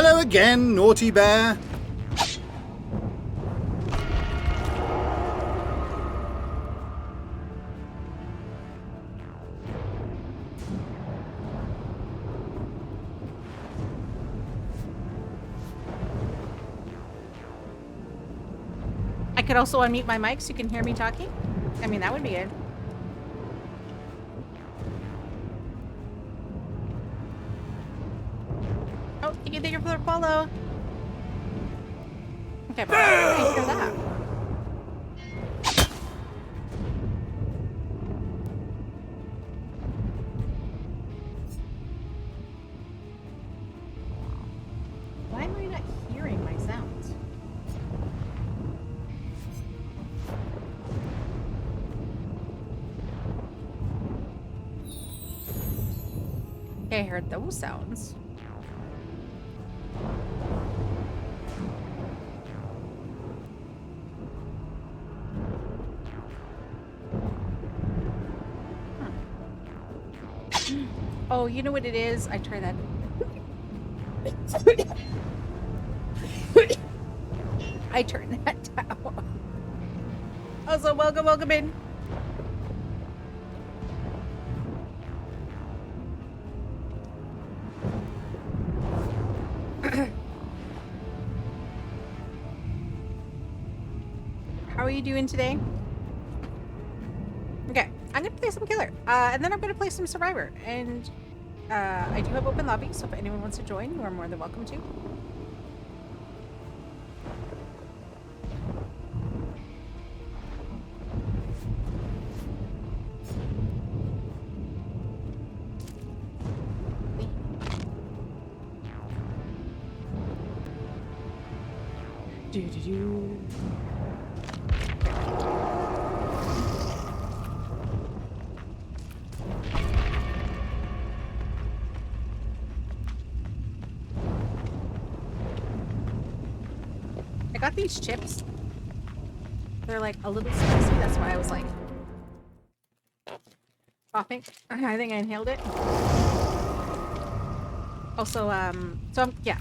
Hello again, naughty bear. I could also unmute my mic so you can hear me talking. I mean, that would be good. Oh, thank you for the follow. Okay, but I hear that. Why am I not hearing my sounds? Okay, I heard those sounds. Oh, you know what it is? I try that. I turn that down. Also, welcome in. How are you doing today? Okay, I'm gonna play some killer, and then I'm gonna play some survivor, and I do have open lobby, so if anyone wants to join, you are more than welcome to. I got these chips. They're like a little spicy, that's why I was like coughing. I think I inhaled it. Also, yeah.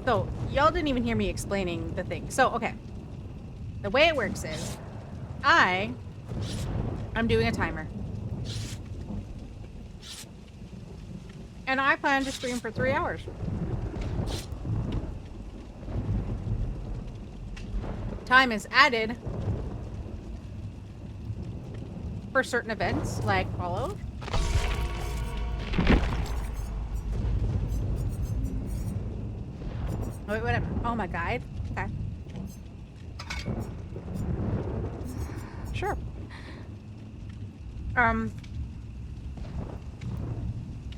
So, y'all didn't even hear me explaining the thing. So, okay. The way it works is, I'm doing a timer. And I plan to stream for 3 hours. Time is added for certain events, like follow. Oh, wait, whatever. Oh, my guide? Okay. Sure.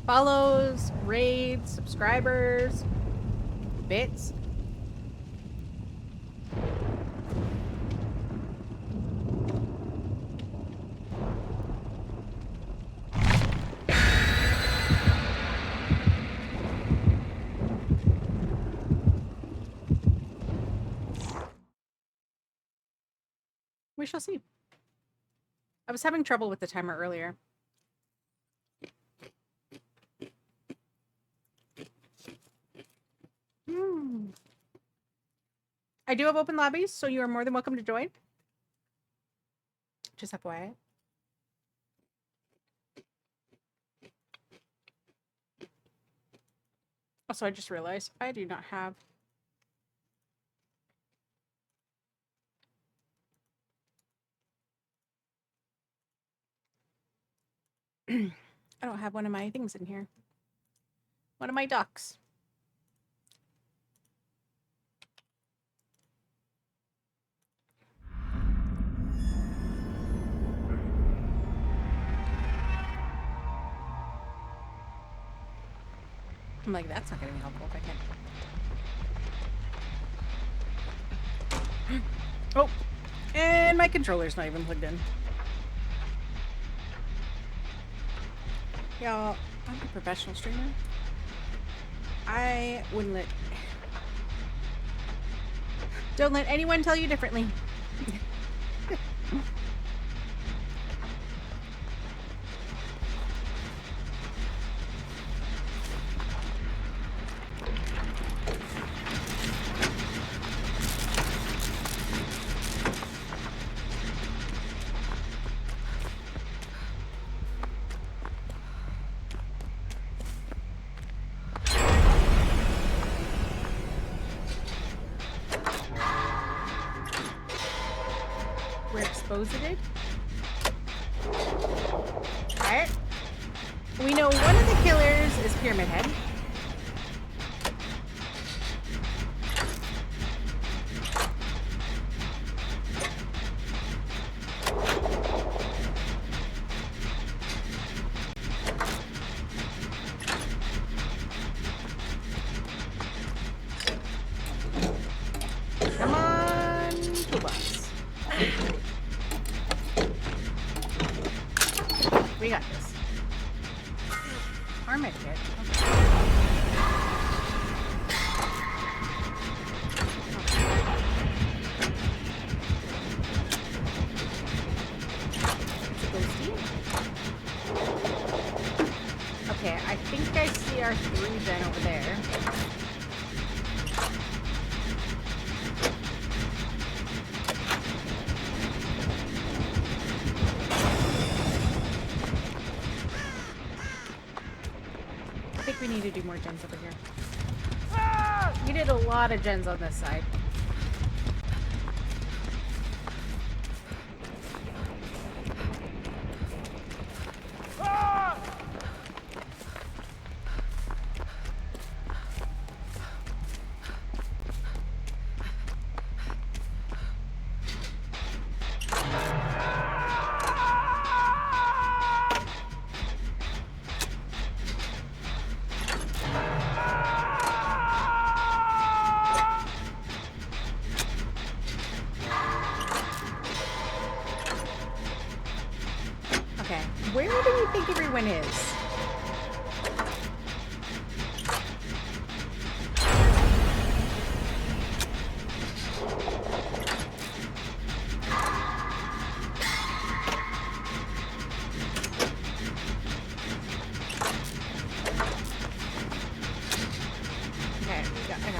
Follows, raids, subscribers, bits. We shall see. I was having trouble with the timer earlier. I do have open lobbies, so you are more than welcome to join. Just FYI. Also, I just realized I do not have... I don't have one of my things in here. One of my ducks. I'm like, that's not going to be helpful if I can't. Oh, and my controller's not even plugged in. Y'all, I'm a professional streamer. I wouldn't let... Don't let anyone tell you differently. exposited. Alright. We know one of the killers is Pyramid Head. Come on, toolbox. We got this. Armor kit. Okay, I think I see our 3-gen over there. I think we need to do more gens over here. We did a lot of gens on this side. Okay, where do you think everyone is? Okay, I got it.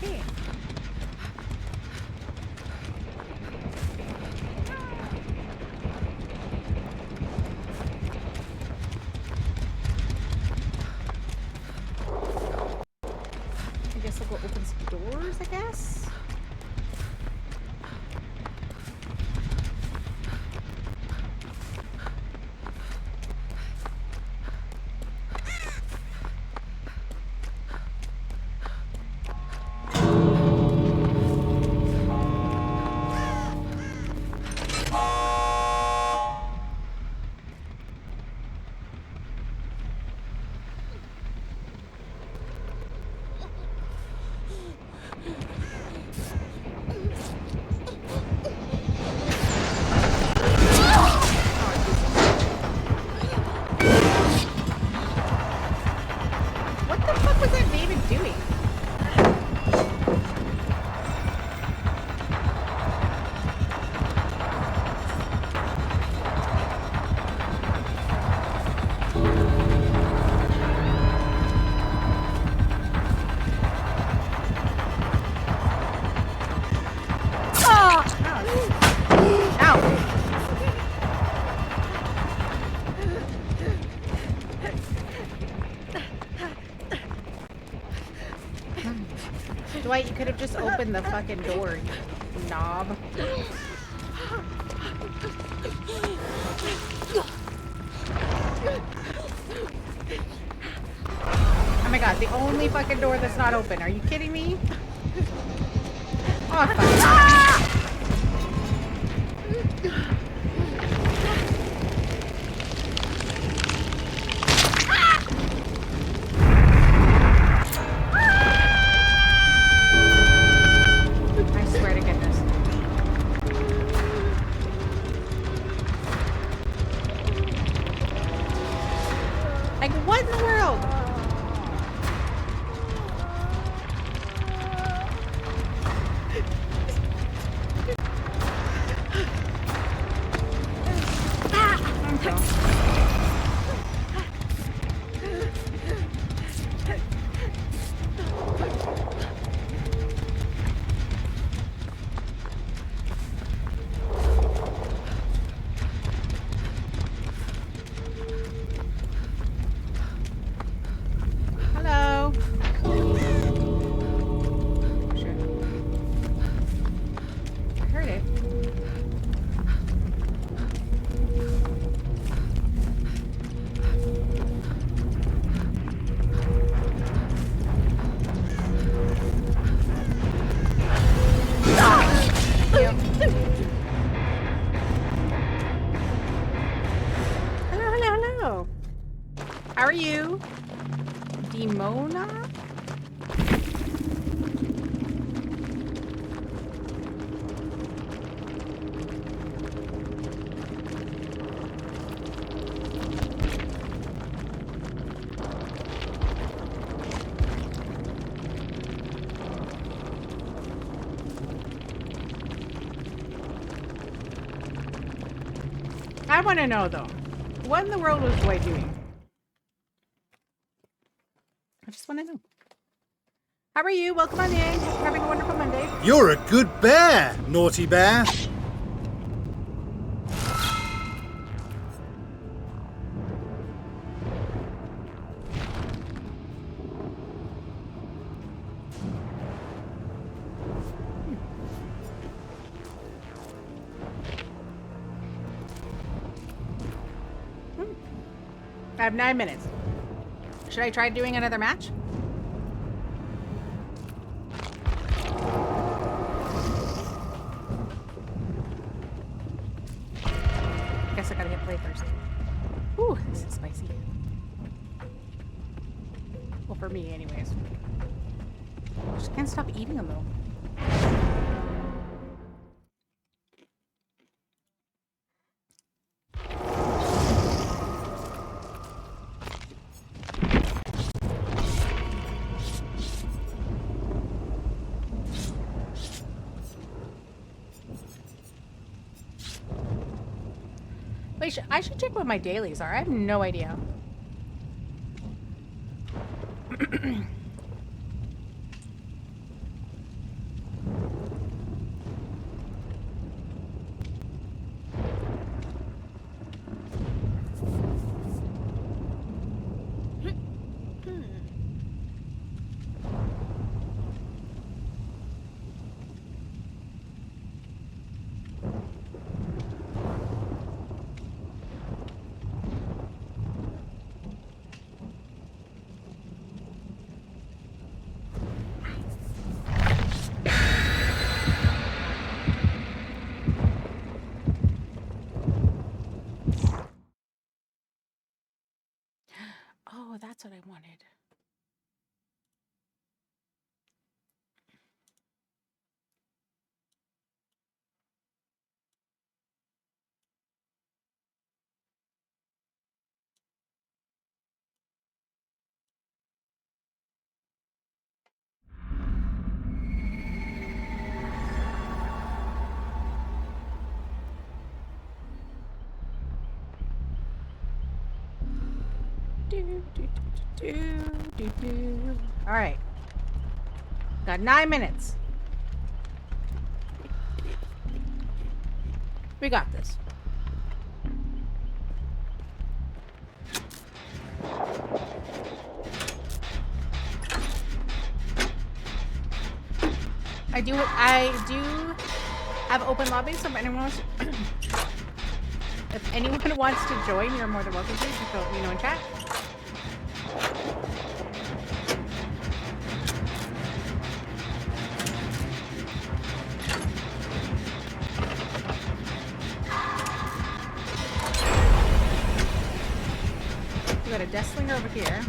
Okay. I guess I'll go open some doors, I guess. What the fuck was that David doing? Dwight, you could have just opened the fucking door, you knob. Oh my god, the only fucking door that's not open. Are you kidding me? Oh, fuck. Like, what in the world? Hello. Shit. I heard it. Hello. How are you? Demona? I want to know though, what in the world was Boy doing? I just want to know. How are you? Welcome on in. Hope you're having a wonderful Monday. You're a good bear, Naughty Bear. I have 9 minutes. Should I try doing another match? Guess I gotta hit play first. Ooh, this is spicy. Well, for me, anyways. I just can't stop eating them though. Wait, I should check what my dailies are. I have no idea. Oh, that's what I wanted. All right. Got 9 minutes. We got this. I do have open lobbies, so if anyone wants if anyone wants to join, you're more than welcome to. Just let me know in chat. We got a death slinger over here.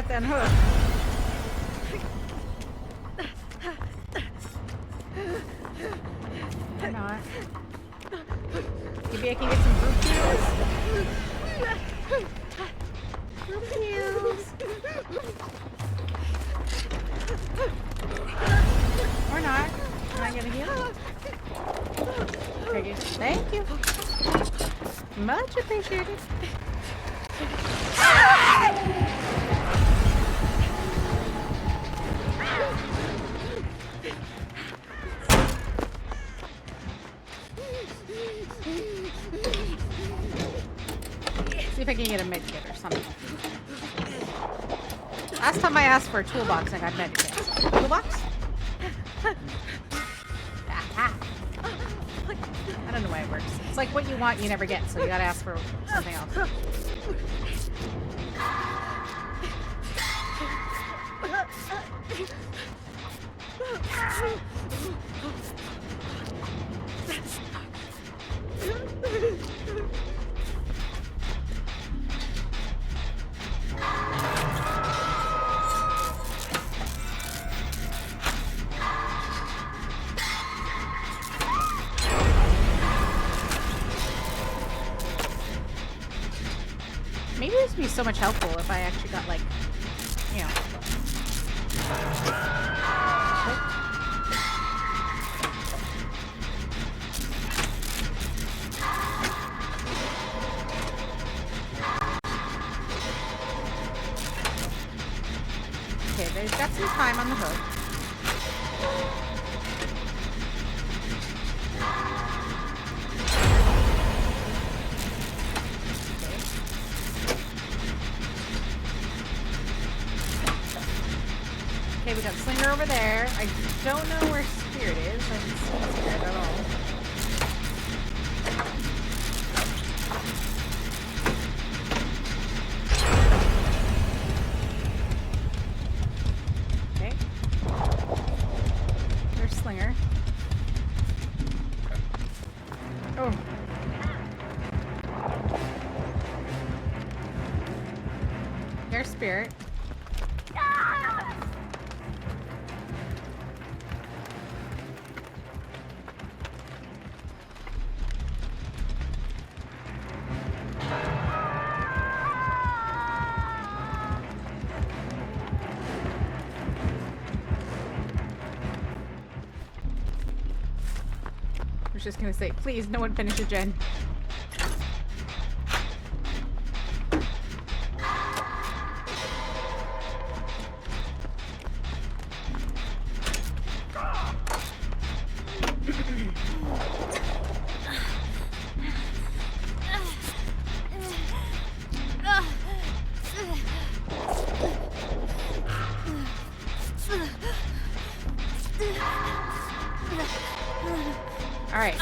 to unhook. Or not. Maybe I can get some fruit peels. Fruit peels. Or not. Am I gonna heal? Okay, thank you. Much appreciated. See if I can get a med kit or something. Last time I asked for a toolbox, I got med kits. Toolbox? Aha. I don't know why it works. It's like what you want, you never get, so you gotta ask for something else. Maybe this would be so much helpful if I actually got, like, you know. Okay, they've got some time on the hook. Okay, we got Slinger over there. I don't know where Spirit is. I haven't seen Spirit at all. Okay. There's Slinger. Oh. There's Spirit. I was just gonna say, please, no one finish a gen. All right.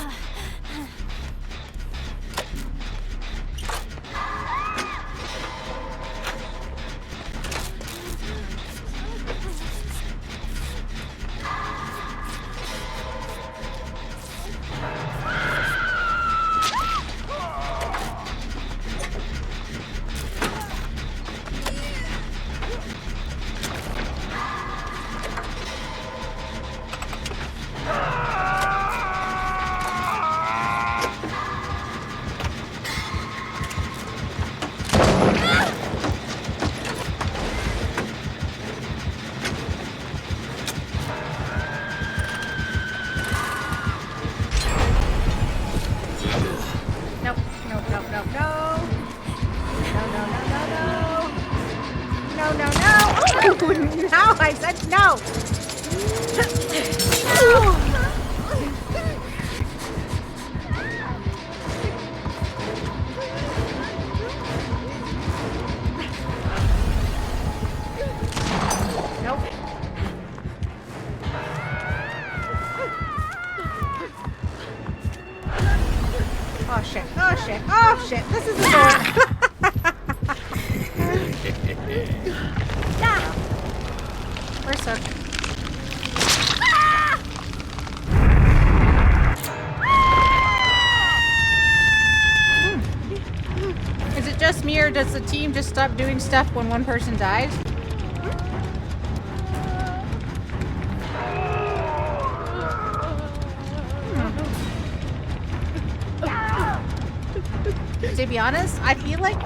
No, I said no. Nope. Oh shit. Oh shit. Oh shit. This is the door. We're stuck. Is it just me, or does the team just stop doing stuff when one person dies? to be honest, I feel like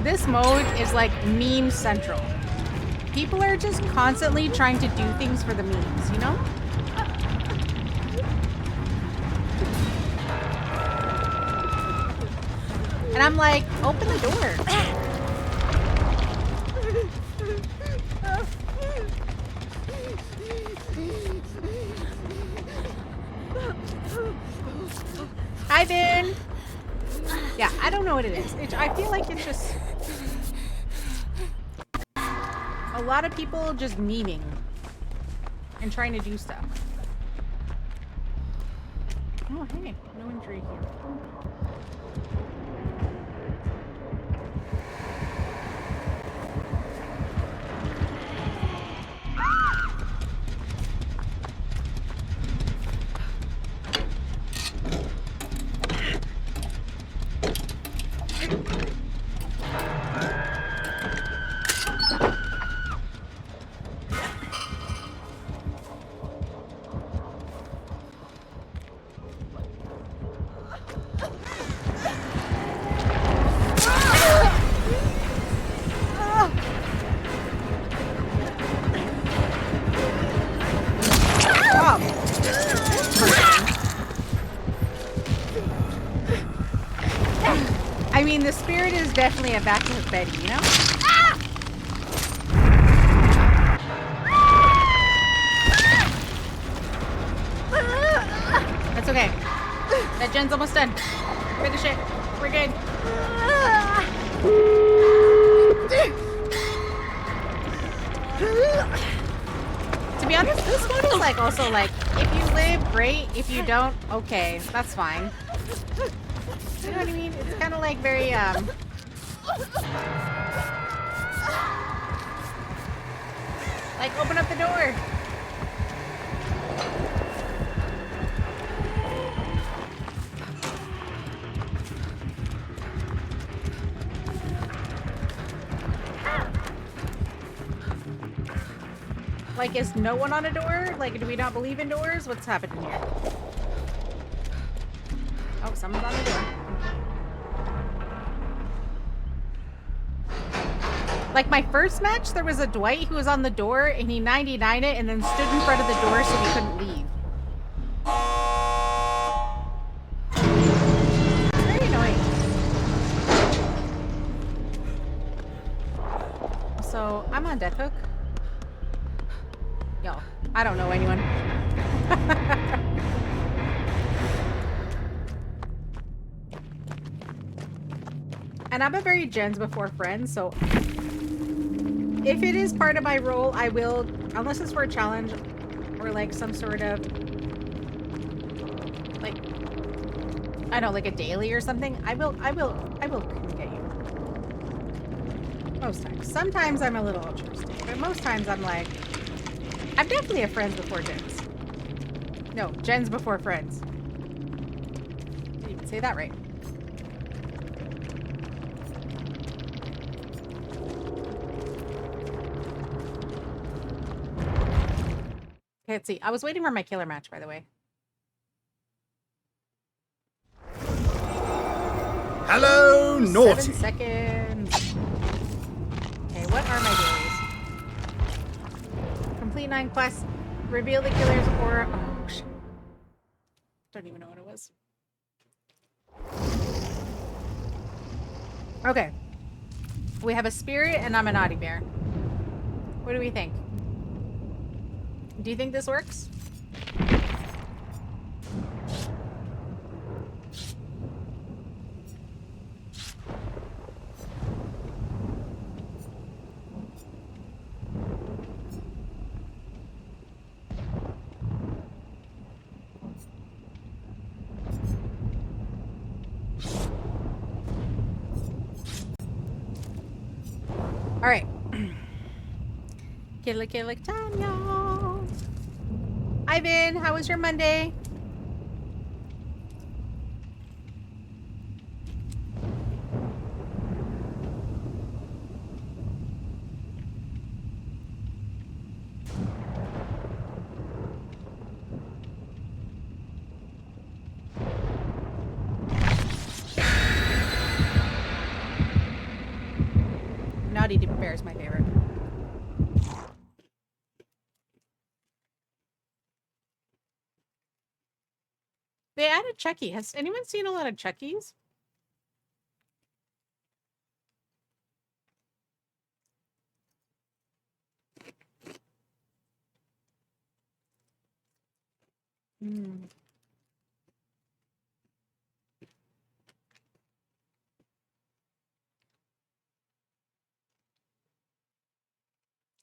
this mode is like meme central. People are just constantly trying to do things for the memes, you know? And I'm like, open the door. Hi, Ben. Yeah, I don't know what it is. I feel like it's just a lot of people just memeing and trying to do stuff. Oh, hey, no injury here. I mean, the spirit is definitely a backup Betty, you know? That's okay. That gen's almost done. Finish it. We're good. To be honest, this one is like also like, if you live, great. If you don't, okay. That's fine. You know what I mean? It's kind of like very, like, open up the door. Like, is no one on a door? Like, do we not believe in doors? What's happening here? Oh, someone's on the door. Like, my first match, there was a Dwight who was on the door, and he 99'd it and then stood in front of the door so we couldn't leave. Very annoying. So, I'm on Death Hook. Yo, I don't know anyone. And I'm a very gens before friends, so if it is part of my role, I will, unless it's for a challenge or like some sort of like, I don't know, like a daily or something, I will get you. Most times. Sometimes I'm a little altruistic, but most times I'm like, I'm definitely a friends before gens. No, gens before friends. Didn't even say that right. Okay, let's see. I was waiting for my killer match, by the way. Hello, naughty. 7 seconds. Okay, what are my dailies? Complete 9 quests. Reveal the killers or... Oh, shit. Don't even know what it was. Okay. We have a spirit and I'm a naughty bear. What do we think? Do you think this works? All right. Killa time, y'all. Ivan, how was your Monday? Honey Bear is my favorite. They added Chucky. Has anyone seen a lot of Chuckies? Hmm.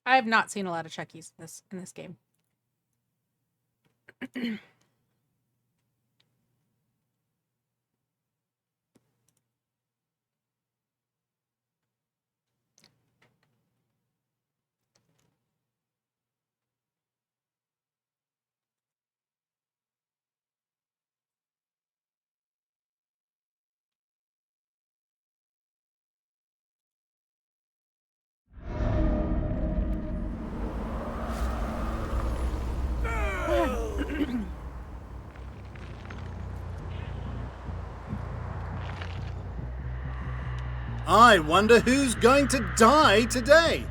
I have not seen a lot of Chuckies in this game. I wonder who's going to die today.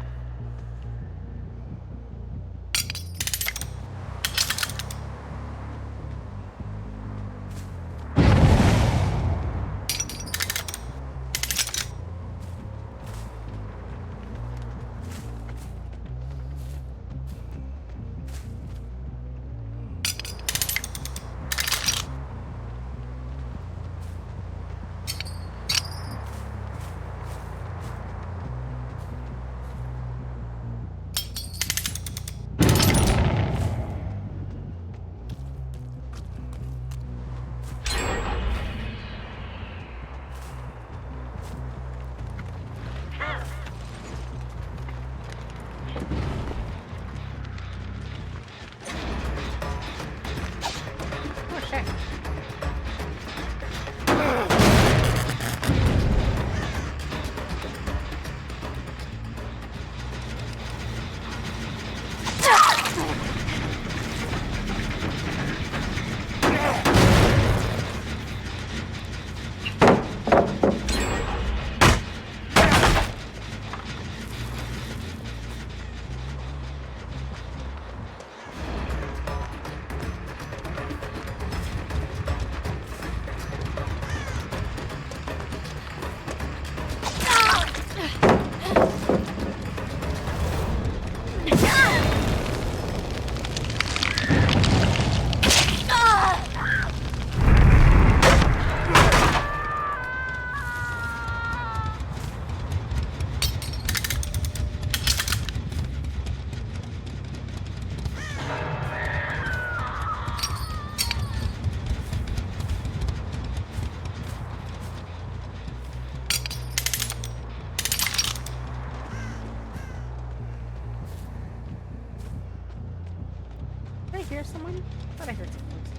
Did I hear someone? I thought I heard some voices.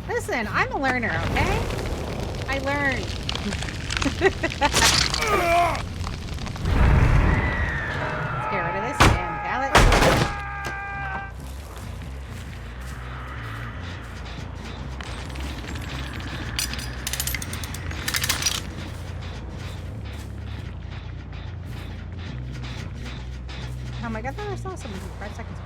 Listen, I'm a learner, okay? I learn. Let's get rid of this damn pallet. Oh my god, I thought I saw something 5 seconds ago.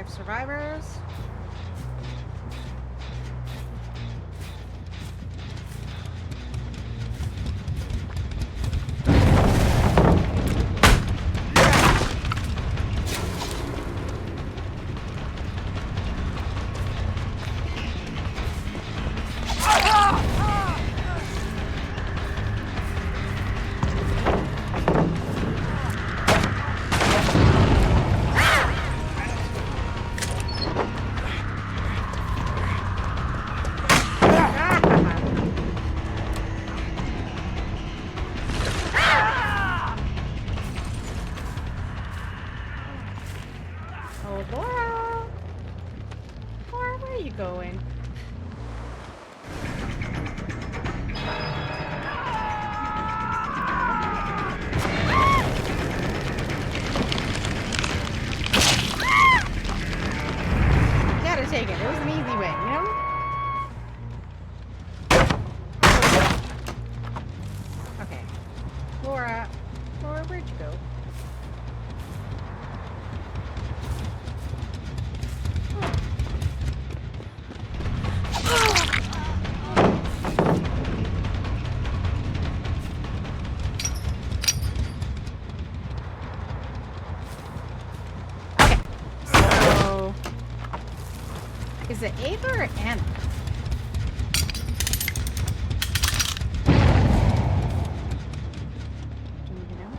Survivors. Oh, Laura! Laura, where are you going? You gotta take it. It was an easy win, you know? Okay. Laura, where'd you go? Is it Ava or Anna? Do you know?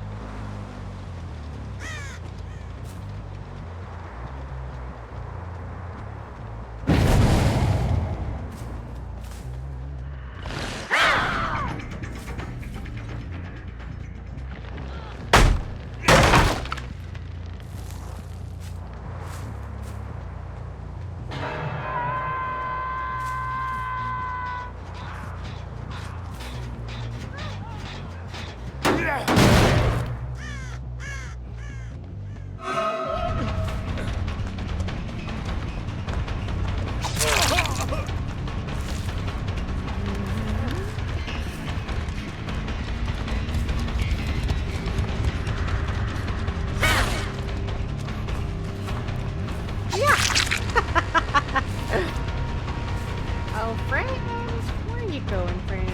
Oh, friends, where are you going, friend?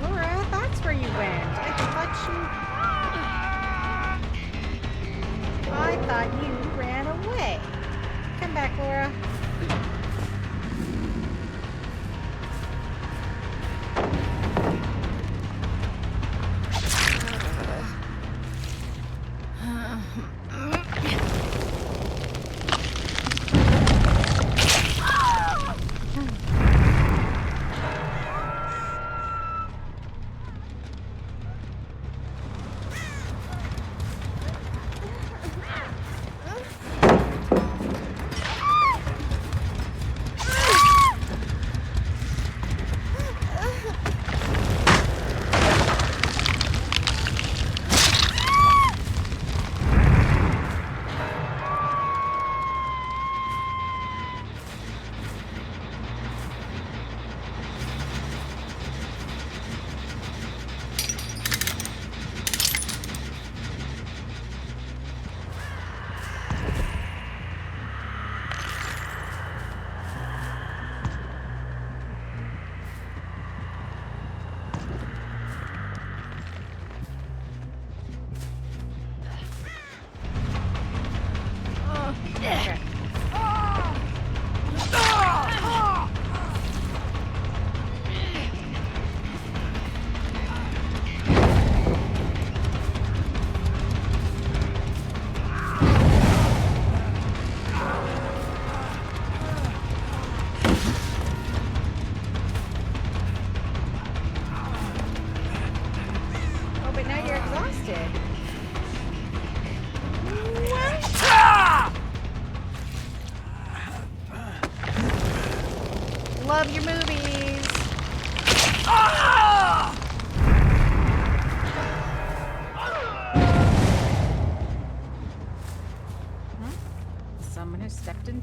Laura, that's where you went. I thought you ran away. Come back, Laura.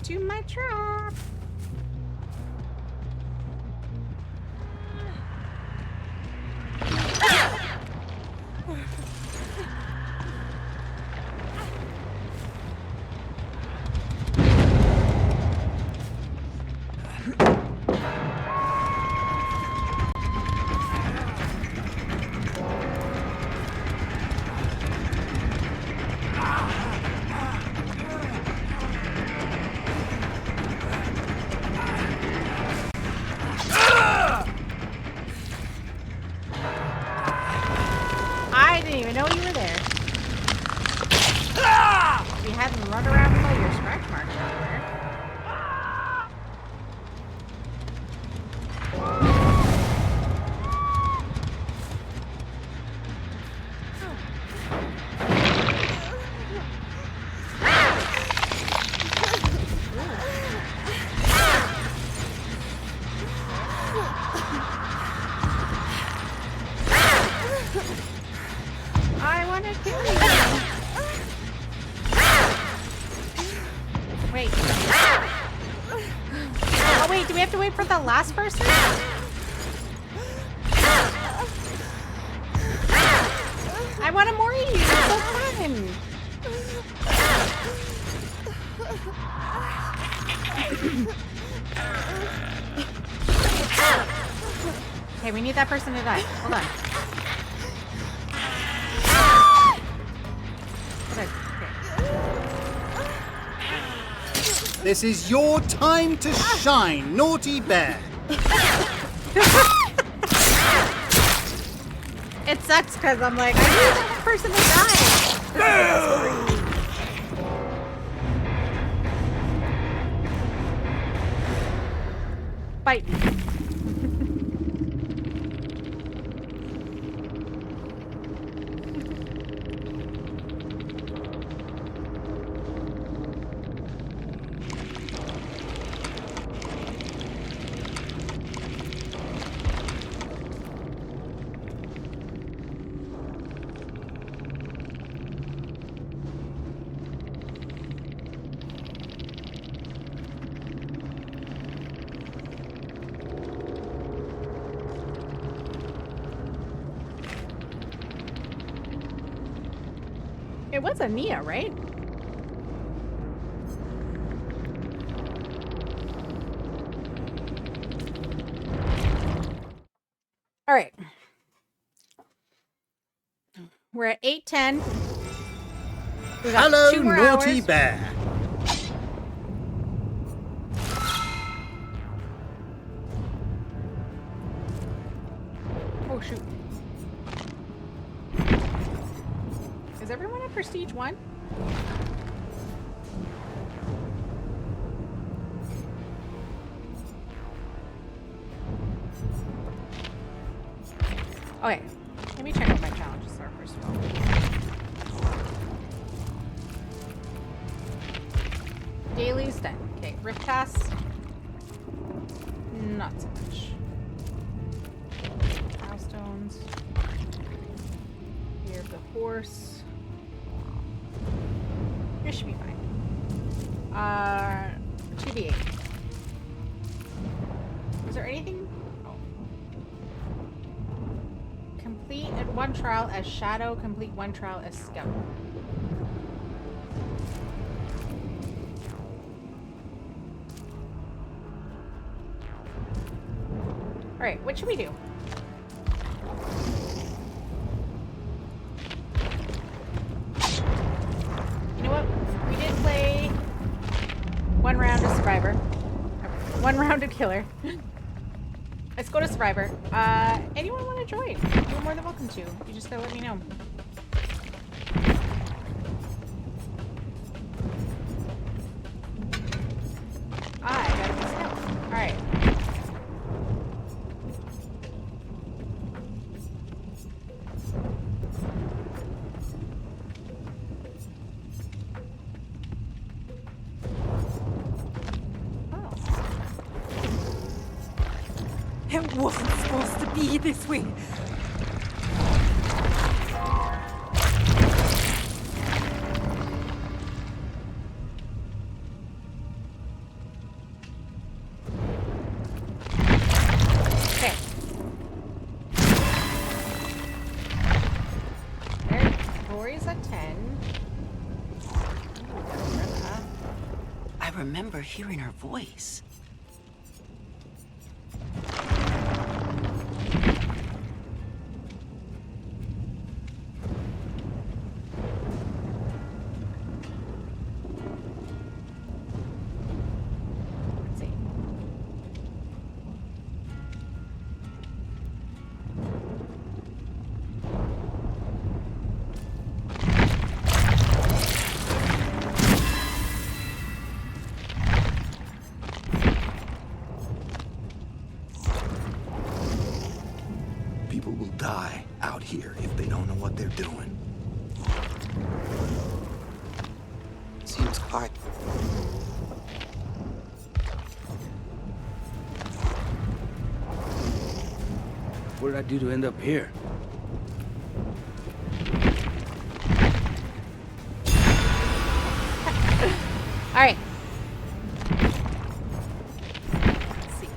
into my trap. I didn't even know you were there. If you hadn't run around with all your scratch marks everywhere. I want to kill you. Wait. Oh wait, do we have to wait for the last person? I want more of you. It's so fun. Okay, we need that person to die. Hold on. This is your time to shine, naughty bear. It sucks because I'm like, I need that person to die. Bite me. It was a Nia, right? All right. We're at 8:10. We got Hello, 2 more naughty hours. bear. Oh shoot. Is everyone at Prestige 1? Okay, let me check what my challenges are first of all. Dailies done. Okay, rift tasks. Not so much. Milestones. Fear of the horse. This should be fine. 2d8. Is there anything? Oh. Complete one trial as Shadow. Complete one trial as Scout. All right, what should we do? You know what? We did play one round of Survivor. One round of Killer. Let's go to Survivor. Anyone want to join? You're more than welcome to. You just gotta let me know. I gotta be Scout. Alright. It wasn't supposed to be this way. is a 10. I remember hearing her voice. Let's see. People will die out here if they don't know what they're doing. Seems hard. What did I do to end up here? All right. Let's see.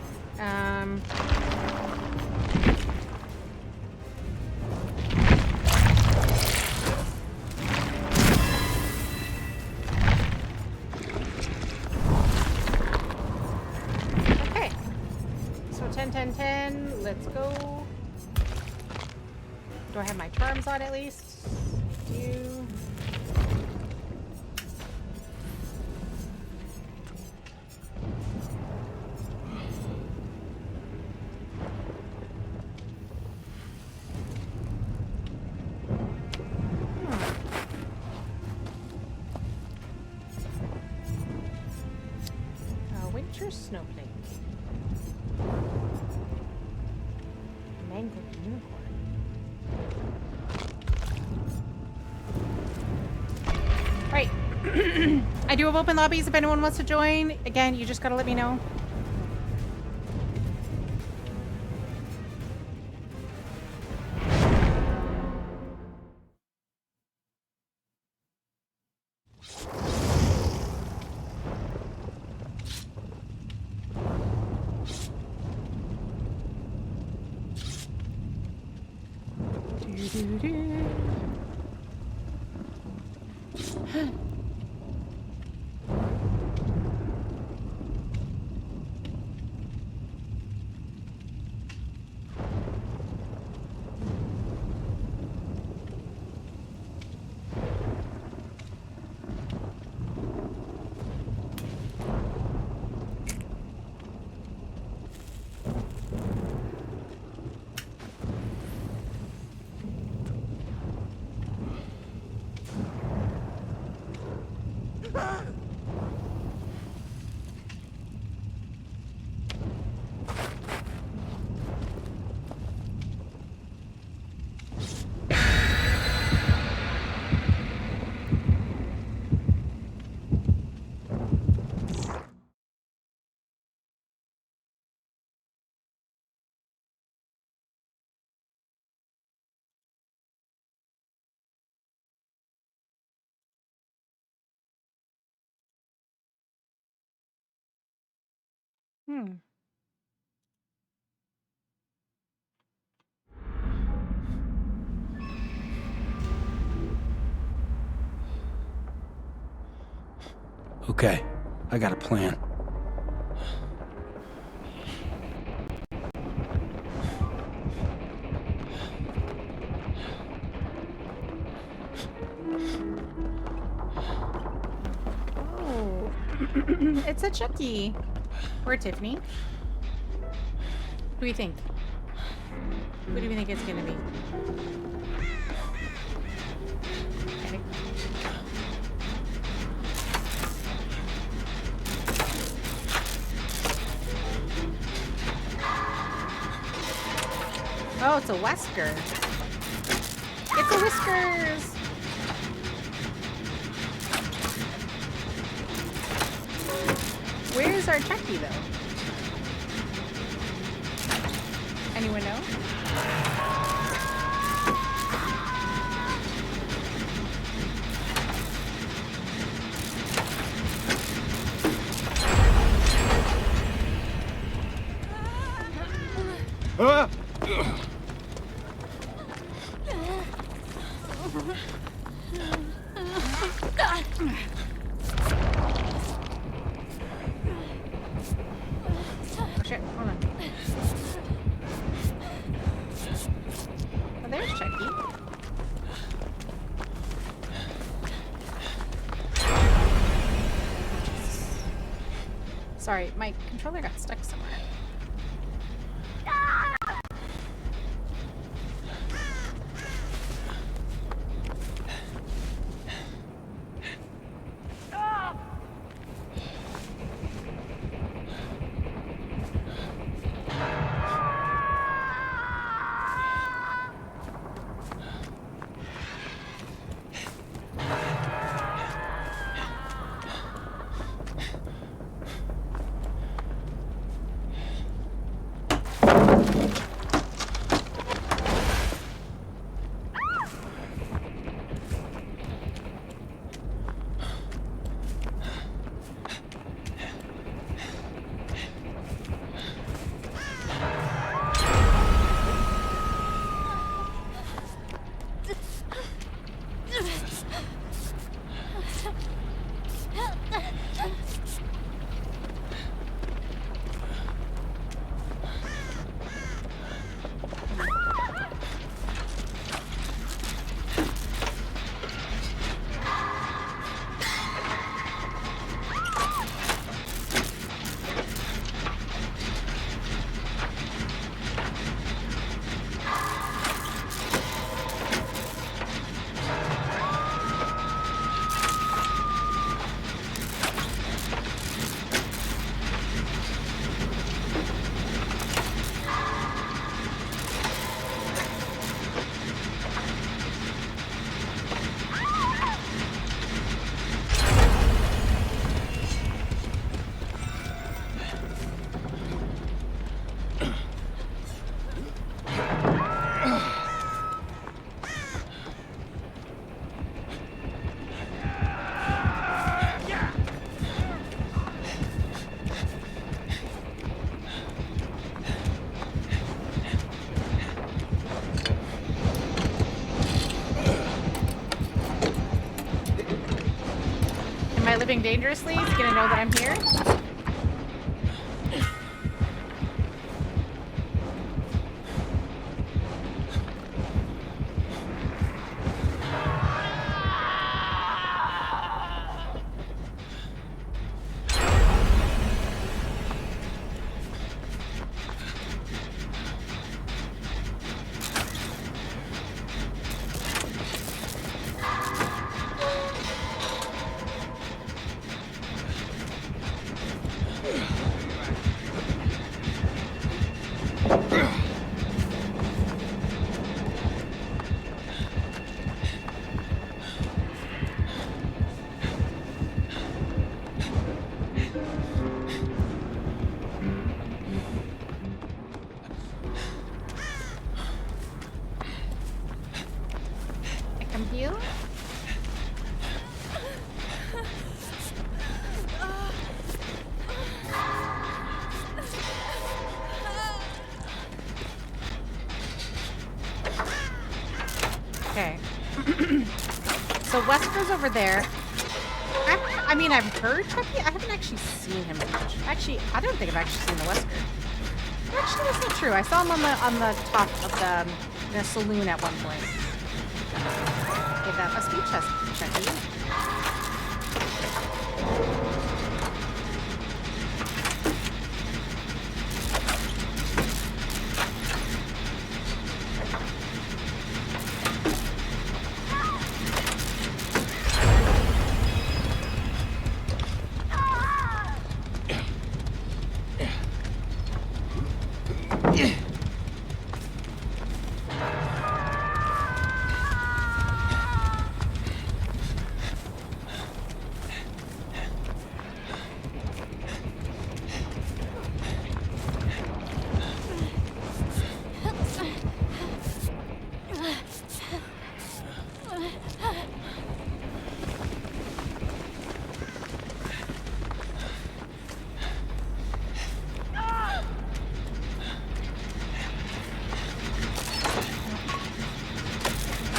Okay. So 10, 10, 10. Let's go. Do I have my charms on at least? I do. Winter snowflake. Mangled unicorn. Right. I do have open lobbies if anyone wants to join. Again, you just gotta let me know. Okay, I got a plan. Oh. It's a Chucky. Or Tiffany. What do you think? What do you think it's gonna be? Okay. Oh, it's a Wesker. It's a Whiskers! Where's our Chucky, though? Anyone know? Oh shit, hold on. Oh, there's Chucky. Sorry, my controller got stuck somewhere. Am I living dangerously? Is he gonna know that I'm here? I come here? Okay. So Wesker's over there. I mean, I've heard Chucky. I haven't actually seen him much. Actually, I don't think I've actually seen the Wesker. Actually, that's not true. I saw him on the top of the saloon at one point. Give that must be Chucky.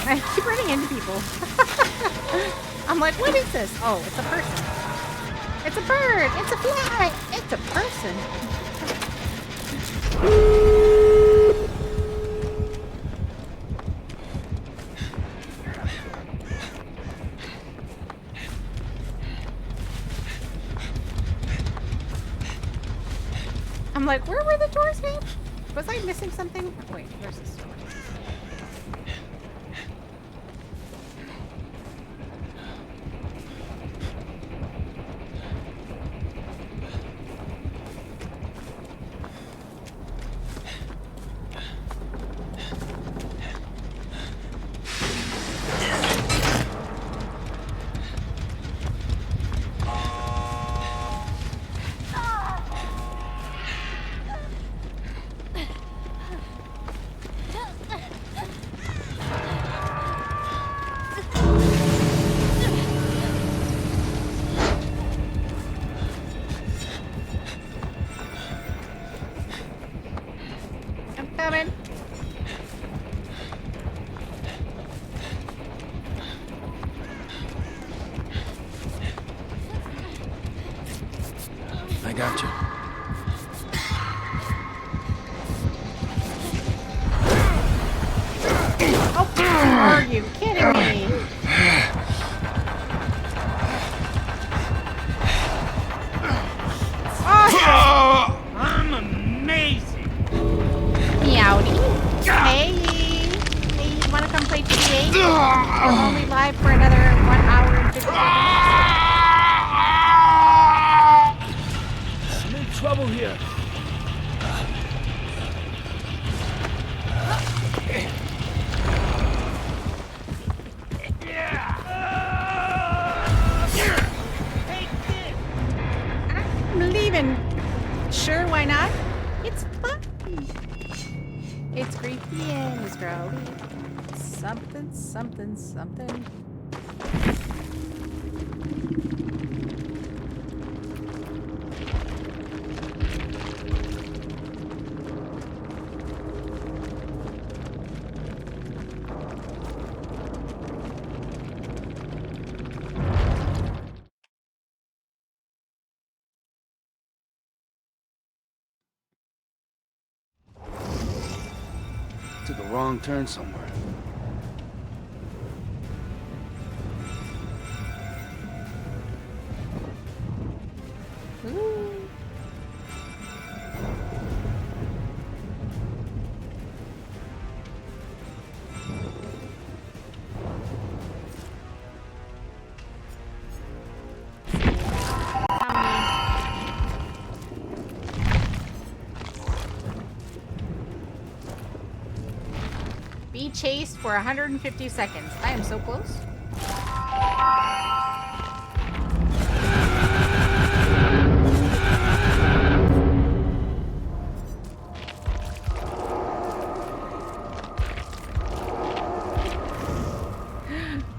I keep running into people. I'm like, what is this? Oh, it's a person. It's a bird. It's a fly. It's a person. I'm like, where were the doors, man? Was I missing something? Wait, where's this door? Coming. I got you. Oh, are you kidding me? Awesome. I'm amazing. Meowdy. Hey. Hey, you wanna come play GTA? We're only live for another 1 hour and 54 minutes. I'm in trouble here. I'm leaving. Sure, why not? It's fun. It's creepy and it's growly. Something, something, something. Took a wrong turn somewhere. Ooh. Be chased for 150 seconds. I am so close.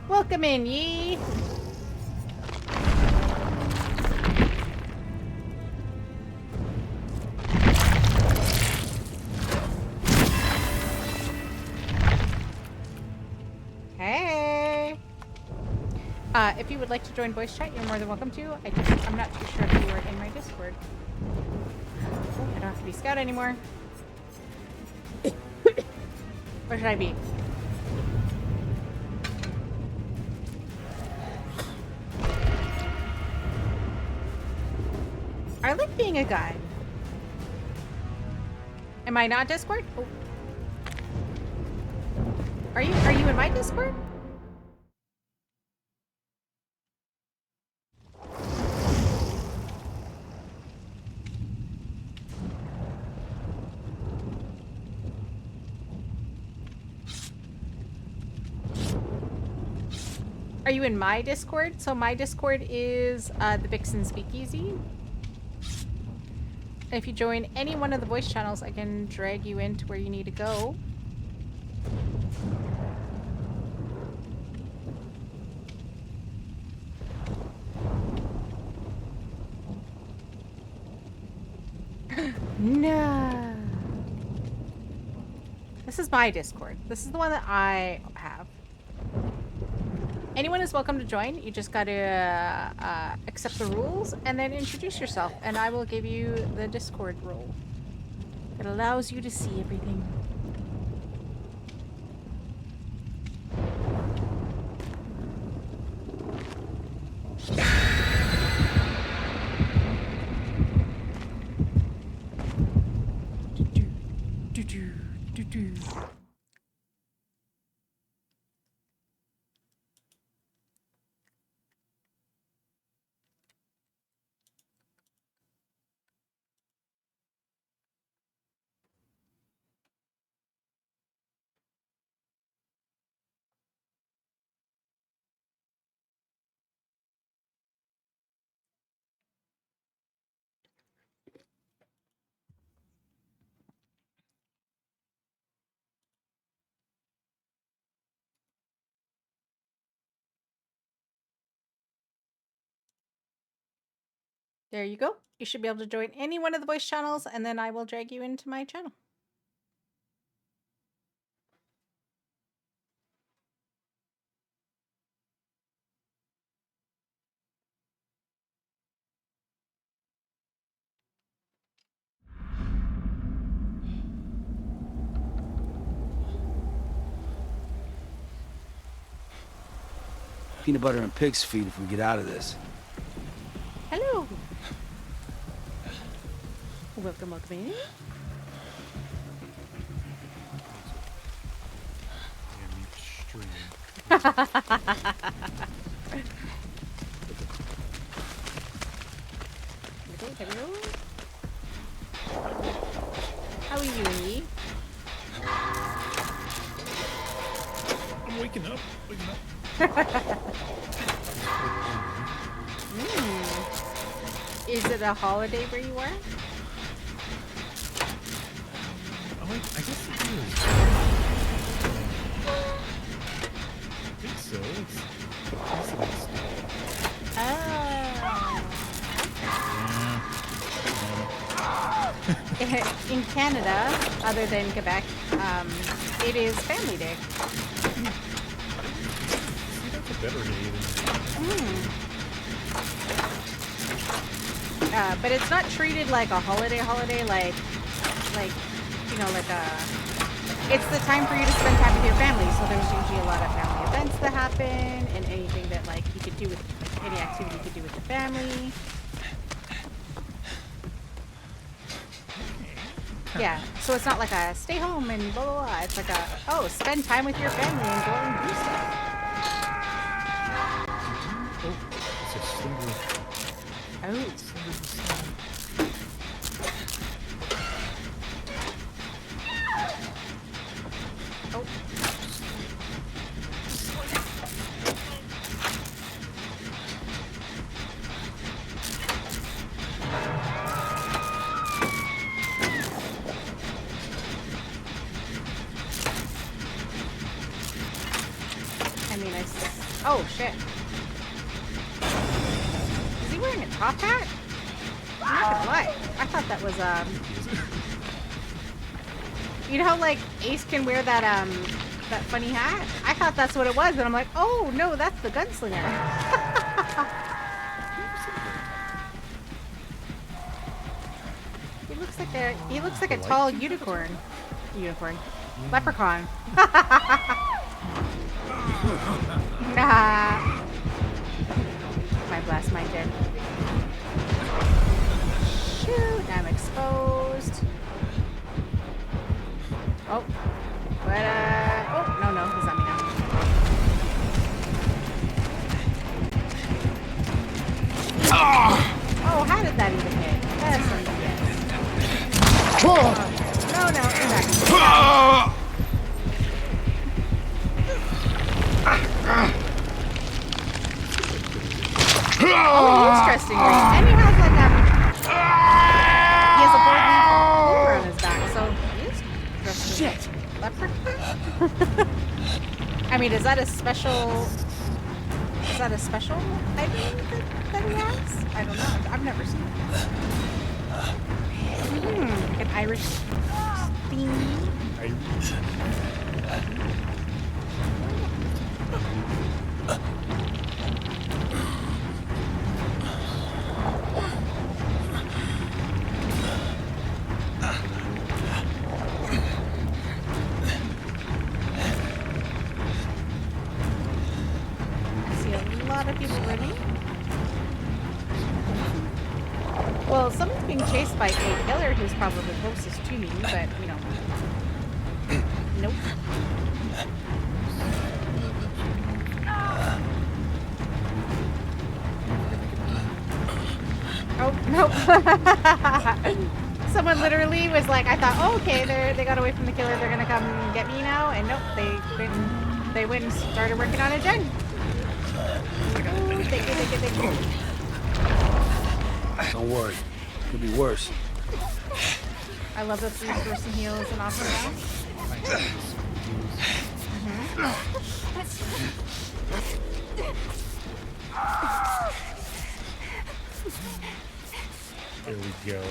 Welcome in, ye. Hey. If you would like to join voice chat, you're more than welcome to. I'm not too sure if you are in my Discord. Oh, I don't have to be scout anymore. Where should I be? I like being a guy. Am I not Discord? Oh. Are you in my Discord? Are you in my Discord? So my Discord is the Vixen Speakeasy. If you join any one of the voice channels, I can drag you into where you need to go. No. This is my Discord. This is the one that I have. Anyone is welcome to join. You just gotta accept the rules and then introduce yourself, and I will give you the Discord role. It allows you to see everything. There you go. You should be able to join any one of the voice channels, and then I will drag you into my channel. Peanut butter and pig's feet if we get out of this. Hello. Welcome, welcome in. Hello. How are you, Lee? I'm waking up. Is it a holiday where you are? I guess it is. I think so. It's Christmas. Oh. In Canada, other than Quebec, it is Family Day. See, that's a better day than... But it's not treated like a holiday, like, you know, like it's the time for you to spend time with your family. So there's usually a lot of family events that happen, and anything that like you could do with, like, any activity you could do with the family. Yeah, so it's not like a stay home and blah, blah, blah. It's like a, oh, spend time with your family and go and do stuff. Oh, it's a single... Oh. Oh. I mean, oh, shit. Is he wearing a top hat? I'm not gonna lie. I thought that was, you know how, like, Ace can wear that, that funny hat? I thought that's what it was, and I'm like, oh, no, that's the gunslinger. He looks like a tall unicorn. Leprechaun. Nah. My blast mine did. Shoot, I'm exposed. Oh. But, oh, no, he's on me now. Oh, how did that even hit? That's some BS. No, you're not. Oh, interesting. And he has like he has a board on his back, so he is dressed as a leprechaun. I mean, is that a special item that he has? I don't know. I've never seen it. Like an Irish theme. Pardon me? Well, someone's being chased by a killer who's probably closest to me, but we don't know. Nope. Oh, nope. Someone literally was like, I thought, oh, okay, they got away from the killer. They're gonna come get me now, and nope, they went and started working on a gen. Ooh, thank you. Don't worry. Could be worse. I love that 3-person heal is an option now. There we go.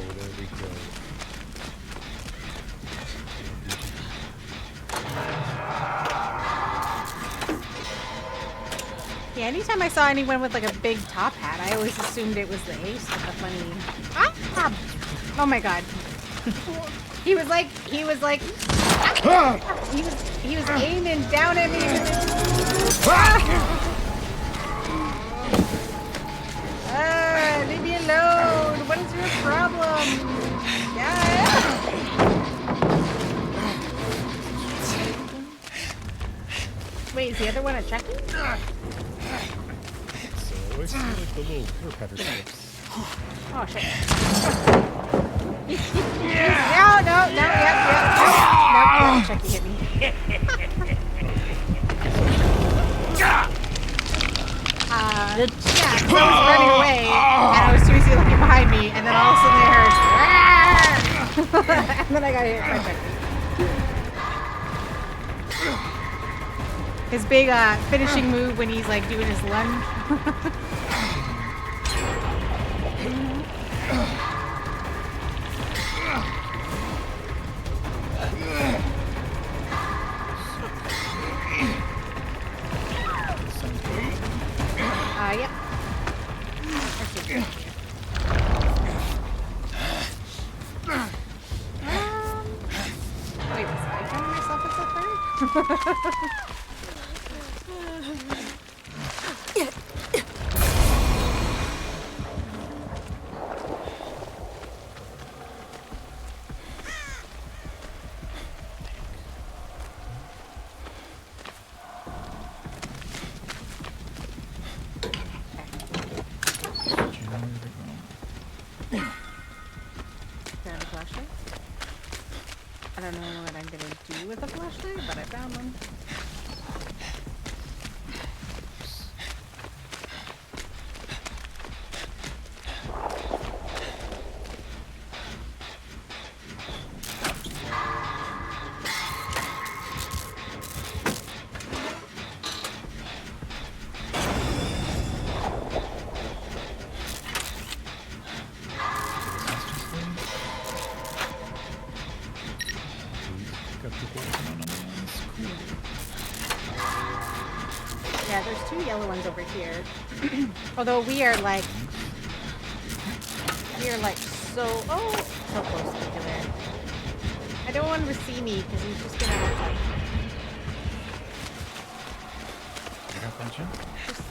Yeah, anytime I saw anyone with like a big top hat, I always assumed it was the ace with the funny. Oh my god. He was aiming down at me. Leave me alone. What is your problem? Yeah. Wait, is the other one a Chucky? So it's like the little pepper strips. Oh shit. No, yep. Chucky hit me. Yeah, I was running away, and I was too busy looking behind me, and then all of a sudden I heard, and then I got hit by Chucky. His big finishing move when he's like doing his lunge. Yep. Wait, was I counting myself as a third? Found a flashlight. I don't know what I'm gonna do with a flashlight, but I found one. Yeah, there's 2 yellow ones over here. Although we are like so close to the killer. I don't want him to see me because he's just gonna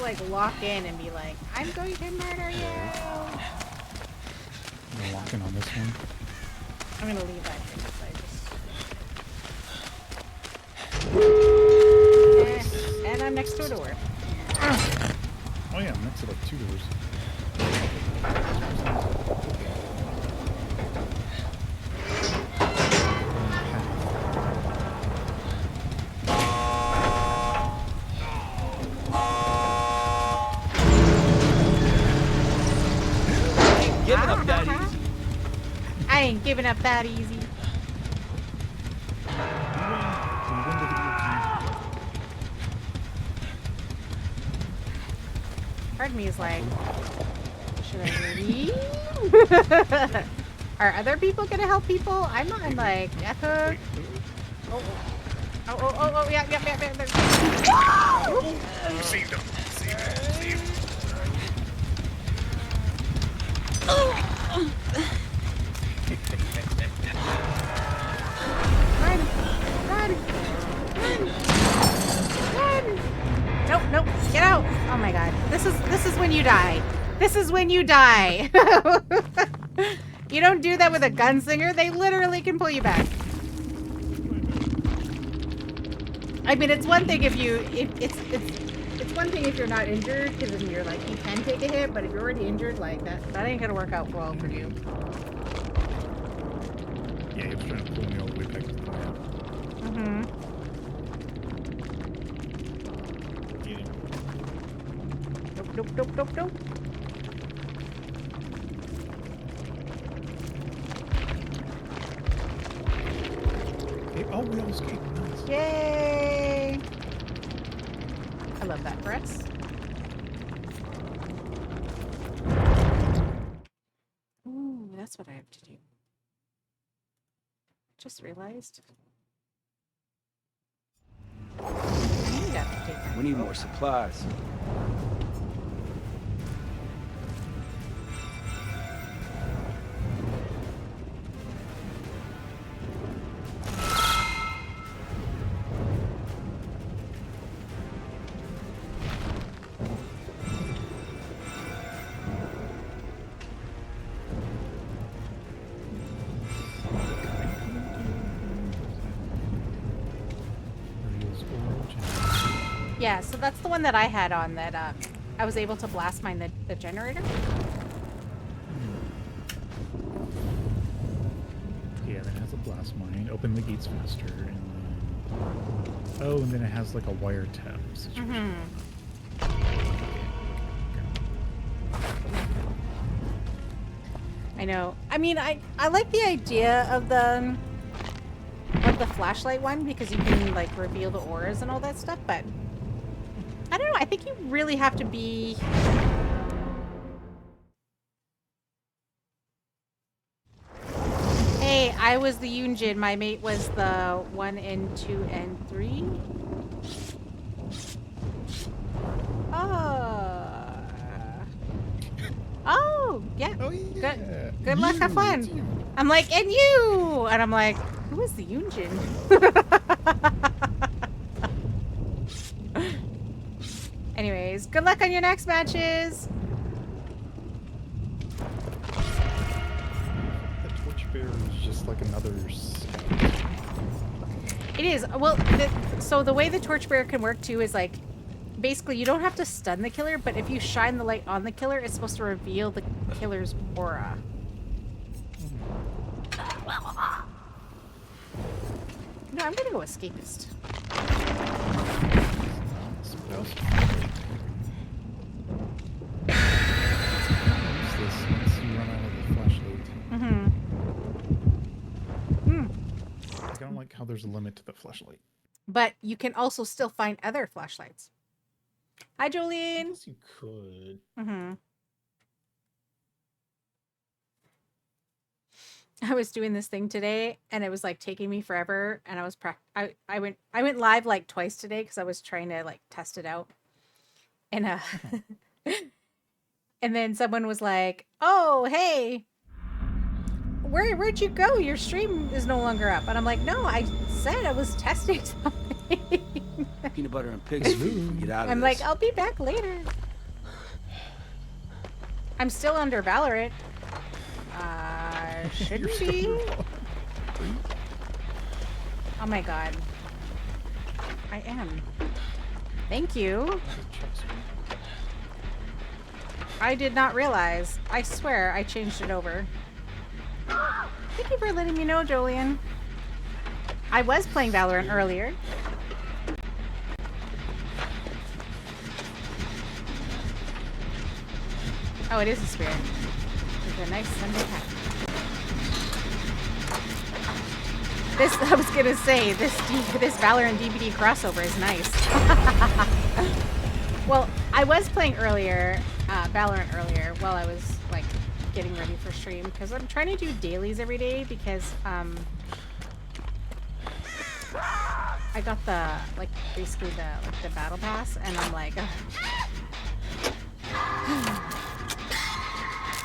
like lock in and be like, I'm going to murder you. You're locking on this one. I'm gonna leave that here because and I'm next to a door. Oh yeah, I'm next to like 2 doors. Giving up that easy. I ain't giving up that easy. Part of me is like, should I leave? Are other people gonna help people? I'm not like, echo. Oh, yeah. Saved him. Run! Nope, get out! Oh my god. This is when you die. This is when you die. You don't do that with a gunslinger. They literally can pull you back. I mean, it's one thing if you it's one thing if you're not injured, because then you're like you can take a hit, but if you're already injured, like that ain't gonna work out well for you. Yeah, he was trying to pull me all the way back to the ground. Mm-hmm. Yeah. Nope. Hey, oh, we all escaped. Nice. Yay! I love that for us. Ooh, that's what I have to do. Just realized. We need more supplies. Yeah, so that's the one that I had on that I was able to blast mine the generator. Yeah, then it has a blast mine. Open the gates faster, and then and then it has like a wiretap situation. I know. I mean, I like the idea of the flashlight one because you can like reveal the auras and all that stuff, but I don't know. I think you really have to be. Hey, I was the Yunjin. My mate was the 1 and 2 and 3. Oh, yeah. Oh, yeah. Good luck, have fun. You. I'm like, and you! And I'm like, who is the Yunjin? Anyways, good luck on your next matches. The torchbearer is just like another scout. It is. Well, so the way the torchbearer can work too is like, basically you don't have to stun the killer, but if you shine the light on the killer, it's supposed to reveal the killer's aura. No, I'm gonna go escapist. What's this? Once you run out of the flashlight. I don't like how there's a limit to the flashlight. But you can also still find other flashlights. Hi, I Jolene. guess you could. I was doing this thing today, and it was like taking me forever. And I was I went live like twice today because I was trying to like test it out. And and then someone was like, "Oh, hey, where'd you go? Your stream is no longer up." And I'm like, "No, I said I was testing something." Peanut butter and pig's feet. Get out of I'm this. like, "I'll be back later." I'm still under Valorant. Should be. Oh my god. I am. Thank you. I did not realize. I swear I changed it over. Thank you for letting me know, Jolien. I was playing Valorant earlier. Oh, it is a spirit. With a nice Sunday hat. This, I was gonna say, this Valorant DBD crossover is nice. Well, I was playing earlier, Valorant earlier, while I was, like, getting ready for stream, because I'm trying to do dailies every day, because, I got the, like, basically the battle pass, and I'm like,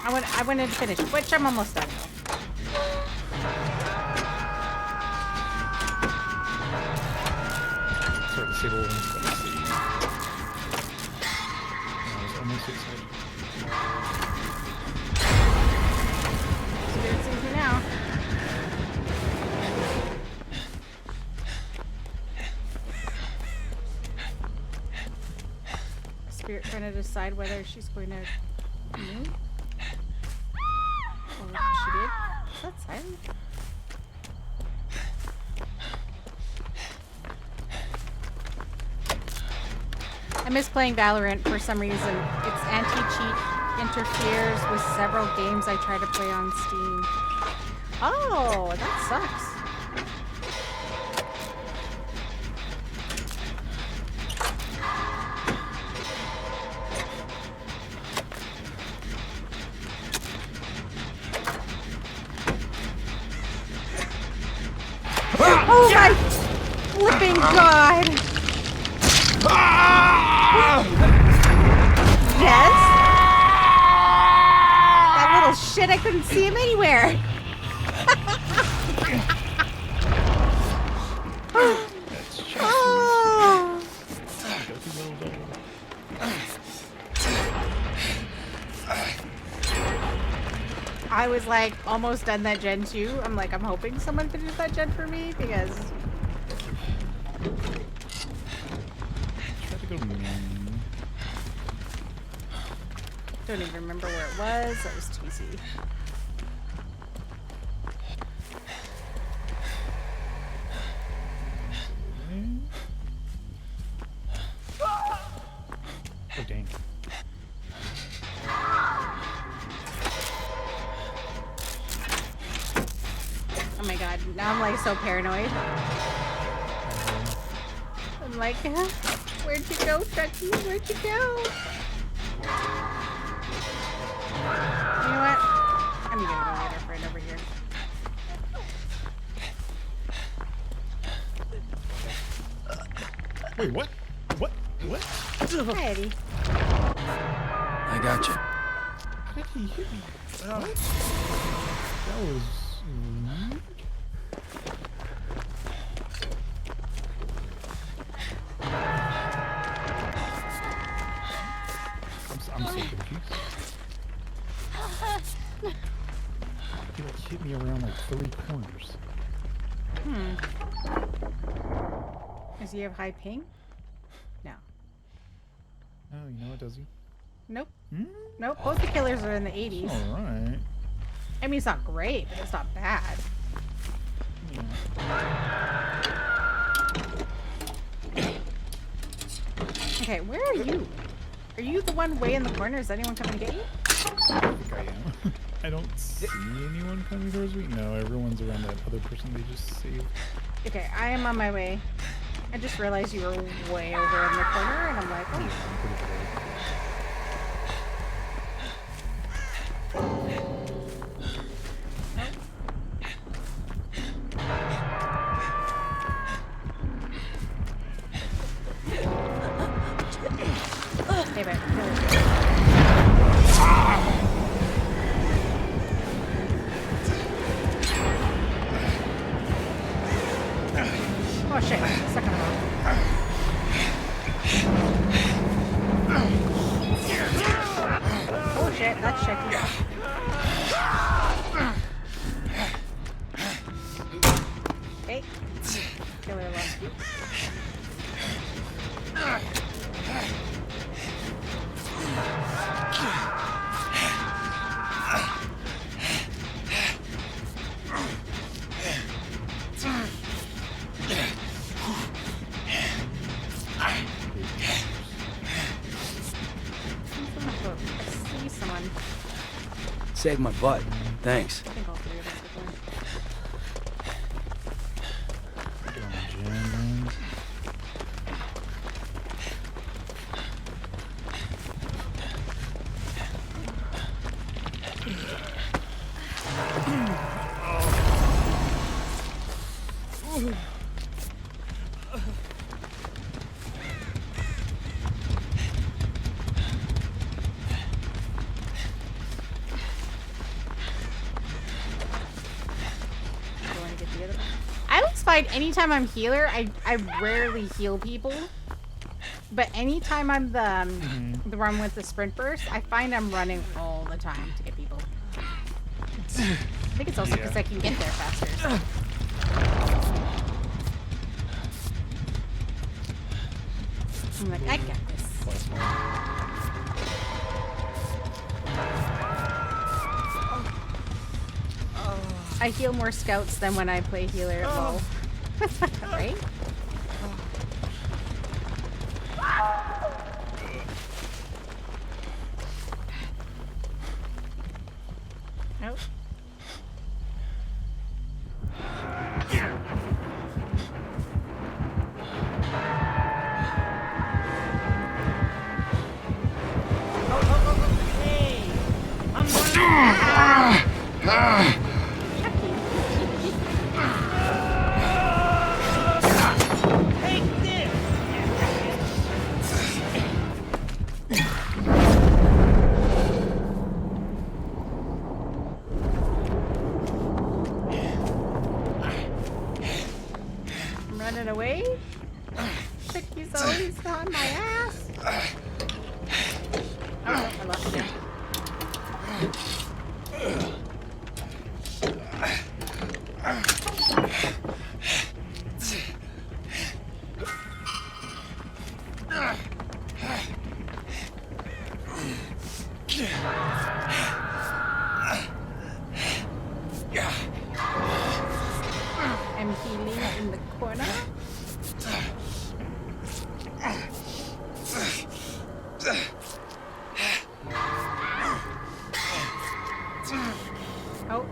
I wanted to finish, which I'm almost done, though. Start disable ones. Let's see. most excited. Spirit sees me now. Spirit trying to decide whether she's going to move. Or she did. Is that silent? I miss playing Valorant for some reason. Its anti-cheat interferes with several games I try to play on Steam. Oh, that sucks. Oh my flipping god! Yes? That little shit, I couldn't see him anywhere. Oh. I was like almost done that gen 2. I'm like, I'm hoping someone finishes that gen for me because Try to go main. don't even remember where it was. That was too easy. Oh dang. Oh my god, now I'm like so paranoid. I'm like, where'd you go, Chucky? Where'd you go? You know what? I'm gonna go get our friend over here. Wait, what? What? What? Hi, Eddie. I got you. How did he hit me? What? That was weird. I'm so confused. He like hit me around like 3 corners. Does he have high ping? No. Oh, you know what, does he? Nope. Hmm? Nope. Both the killers are in the 80s. Alright. I mean, it's not great, but it's not bad. Okay, where are you? Are you the one way in the corner? Is anyone coming to get you? I think I am. I don't see anyone coming towards me. No, everyone's around that other person they just saved. Okay, I am on my way. I just realized you were way over in the corner, and I'm like, oh. I'm pretty good. Hey, babe. Oh shit, stuck on the wall. Oh shit, that's shaky. Okay. Killer lost. I see someone. Saved my butt. Thanks. I think all three of us are going. Get on the gym, man. Going to get the other one. I always find anytime I'm healer, I rarely heal people. But anytime I'm the one with the sprint burst, I find I'm running all the time to get people. I think it's also because I can get there faster. I'm like, I got this. I heal more scouts than when I play healer at low. Right? Nope. I'm running away. Chicky's always on my ass. Oh, no, I lost it. I'm healing in the corner. Oh.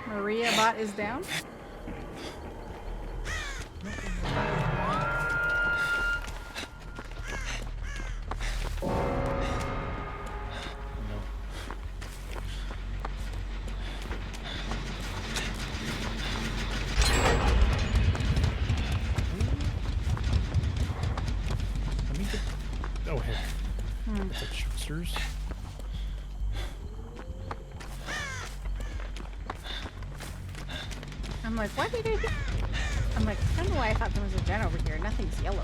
Maria bot is down. Let me get. Oh, hey. It's a chesters. I'm like, why did I do? I'm like, I don't know why I thought there was a gen over here. Nothing's yellow.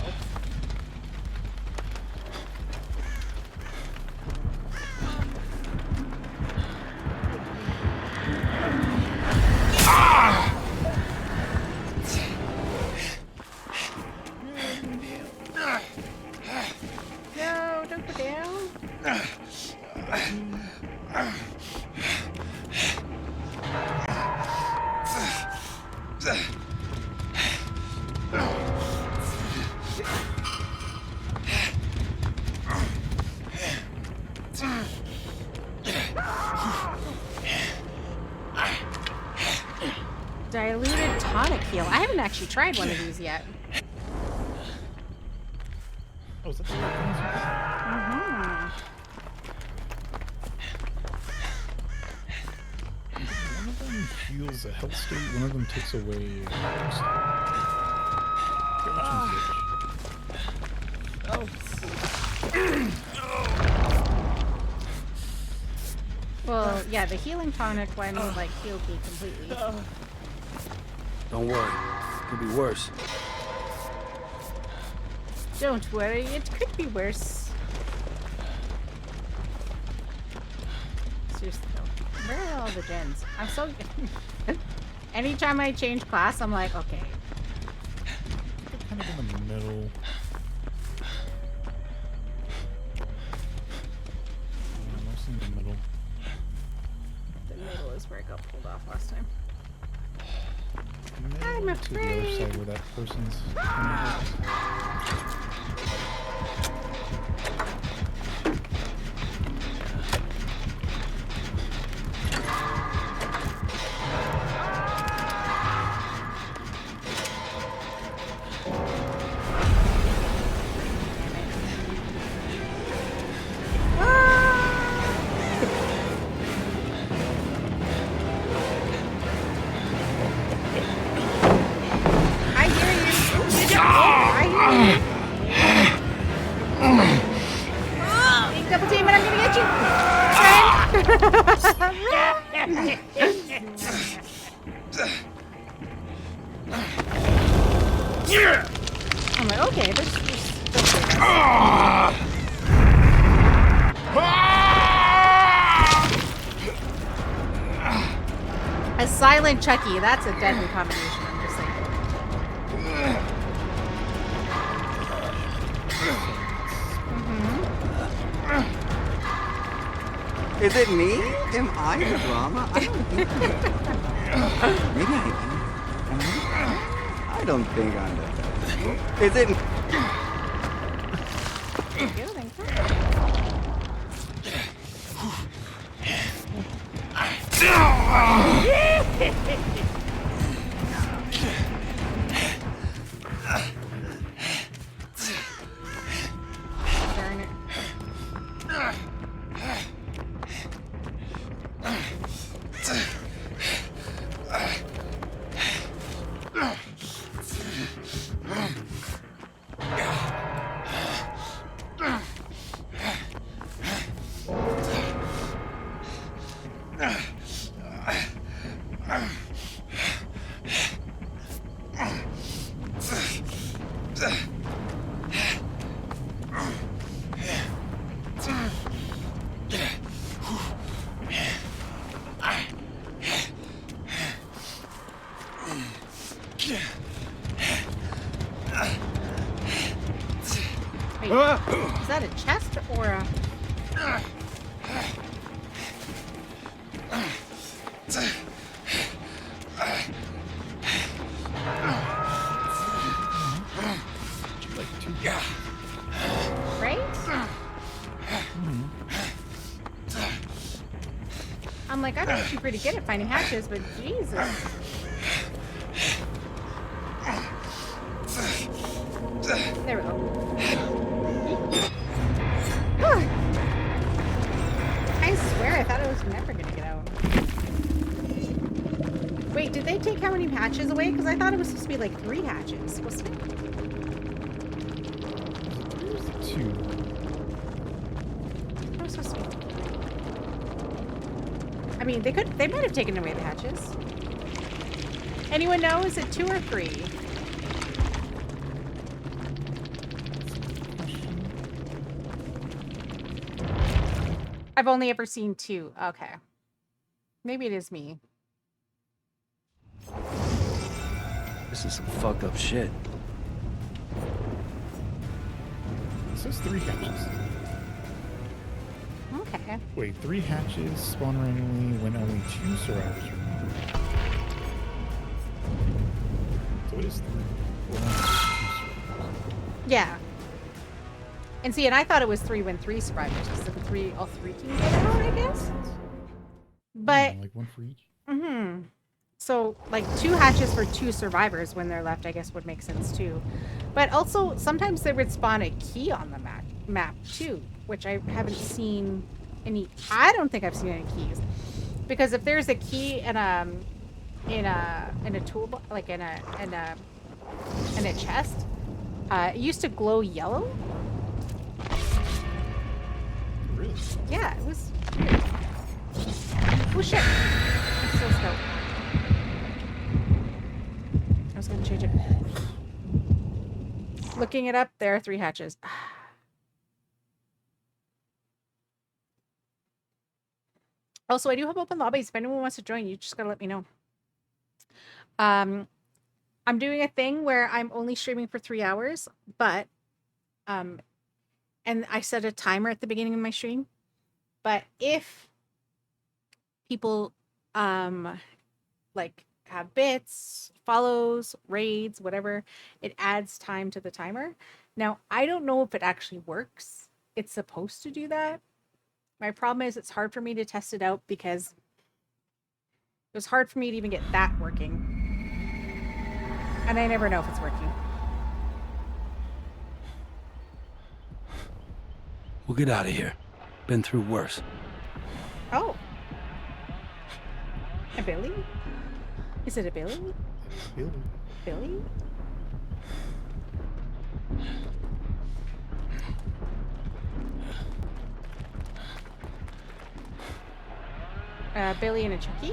No, don't go down. Diluted tonic heal. I haven't actually tried one of these yet. Oh, is that the right ones? One of them heals a health state, one of them takes away a health state. Get which one's which. Well, yeah, the healing tonic one like healed me completely. Don't worry. Could be worse. Don't worry, it could be worse. Seriously though, where are all the gens? I'm so anytime I change class, I'm like, okay. Kind of in the middle. Yeah, mostly in the middle. The middle is where I got pulled off last time. Maybe I'm to the other afraid. side where that person's coming I hear you. I hear you. Big double team, and I'm gonna get you. I'm like, okay, there's three of us. A silent Chucky, that's a deadly combination, I'm just saying. Is it me? Am I the drama? I don't think maybe I am. I don't think I'm the Is it Thank you, thank you. Darn it. Wait, is that a chest or a... Right? I'm like, I'm actually pretty good at finding hatches, but Jesus. There we go. I swear I thought I was never gonna get out. Wait, did they take how many hatches away? Because I thought it was supposed to be like 3 hatches, wasn't it? Two. It was supposed to be. I mean, they might have taken away the hatches. Anyone know? Is it 2 or 3? I've only ever seen 2. Okay. Maybe it is me. This is some fucked up shit. It says 3 hatches. Okay. Wait, 3 hatches spawn randomly when only 2 survivors remain. So it is 3. Well, only 2 survivors. Yeah. And see, and I thought it was 3 when 3 survivors. So the 3, all 3 can get out, I guess. But Yeah, like 1 for each. mm-hmm. So like 2 hatches for 2 survivors when they're left, I guess would make sense too. But also sometimes they would spawn a key on the map too, which I haven't seen any. I don't think I've seen any keys, because if there's a key in a tool, like in a chest, it used to glow yellow. Really? Yeah, it was weird. Oh shit! I'm so stoked. I was gonna change it. Looking it up, there are 3 hatches. Also, I do have open lobbies. If anyone wants to join, you just gotta let me know. I'm doing a thing where I'm only streaming for 3 hours, but and I set a timer at the beginning of my stream. But if people like have bits, follows, raids, whatever, it adds time to the timer. Now, I don't know if it actually works. It's supposed to do that. My problem is it's hard for me to test it out because it was hard for me to even get that working. And I never know if it's working. We'll get out of here. Been through worse. Oh. A Billy? Is it a Billy? Really? Billy? Billy and a Chucky?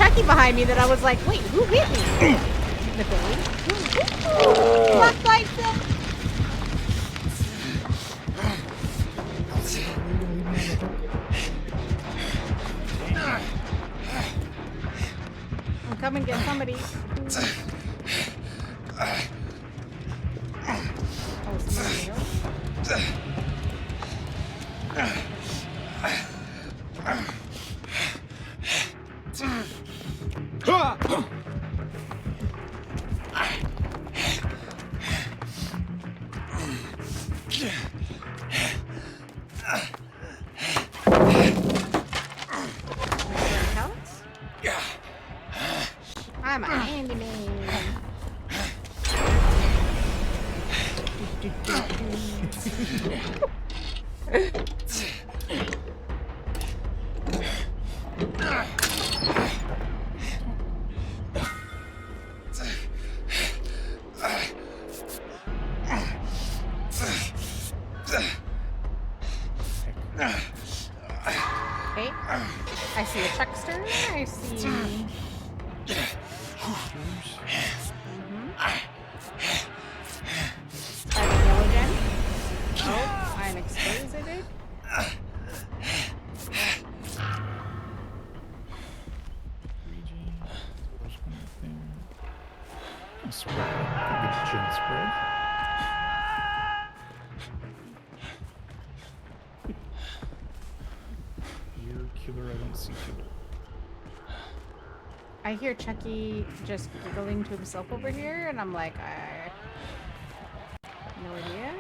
Chucky behind me that I was like, wait, who hit me? The Billy. Black light thing. I'm coming, get somebody. Oh, somebody else? I'm a handyman. Okay. I see a chuckster. I see. I have a yellow gem. Oh, I'm exposed, I think. Spread. Good gin spread. Here, killer, I don't see killer. I hear Chucky just giggling to himself over here, and I'm like, no idea.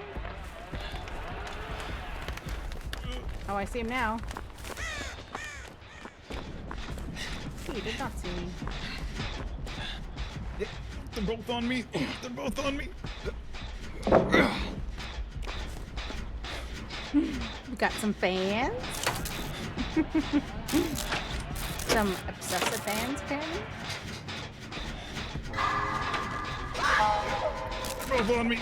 Oh, I see him now. He did not see me. They're both on me. They're both on me. We got some fans. Some obsessive fans, apparently. Both on me.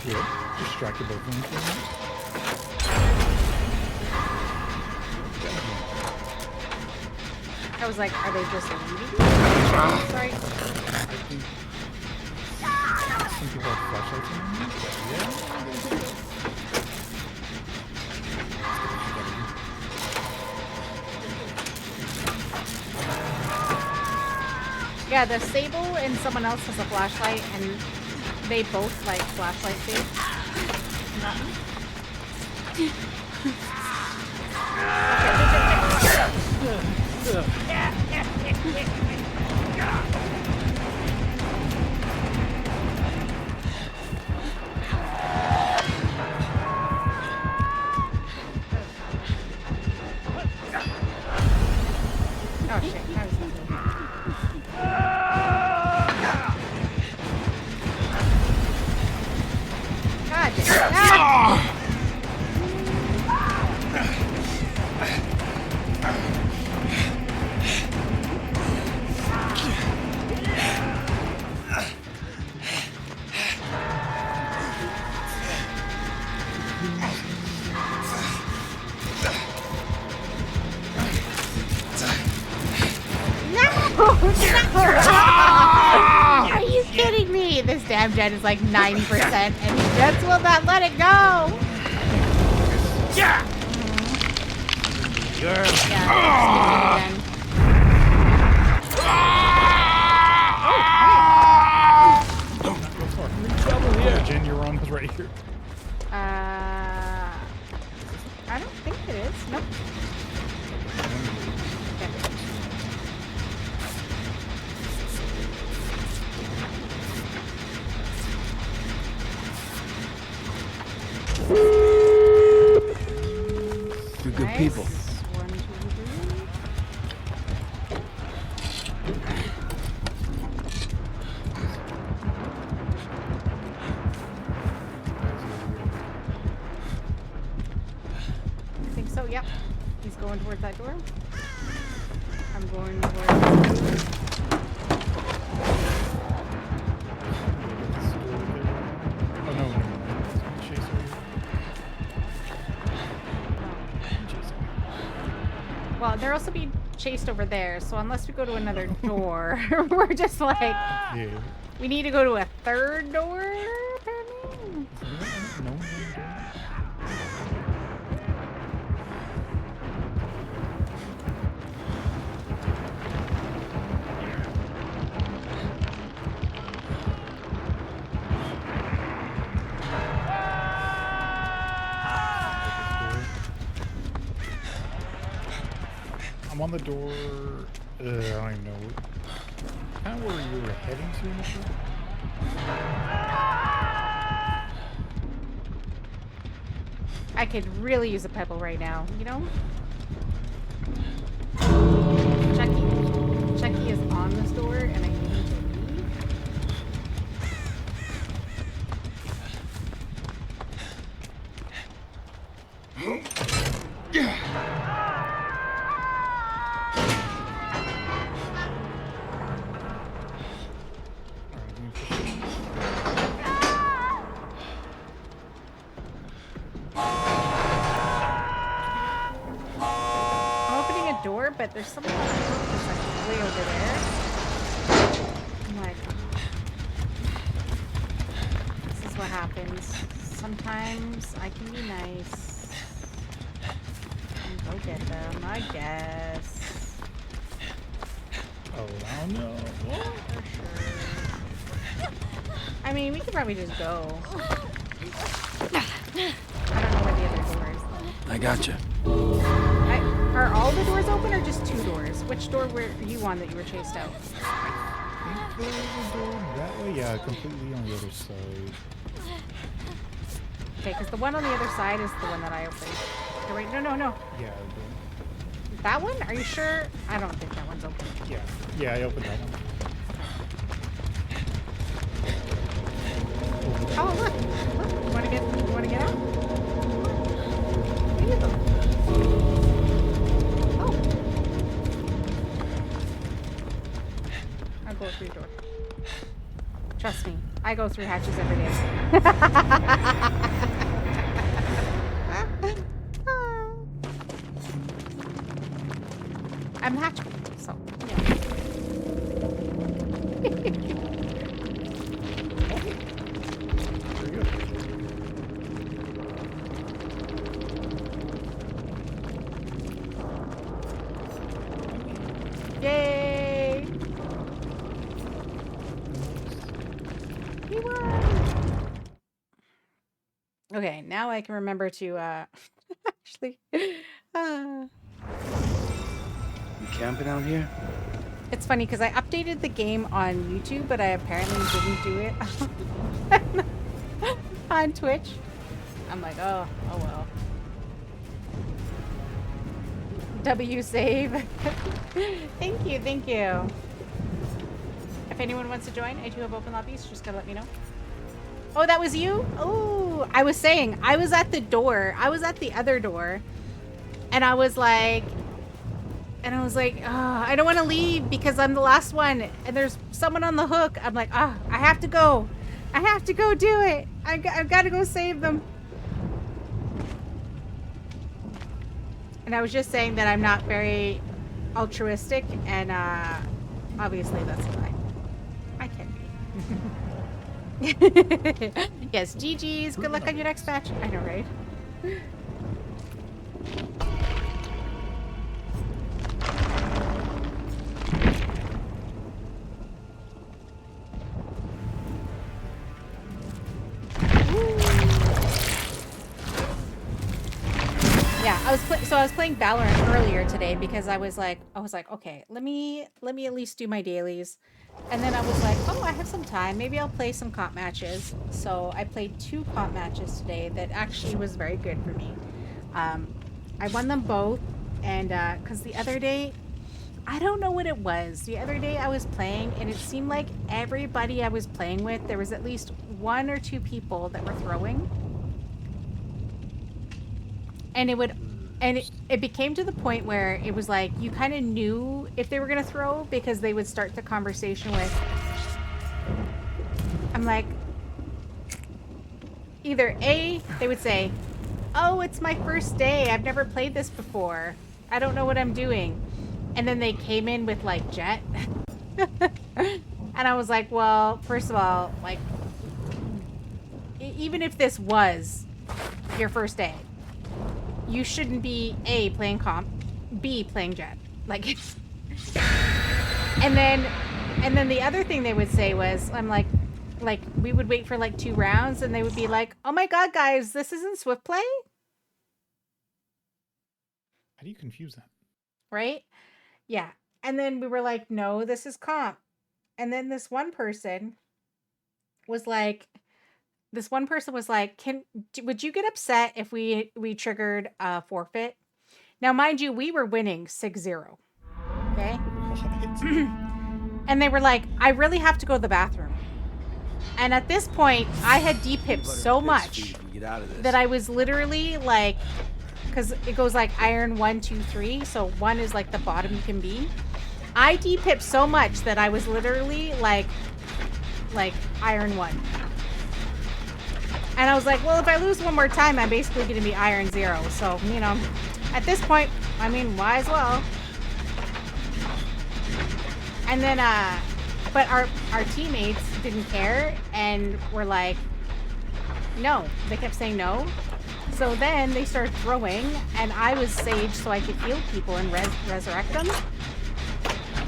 Good. Distracted both of them for a minute. I was like, are they just leaving? Sorry. Some people have flashlights on them. Yeah, the Sable and someone else has a flashlight, and they both like flashlight too. Oh shit, how is he doing? God damn. Ah! Are you kidding me? This damn gen is like 90% and Jets will not let it go. Yeah. Yeah. Oh, Jen, you're on. Was right here. I don't think it is. Nope. You're good people. 1, 2, 3. I think so, yep. He's going towards that door. I'm going towards that door. Oh, no, no, no. Chase over here. Chase over here. Well, they're also being chased over there, so unless we go to another door, we're just like, Yeah. we need to go to a third door, apparently? No. I'm on the door. I don't even know. Kind of where you were heading to initially? I could really use a pebble right now, you know? Chucky is on this door, and I need to leave. But there's someone that's like way over there. I'm like, this is what happens. Sometimes I can be nice and go get them, I guess. Oh no. For sure. I mean, we could probably just go. I don't know where the other door is though. I gotcha. Are all the doors open or just 2 doors? Which door were you on that you were chased out? I think there was a door that way. Yeah, completely on the other side. Okay, because the one on the other side is the one that I opened. Okay, wait, no. Yeah. That one? Are you sure? I don't think that one's open. Yeah, I opened that one. Oh, look. You want to get out? Look at them. I'll go through your door. Trust me, I go through hatches every day. I'm hatch, so yeah. Yay! We won! Okay, now I can remember to actually You camping out here? It's funny because I updated the game on YouTube, but I apparently didn't do it on Twitch. I'm like, oh well. W save. Thank you. If anyone wants to join, I do have open lobbies. Just gotta let me know. Oh, that was you? Oh, I was saying, I was at the door. I was at the other door. And I was like, oh, I don't want to leave because I'm the last one. And there's someone on the hook. I'm like, oh, I have to go. I have to go do it. I've got to go save them. And I was just saying that I'm not very altruistic. And obviously that's a lie. I can be. Yes, GG's. Good luck on your next match. I know, right? Yeah, I was playing Valorant earlier today because I was like, okay, let me at least do my dailies. And then I was like, oh, I have some time. Maybe I'll play some comp matches. So I played 2 comp matches today that actually was very good for me. I won them both. And because the other day, I don't know what it was. The other day I was playing and it seemed like everybody I was playing with, there was at least 1 or 2 people that were throwing. And it became to the point where it was like you kind of knew if they were going to throw because they would start the conversation with, I'm like, either A, they would say, oh, it's my first day, I've never played this before. I don't know what I'm doing. And then they came in with like Jet. And I was like, well, first of all, like, even if this was your first day, you shouldn't be A, playing comp, B, playing Jet. Like, and then the other thing they would say was, I'm like, we would wait for like 2 rounds and they would be like, oh my God, guys, this isn't Swift play? How do you confuse that? Right? Yeah. And then we were like, no, this is comp. And then this one person was like, would you get upset if we triggered a forfeit? Now, mind you, we were winning 6-0. Okay? And they were like, I really have to go to the bathroom. And at this point, I had depipped so much that I was literally like, because it goes like iron 1, 2, 3. So 1 is like the bottom you can be. I depipped so much that I was literally like iron 1. And I was like, well, if I lose one more time, I'm basically going to be iron 0. So, you know, at this point, I mean, might as well. And then, but our teammates didn't care and were like, no. They kept saying no. So then they started throwing, and I was Sage so I could heal people and resurrect them.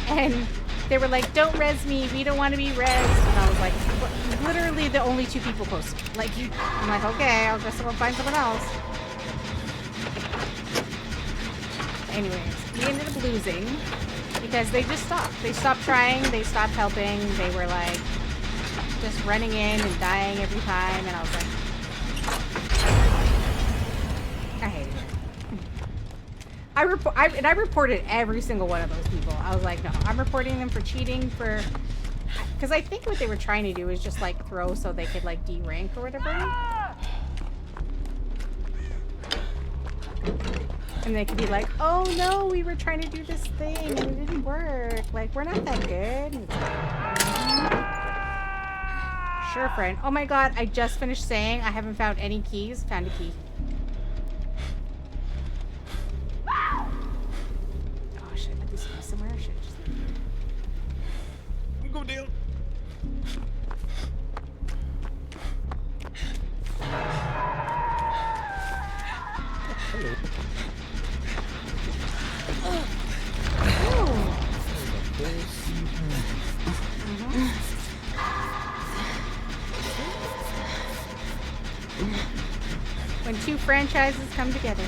And they were like, don't res me, we don't want to be res. And I was like, literally the only 2 people posted. Like, I'm like, okay, I'll just go find someone else. Anyways, we ended up losing because they just stopped. They stopped trying, they stopped helping. They were like, just running in and dying every time. And I was like, I hate it. I reported every single one of those people. I was like, no, I'm reporting them for cheating, because I think what they were trying to do is just like throw so they could like D-rank or whatever. And they could be like, oh no, we were trying to do this thing and it didn't work. Like, we're not that good. And it's like, sure, friend. Oh my God, I just finished saying I haven't found any keys. Found a key. Oh shit, I this key somewhere. Shit, just... I'm going down. Hello. When 2 franchises come together.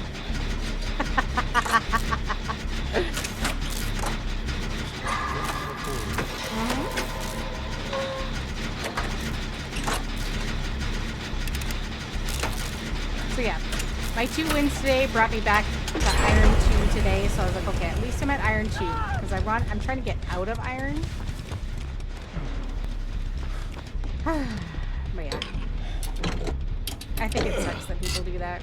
So yeah, my 2 wins today brought me back to Iron 2 today. So I was like, okay, at least I'm at Iron 2 because I'm trying to get out of Iron. But yeah, I think it sucks that people do that.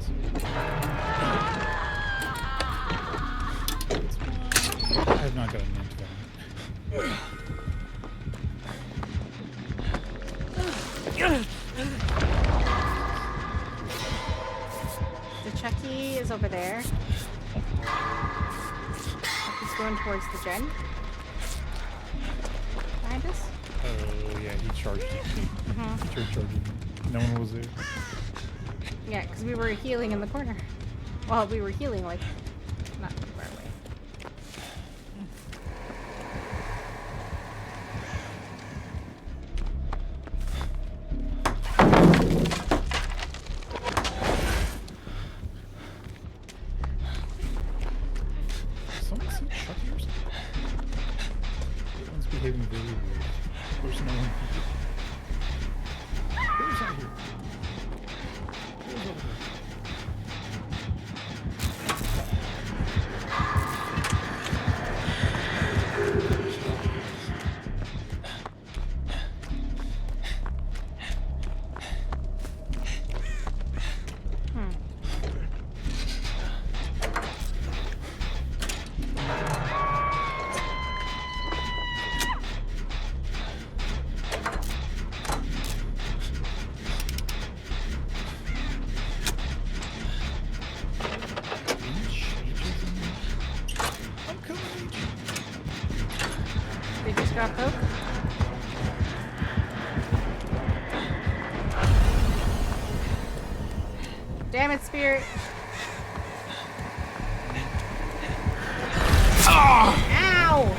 I have not gotten into that. The Chucky is over there. He's going towards the gen. Behind us? Oh yeah, he charged. He tried charging. No one was there. Yeah, because we were healing in the corner. Well, we were healing like not too far away. Someone see Chucky or something? Someone's behaving very weird. There's no one. Who's out here? Who's over there? Damn it, Spirit. Ow!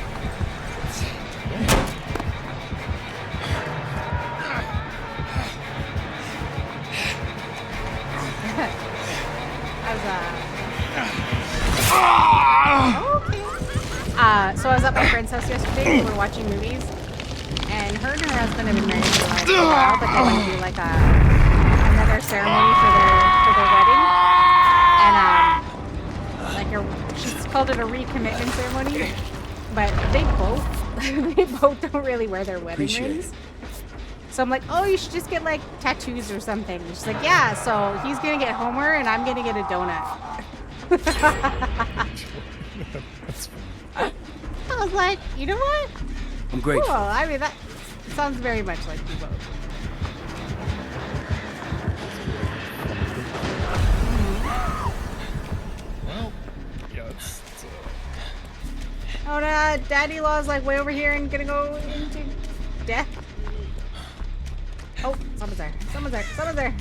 So I was at my friend's house yesterday. We were watching movies, and her and her husband have been married for like a while, but they want to do like another ceremony for their wedding, and she's called it a recommitment ceremony, but they both don't really wear their wedding rings. So I'm like, oh, you should just get like tattoos or something. And she's like, yeah. So he's gonna get Homer, and I'm gonna get a donut. I was like, you know what? I'm grateful. Cool. I mean, that sounds very much like you both. Well, yeah, it's Oh no, Daddy Law's like way over here and gonna go into death. Oh, someone's there. Someone's there. Someone's there.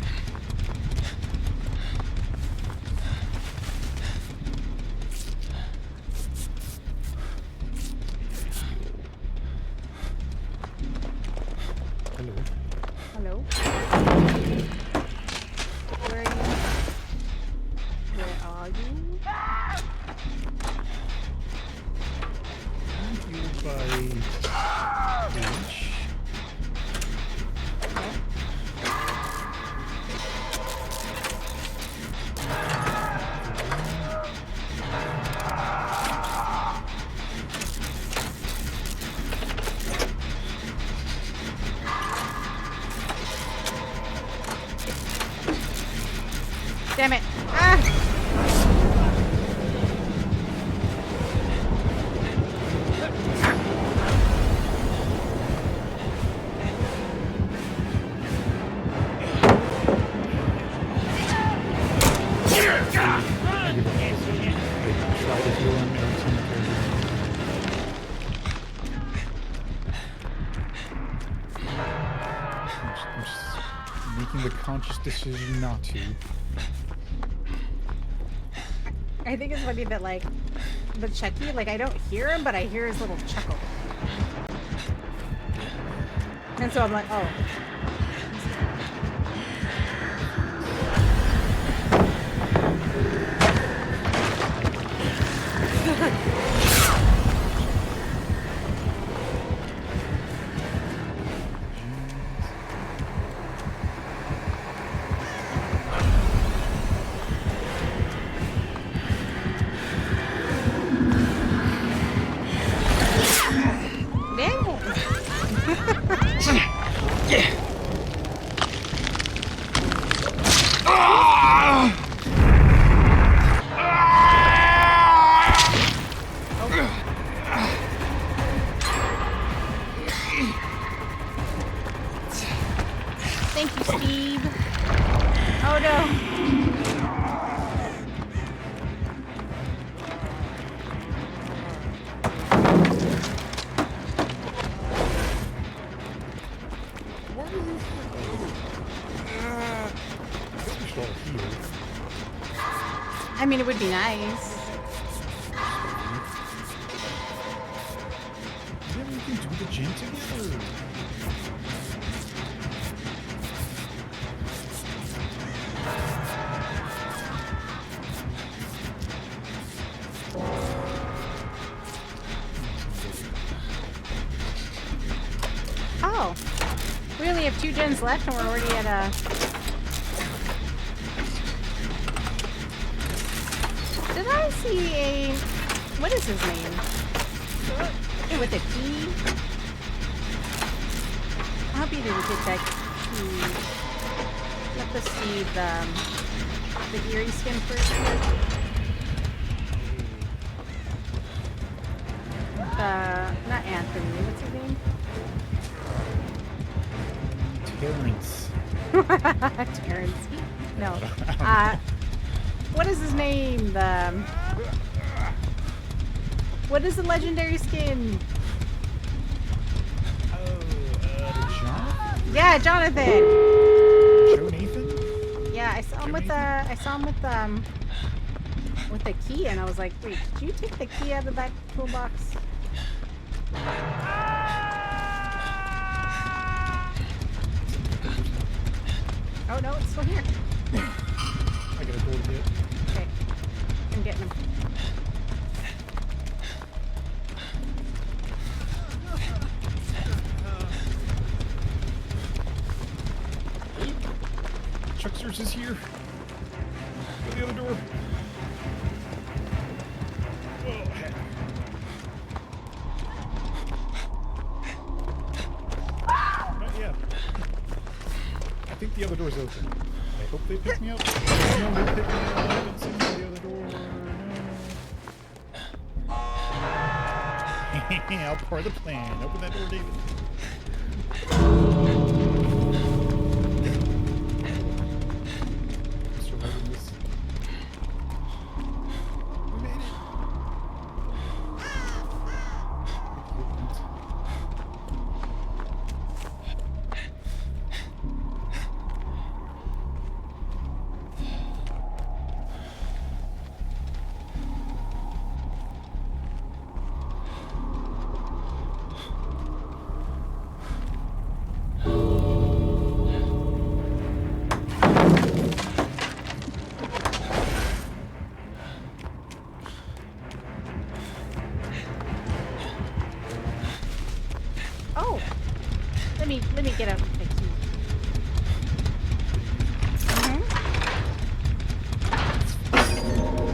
hello. Hello? Where are you? Where are you? You by beach. Okay. Damn it. Ah! I'm just making the conscious decision not to. I think it's funny that, like, the Chucky, like, I don't hear him, but I hear his little chuckle. And so I'm like, oh. Thank you, Steve. Oh no. I mean, it would be nice. Yeah, we can do the gym together. Oh. We only have 2 gens left and we're already at a... Did I see a... What is his name? With a T? I hope you didn't get that key. Let us see the eerie skin first. Not Anthony. What's his name? Terrence. Terrence. No. What is his name? What is the legendary skin? John? Yeah, Jonathan. Joe Nathan? Yeah. Yeah, I saw him with the key, and I was like, wait, did you take the key out of that toolbox? Oh no, it's still here. I gotta go to it. Okay, I'm getting him. Chucksters is here. Go to the other door. Oh, heck. Not yet. I think the other door's open. I hope they pick me up. No, they pick me up. I haven't seen the other door. No. I'll pour the plan. Open that door, David. Surviving this. We made it. Oh, let me get out the key.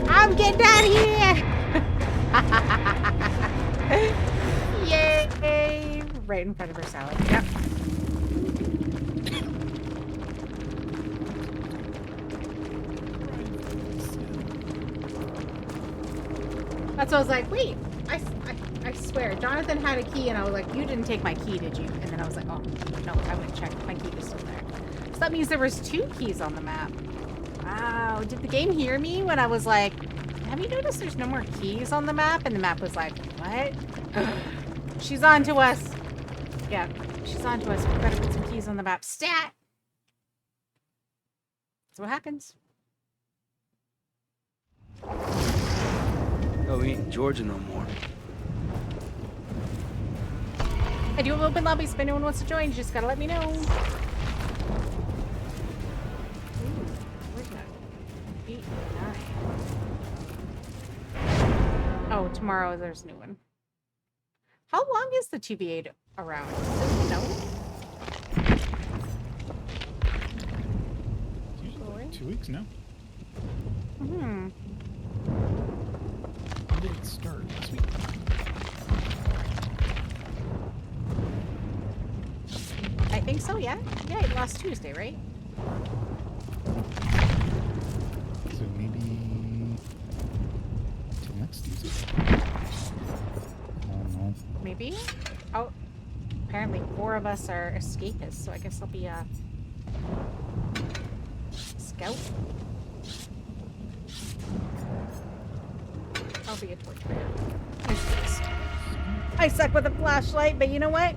I'm getting out of here! Yay! Right in front of her salad. Yep. That's why I was like, wait, I swear, Jonathan had a key, and I was like, you didn't take my key, did you? And then I was like, oh, no, I went and checked. My key was still there. So that means there was 2 keys on the map. Wow, did the game hear me when I was like, have you noticed there's no more keys on the map? And the map was like, what? She's on to us. Yeah, she's on to us. We better put some keys on the map. Stat! That's what happens. Oh, we ain't Georgia no more. I do have open lobbies if anyone wants to join. You just gotta let me know. Ooh, where's that? 8, 9. Oh, tomorrow there's a new one. How long is the TVA around? No. It's usually like 2 weeks now. Hmm. When did it start? This week? I think so, yeah. Yeah, last Tuesday, right? So maybe till next Tuesday. I don't know. Maybe? Oh, apparently 4 of us are escapists, so I guess I'll be a scout. I'll be a torchbearer. I suck with a flashlight, but you know what?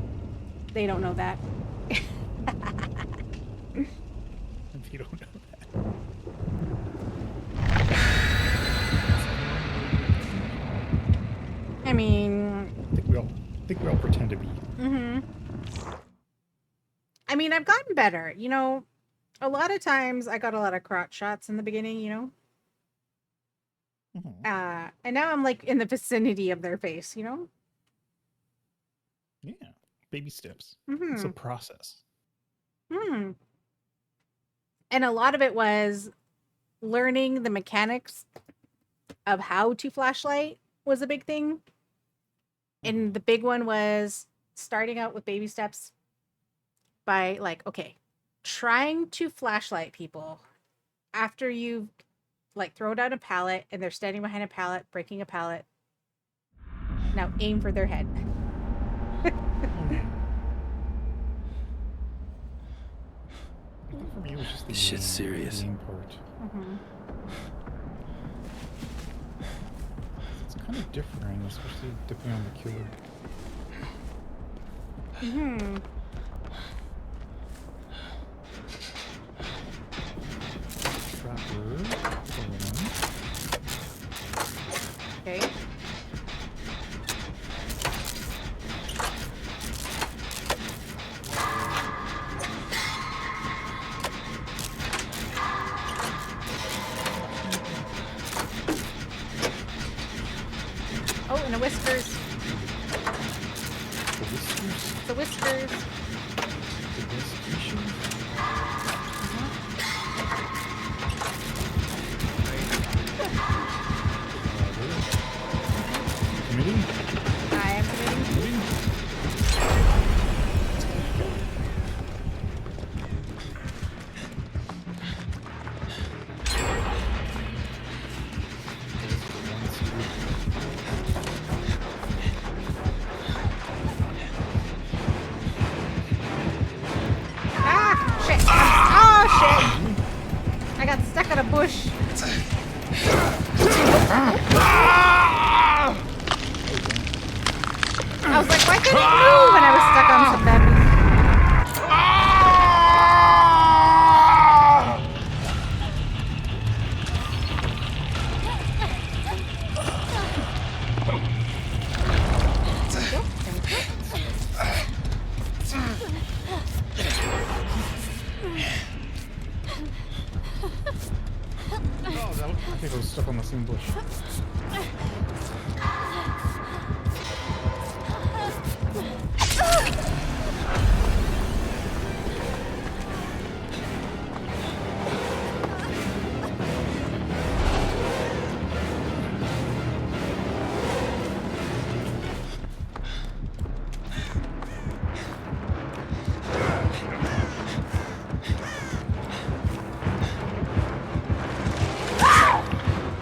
They don't know that. You don't know that. I mean, I think we all pretend to be. I mean, I've gotten better. You know, a lot of times I got a lot of crotch shots in the beginning, you know? And now I'm like in the vicinity of their face, you know? Yeah. Baby steps. It's a process. And a lot of it was learning the mechanics of how to flashlight was a big thing. And the big one was starting out with baby steps by like, okay, trying to flashlight people after you've like throw down a pallet and they're standing behind a pallet, breaking a pallet. Now aim for their head. I think for me it was just the This shit's serious. aim part. It's kind of different, especially depending on the killer. whiskers. The whiskers. The whiskers. The whiskeration. Committing? I am committing. Committing? Ah! Shit! Oh, shit! I got stuck on a bush. I was like, why couldn't I move? And I was stuck on some bamboo. I think I was stuck on the same bush.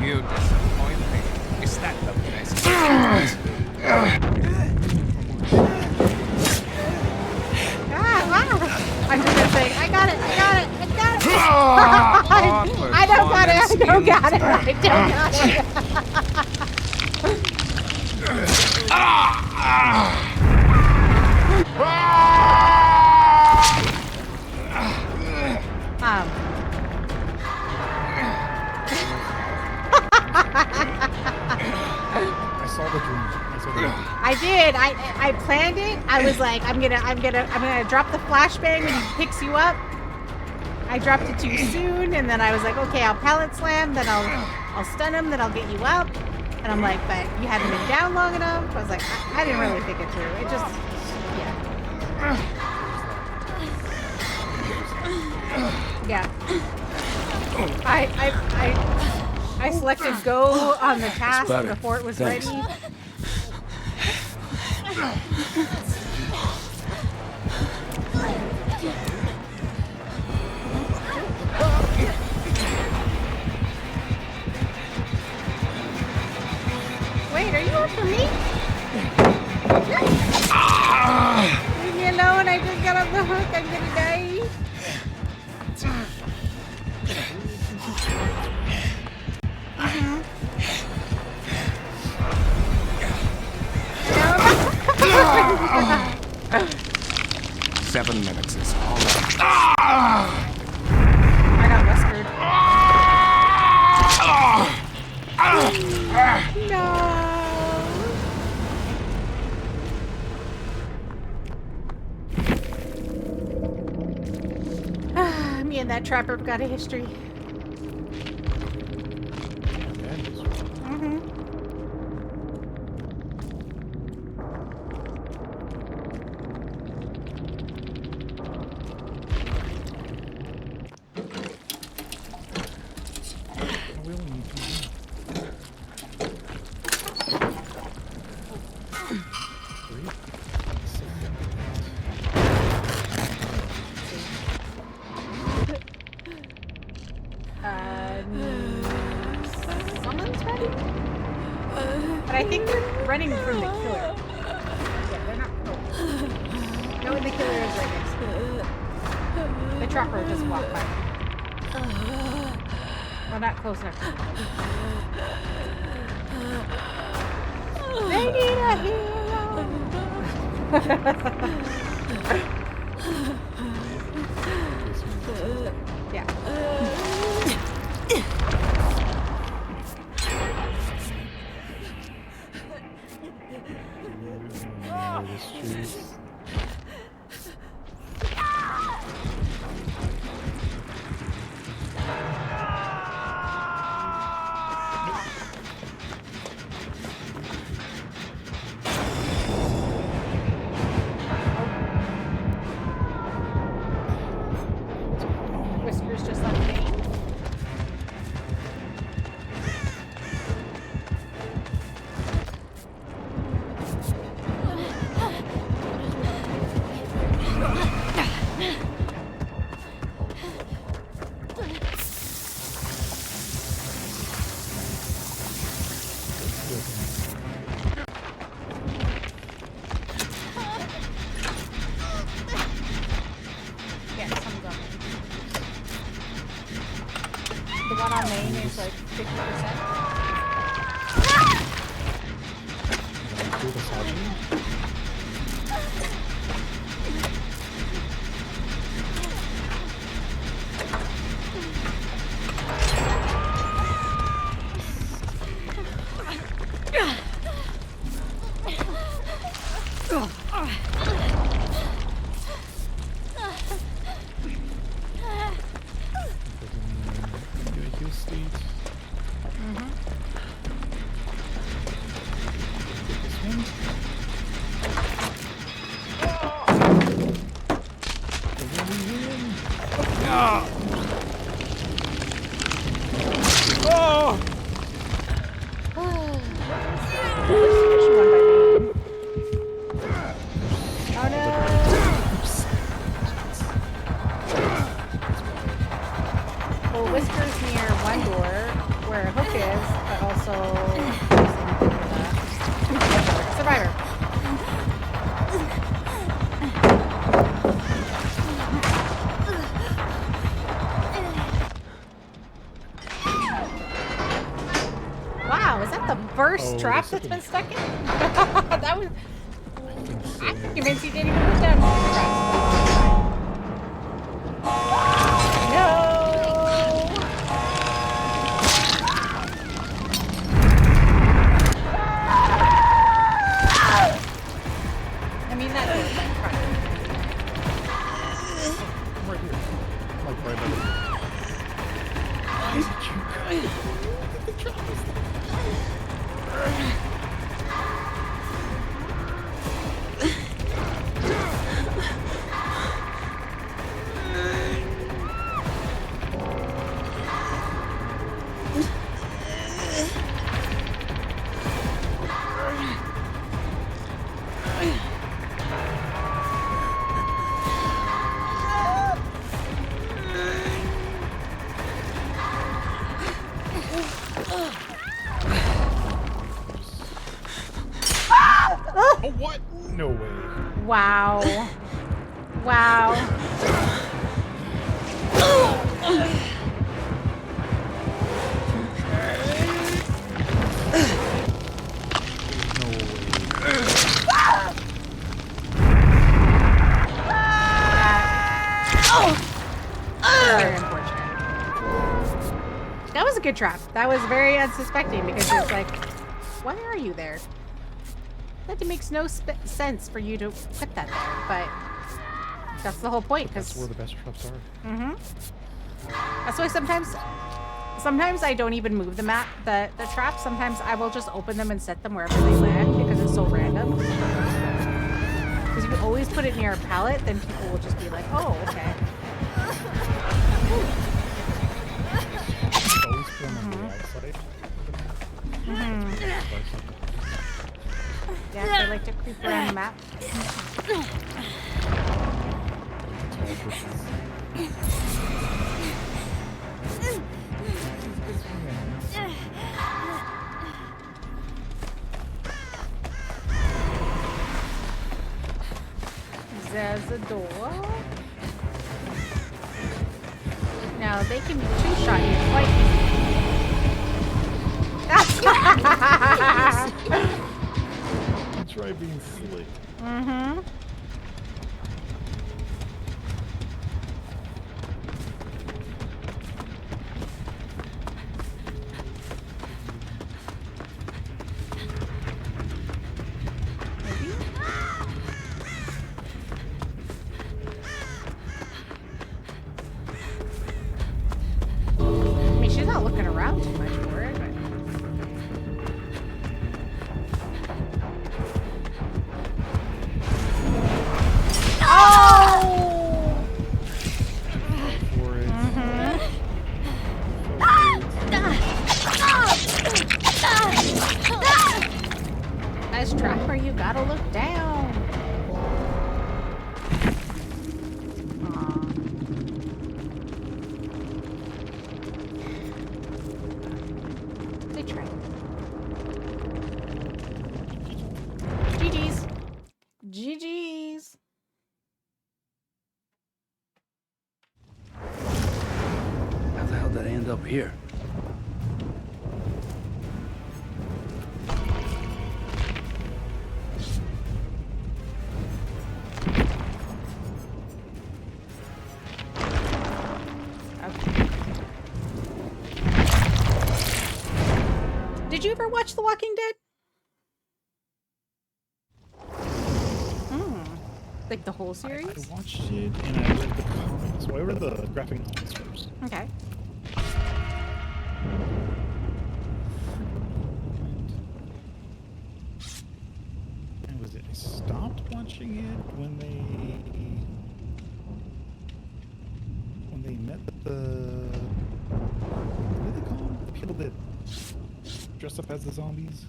You disappoint me. Is that the best? I'm just gonna say, I got it. Awkward I don't got it. I performance don't got it. skills. I don't got it. I saw the dream. I saw the dream. I did. I planned it. I was like, I'm gonna drop the flashbang when he picks you up. I dropped it too soon, and then I was like, okay, I'll pallet slam, then I'll stun him, then I'll get you up. And I'm like, but you haven't been down long enough. I was like, I didn't really think it through. It just, yeah. Yeah. I selected go on the task better. before it was Thanks. ready. Wait, are you up for me? Leave me alone, I just got off the hook, I'm gonna die. No. 7 minutes is all. I got whiskered. No. Me and that trapper have got a history. Mm-hmm. We only need 2 minutes. 3? 7. Someone's ready? But I think they're running from the killer. Yeah, they're not close. No, the killer is right next to them. The trapper just walked by. Well, not close enough to them. They need a hero! Yeah. one on main is like 50%. Do the sergeant. Trap that's been stuck in? That was... I'm convinced he didn't even move down all the traps. No! I mean, that door's like front. I'm right here. Like right by the trap. Oh, what? No way. Wow. Wow. Very unfortunate. That was a good trap. That was very unsuspecting because it's like, why are you there? That makes no sense for you to put that there, but that's the whole point. That's where the best traps are. Mm-hmm. That's why sometimes I don't even move the traps. Sometimes I will just open them and set them wherever they land because it's so random. Because if you always put it near a pallet, then people will just be like, oh, okay. Always put them on the outside. Yeah, they like to creep around the map. There's a door. Now they can two-shot you quite easily. Try being slick. Mm-hmm. I mean, she's not looking around too much for it, but... As trapper, you gotta look down. They tried. GG's. GG's. How the hell did I end up here? you ever watch The Walking Dead? Like the whole series? I watched it and I read the comics. Well, I read the graphic novels first. Okay. And was it? I stopped watching it when they met the what do they call them? The people that dress up as the zombies.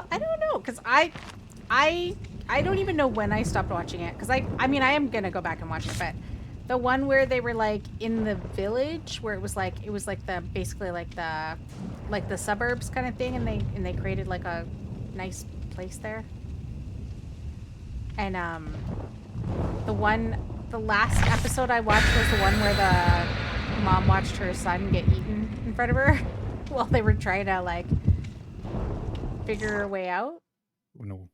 I don't know, cause I don't even know when I stopped watching it, cause I mean I am gonna go back and watch it, but the one where they were like in the village, where it was like the basically like the suburbs kind of thing, and they created like a nice place there, and the last episode I watched was the one where the mom watched her son get eaten in front of her while they were trying to like figure a way out. Oh, no.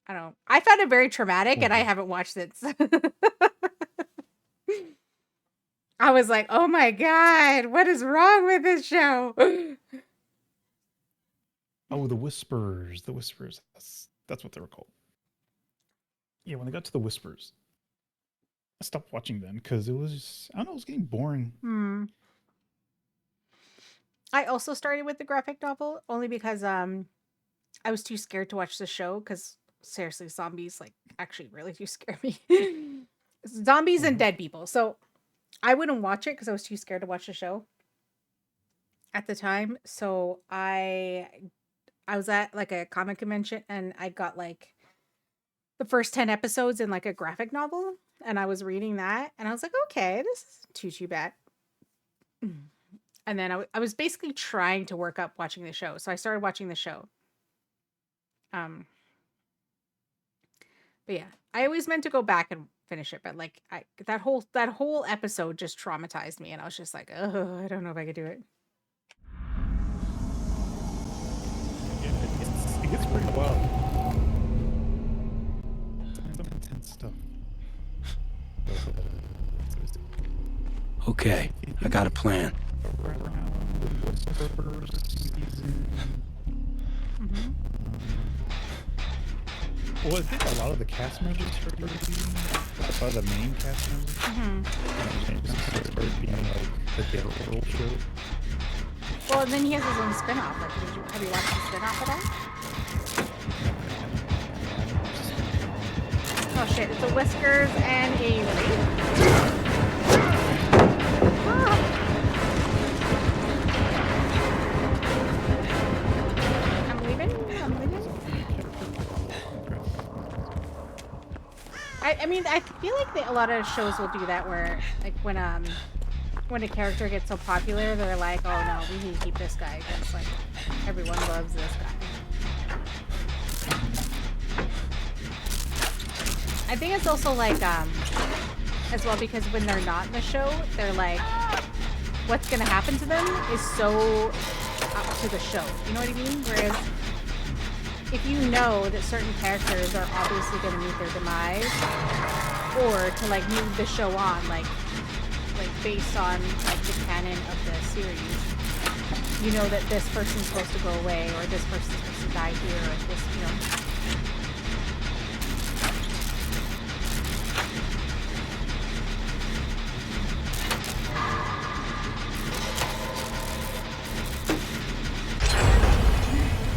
I don't know. I found it very traumatic, and I haven't watched it. I was like, oh my God, what is wrong with this show? Oh, the Whispers. The Whispers. That's what they were called. Yeah, when they got to the Whispers, I stopped watching them because it was just, I don't know, it was getting boring. I also started with the graphic novel only because I was too scared to watch the show, because seriously, zombies like actually really do scare me. Zombies and dead people. So I wouldn't watch it because I was too scared to watch the show at the time. So I was at like a comic convention, and I got like the first 10 episodes in like a graphic novel, and I was reading that, and I was like, okay, this is too bad. And then I was basically trying to work up watching the show. So I started watching the show. But yeah, I always meant to go back and finish it, but like that whole episode just traumatized me, and I was just like, oh, I don't know if I could do it. Yeah, it gets pretty wild. Some intense stuff. Okay, I got a plan. Well, I think a lot of the cast members are a lot of the main cast members. Started being like the Daryl show. Well, and then he has his own spinoff. Like, have you watched the spinoff at all? Oh shit! It's a Whiskers and a I'm leaving. I mean, I feel like a lot of shows will do that, where like when a character gets so popular, they're like, oh no, we need to keep this guy because like everyone loves this guy. I think it's also like as well, because when they're not in the show, they're like, what's gonna happen to them is so up to the show. You know what I mean? Whereas if you know that certain characters are obviously gonna meet their demise, or to like move the show on, like based on like the canon of the series, you know that this person's supposed to go away, or this person's supposed to die here, or this, you know.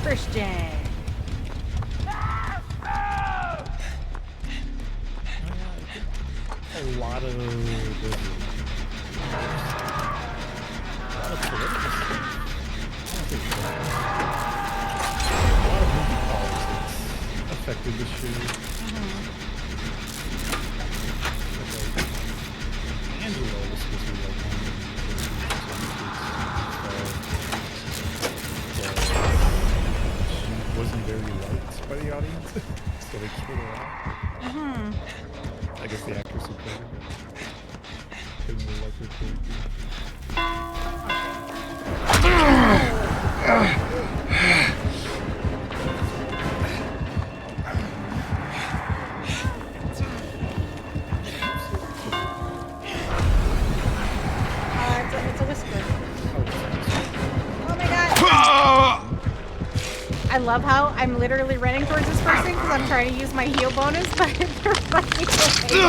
Christian. A lot of political stuff. A lot of movie politics affected the show. Like, Angela was supposed to be like one of the wasn't very liked by the audience, so they killed her out. I guess the actress who played her didn't really like her character. I love how I'm literally running towards this person because I'm trying to use my heal bonus, but they're fucking away.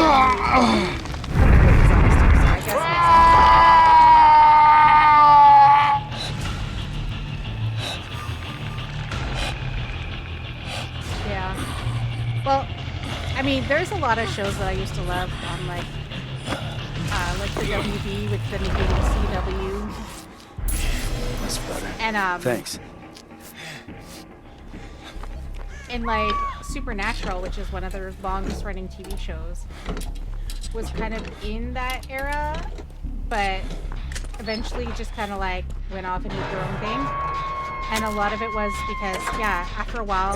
Yeah. Well, I mean, there's a lot of shows that I used to love on like the WB with the beginning CW. That's better. And Thanks. and like Supernatural, which is one of their longest running TV shows, was kind of in that era, but eventually just kind of like went off and did their own thing. And a lot of it was because, yeah, after a while,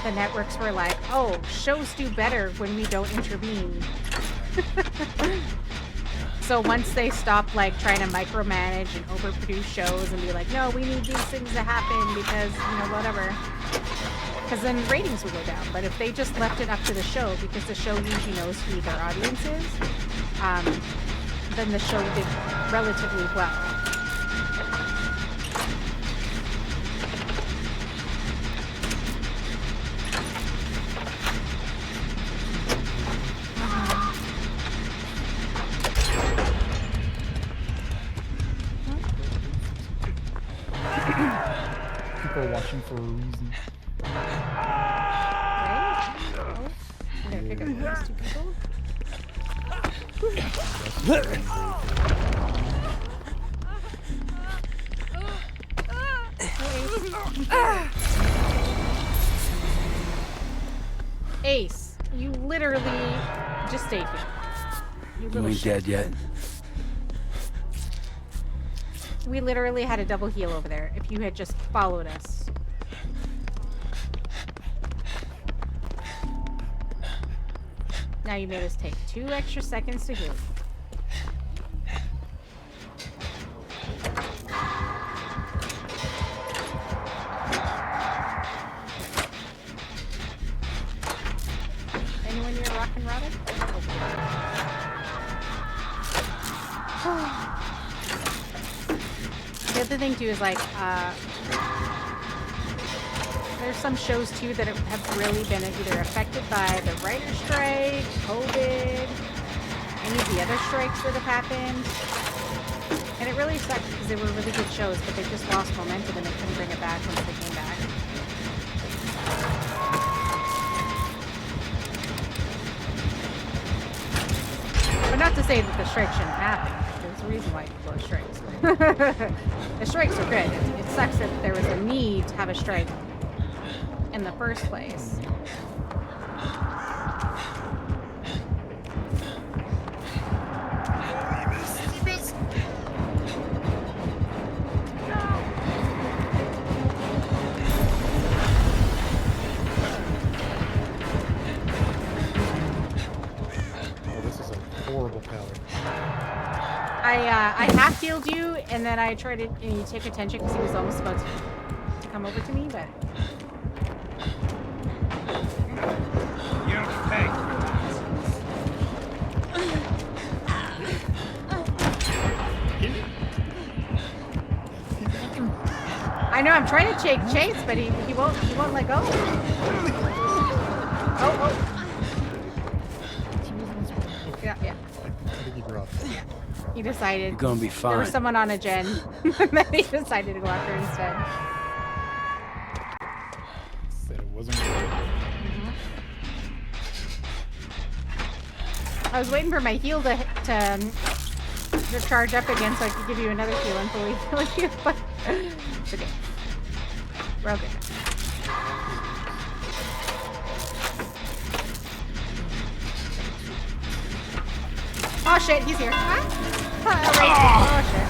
the networks were like, oh, shows do better when we don't intervene. So once they stopped like trying to micromanage and overproduce shows and be like, no, we need these things to happen because, you know, whatever. Because then ratings would go down. But if they just left it up to the show, because the show usually knows who their audience is, then the show did relatively well. People are watching for a reason. Right? Oh, I'm gonna pick up those two people. Ace, you literally just stayed here. You You little ain't shit. dead yet. We literally had a double heal over there if you had just followed us. Now you made us take 2 extra seconds to heal. Anyone near Rock and Robin? The other thing too is like, there's some shows too that have really been either affected by the writer's strike, COVID, any of the other strikes that have happened. And it really sucks because they were really good shows, but they just lost momentum and they couldn't bring it back once they came back. But not to say that the strike shouldn't happen. There's a reason why people are strikes. The strikes are good. It sucks that there was a need to have a strike in the first place. Oh, this is a horrible pattern. I half healed you, and then I tried to, and you take attention because he was almost about to come over to me, but. I know I'm trying to chase, but he won't let go. Oh. Yeah. I think he brought it. He decided You're gonna be fine. there was someone on a gen, and then he decided to go after her instead. Said it wasn't good. I was waiting for my heal to charge up again so I could give you another heal and fully heal you, but it's okay. We're okay. Oh shit, he's here. Huh? Oh shit.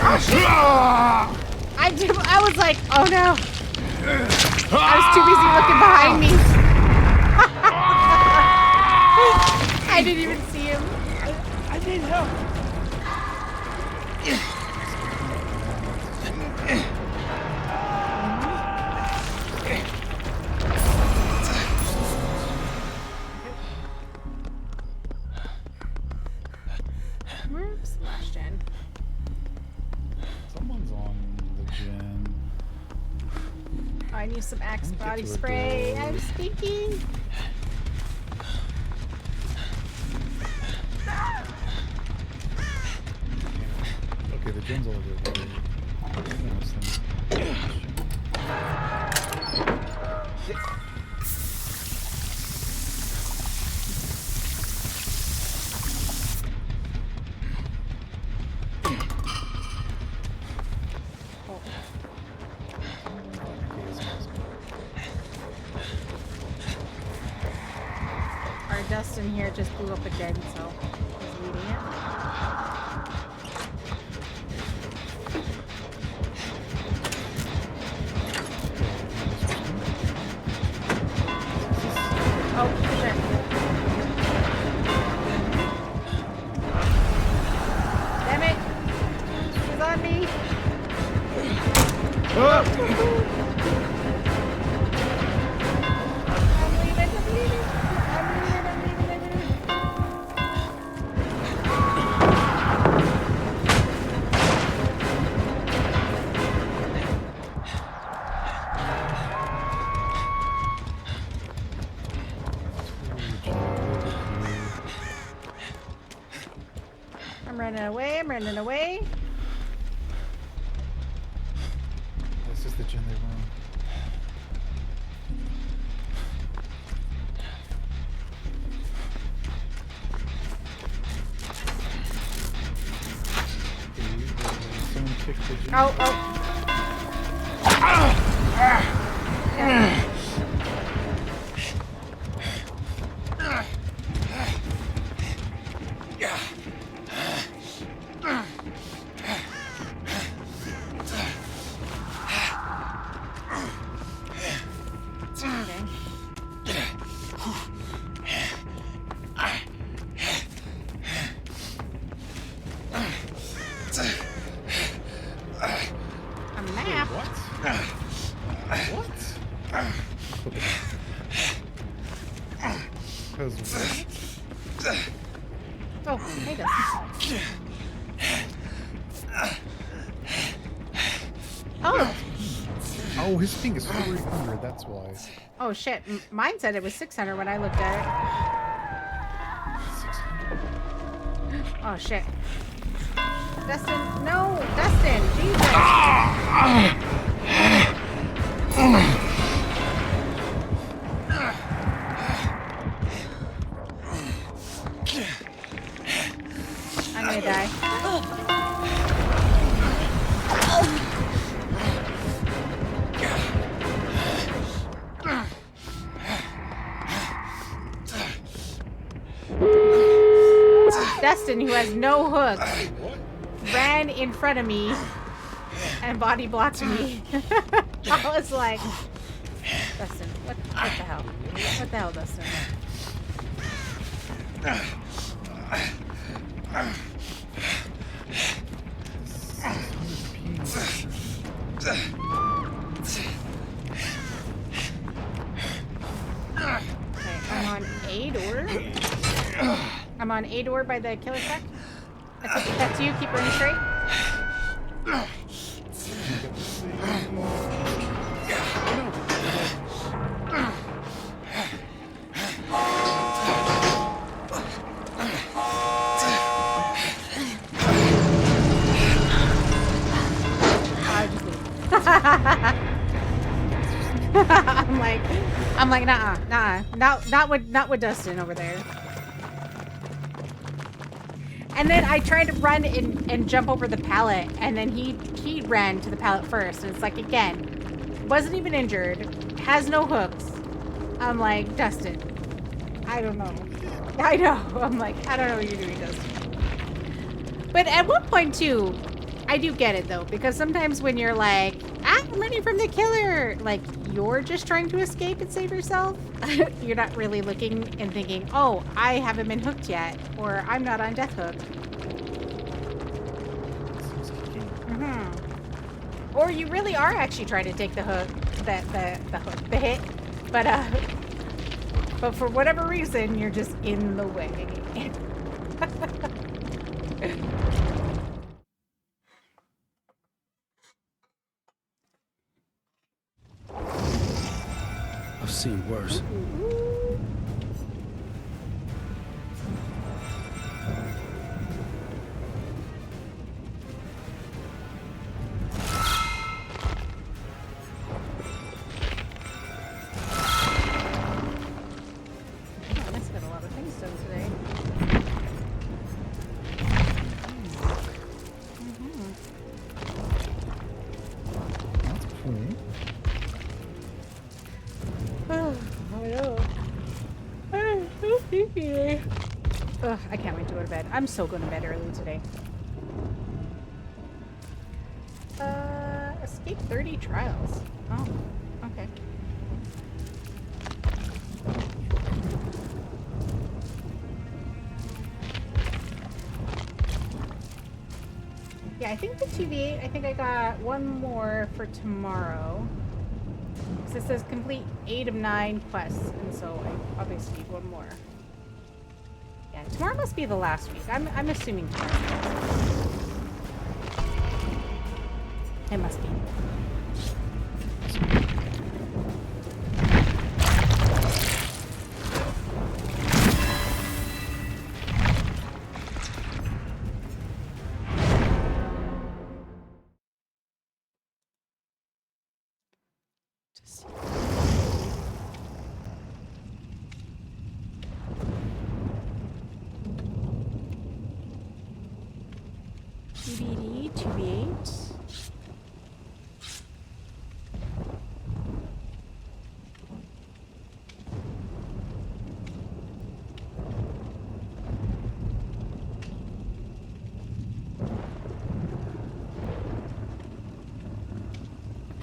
Oh shit! I was like, oh no. I was too busy looking behind me. I didn't even see him. I need help. I need some Axe Let me get body to a spray. door. I'm stinking. Okay, the gen's all over the place. Our Dustin here just blew up a den, so he's leading it. Oh, shit. Damn it! He's on me! I'm leaving, I'm leaving! I'm leaving. I'm running away, I'm running away. This is the gen they were on. Someone kicked the gen. Oh. A map? What? What? Because what? Oh, hey, Dustin. Oh! Oh, his thing is 300, that's why. Oh shit, mine said it was 600 when I looked at it. 600. Oh shit. Dustin, no! Dustin, Jesus! I'm gonna die. Dustin, who has no hook, ran in front of me and body blocked me. I was like, Dustin, what the hell? What the hell, Dustin? Okay, I'm on A door. I'm on A door by the killer truck. That's you. Keep running straight. I'm like, nah, not with Dustin over there. And then I tried to run and jump over the pallet, and then he ran to the pallet first, and it's like, again, wasn't even injured, has no hooks. I'm like, Dustin, I don't know. I know. I'm like, I don't know what you're doing, Dustin. But at one point too, I do get it though, because sometimes when you're like, I'm running from the killer, like you're just trying to escape and save yourself. You're not really looking and thinking, oh, I haven't been hooked yet, or I'm not on death hook. Or you really are actually trying to take the hook, the hit, but for whatever reason, you're just in the way. I've seen worse. I must get a lot of things done today. That's cool. I know. I'm so sleepy. Ugh, I can't wait to go to bed. I'm so going to bed early today. Escape 30 trials. Oh, okay. Yeah, I think the 2v8, I think I got one more for tomorrow. Because it says complete 8 of 9 quests, and so I obviously need one more. Yeah, tomorrow must be the last week. I'm assuming tomorrow. It must be. DBD 2v8.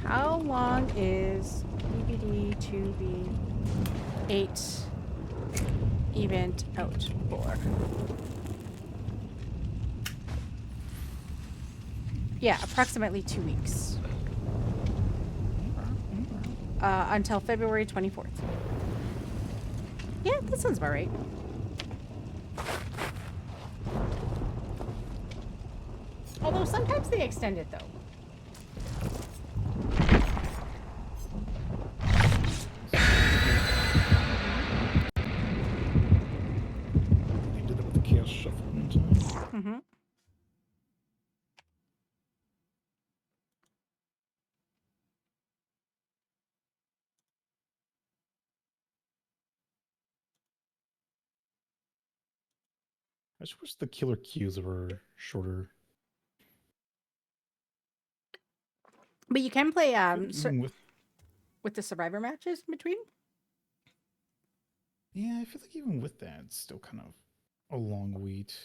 How long is DBD 2v8 event out for? Yeah, approximately 2 weeks. Until February 24th. Yeah, that sounds about right. Although sometimes they extend it, though. They did that with the Chaos Shuffle one time. Mm-hmm. I just wish the killer queues were shorter. But you can play Even with the survivor matches in between. Yeah, I feel like even with that, it's still kind of a long wait.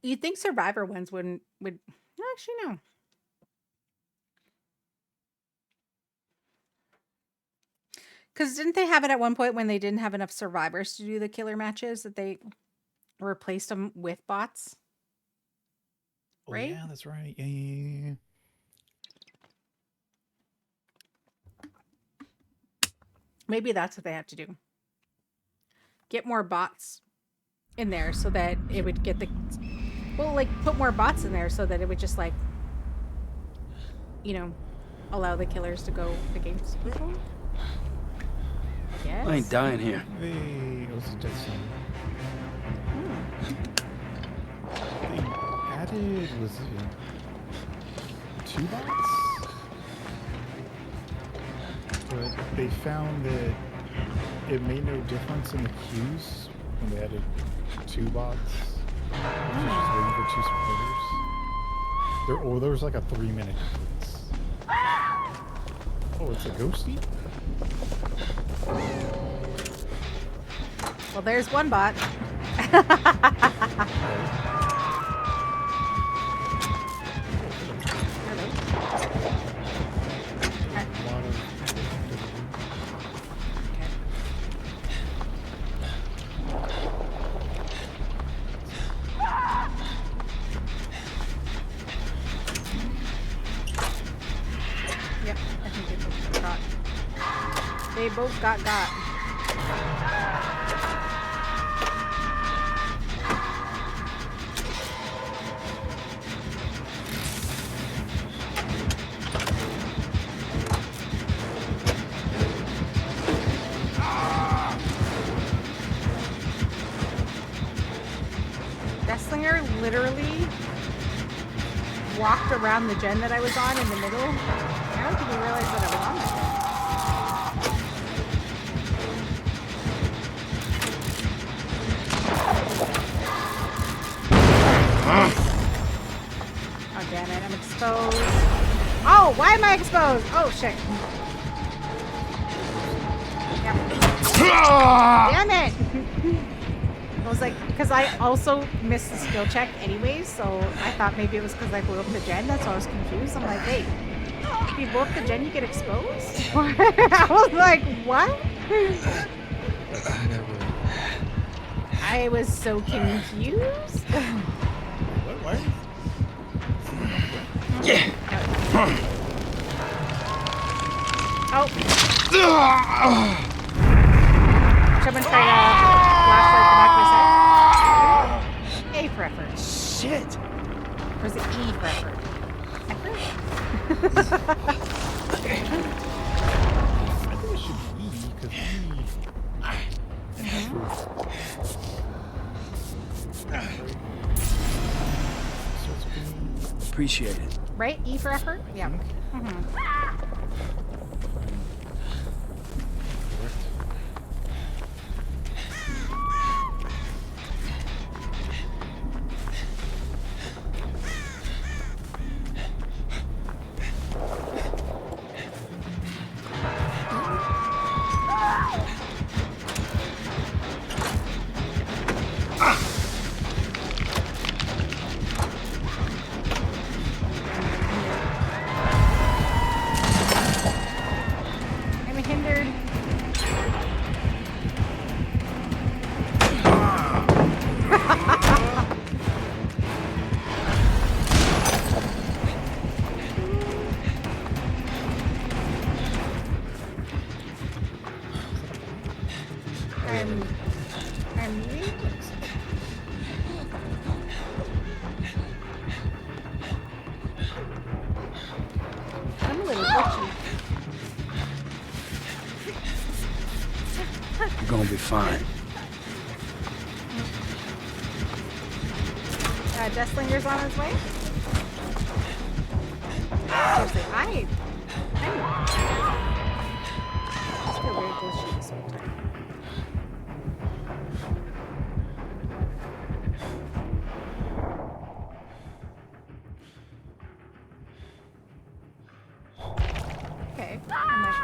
You'd think survivor ones would actually no. Because didn't they have it at one point when they didn't have enough survivors to do the killer matches that they replaced them with bots? Oh, Right? yeah, that's right. Yeah. Maybe that's what they have to do. Get more bots in there so that it would get the... Well, like, put more bots in there so that it would just, like, you know, allow the killers to go against people. Yes. I ain't dying here. Hey, it was a death scene. They added, was it 2 bots? But they found that it made no difference in the queues when they added 2 bots. Which was just waiting for 2 supporters. There was like a 3-minute difference. Oh, it's a ghosty? Well, there's one bot. Yep, I think they both got. literally walked around the gen that I was on in the middle. I don't think he realized that I was on that gen. Oh, damn it. I'm exposed. Oh, why am I exposed? Oh, shit. Yep. Damn it. I was like, because I also missed the skill check anyways, so I thought maybe it was because I blew up the gen. That's why I was confused. I'm like, wait, if you blow up the gen, you get exposed? I was like, what? I was so confused. What? Yeah. Oh. Someone try to flashlight the back of his head. A for effort. Shit! Or is it E for effort? Effort? I think it should be E, because Appreciate it. Right? E for effort? Yeah. Mm-hmm. You're gonna be fine. Deathslinger's on his way? Seriously, I feel very glitchy this whole time. Okay, I'm like...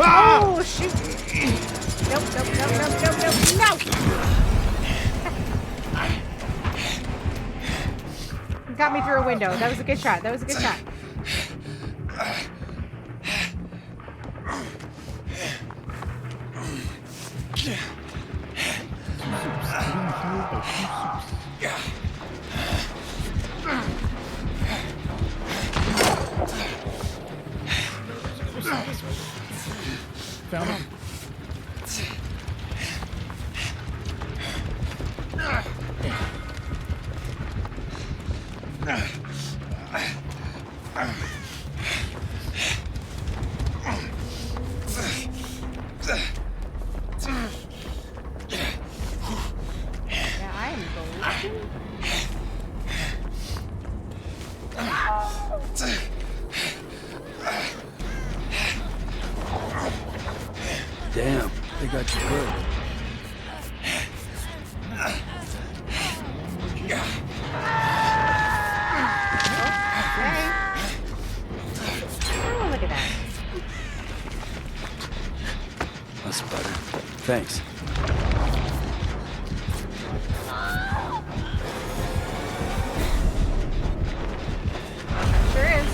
Oh, shoot! Nope. No! Got me through a window. That was a good shot. Found him. Yeah, I am golden. Damn, they got you good. Okay. Oh, look at that. That's better. Thanks. Sure is.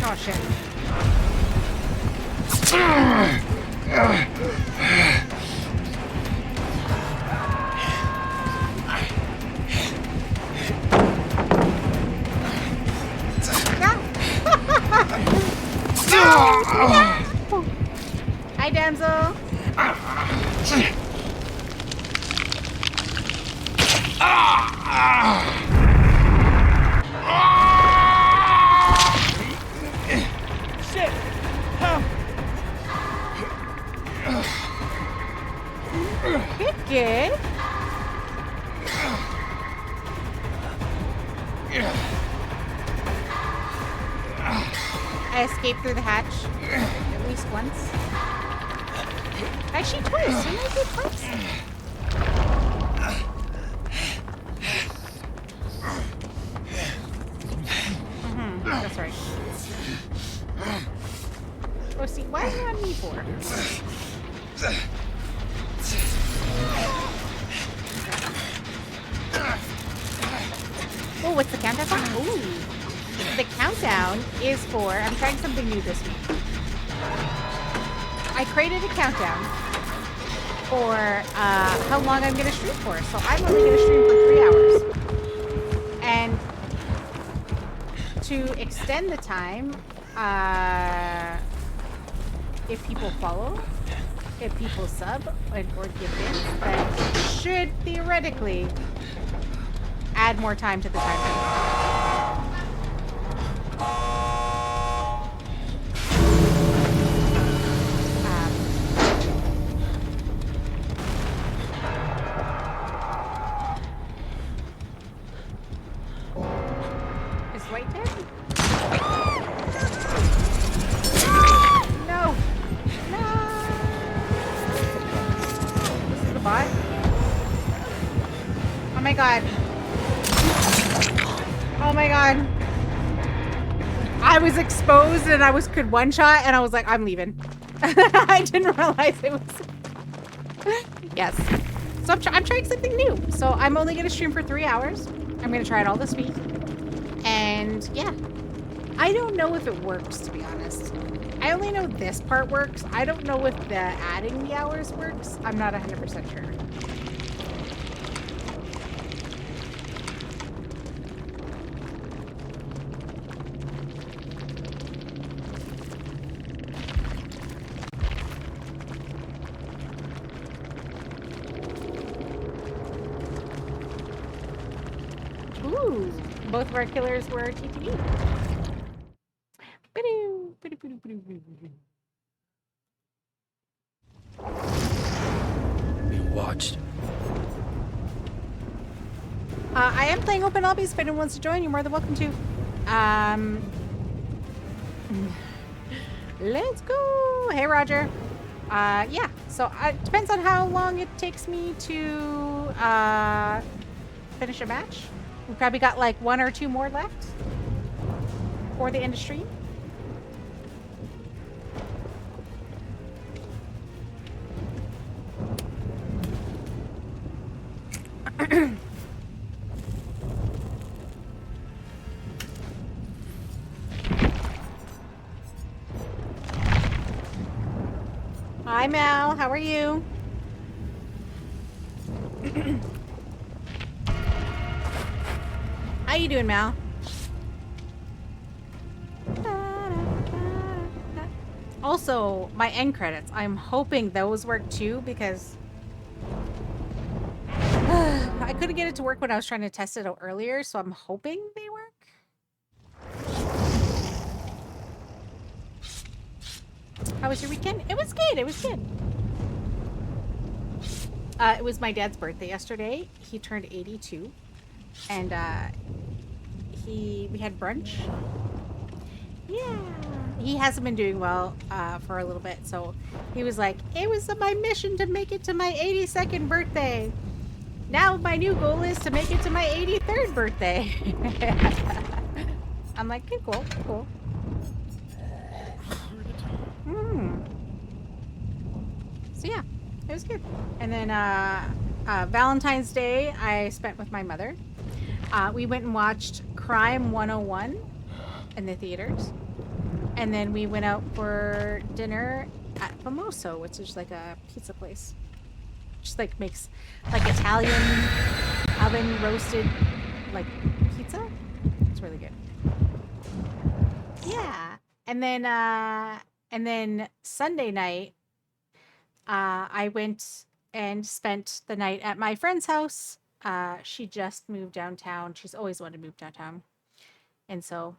Oh shit. Hi, damsel. Shit! Help! Good. I escaped through the hatch at least once. Actually, twice. Didn't I do twice? That's right. Oh, see, why are you on me for? Oh, what's the countdown? Ooh. The countdown is for, I'm trying something new this week. I created a countdown for how long I'm going to stream for. So I'm only going to stream for 3 hours. And to extend the time, if people follow, if people sub, or give bits, that should theoretically add more time to the timer. Is White dead? No! No! This is the bot? Oh my god. Oh my god. I was exposed and I could one shot and I was like, I'm leaving. I didn't realize it was. Yes. So I'm trying something new. So I'm only going to stream for 3 hours. I'm going to try it all this week. And yeah. I don't know if it works, to be honest. I only know this part works. I don't know if the adding the hours works. I'm not 100% sure. Ooh, both of our killers were TTD. Being watched. I am playing open lobbies. If anyone wants to join, you're more than welcome to. Let's go. Hey, Roger. Yeah. So it depends on how long it takes me to finish a match. We probably got like 1 or 2 more left for the end of stream. Hi, Mal. How are you? How you doing, Mal? Also, my end credits. I'm hoping those work too because I couldn't get it to work when I was trying to test it out earlier, so I'm hoping they work. How was your weekend? It was good. It was good. It was my dad's birthday yesterday. He turned 82. And we had brunch. Yeah. He hasn't been doing well for a little bit, so he was like, it was my mission to make it to my 82nd birthday. Now my new goal is to make it to my 83rd birthday. I'm like, okay, cool, cool. So yeah, it was good. And then Valentine's Day I spent with my mother. We went and watched Crime 101 in the theaters. And then we went out for dinner at Famoso, which is like a pizza place. Just like makes like Italian oven roasted like pizza. It's really good. Yeah. And then Sunday night, I went and spent the night at my friend's house. She just moved downtown. She's always wanted to move downtown. And so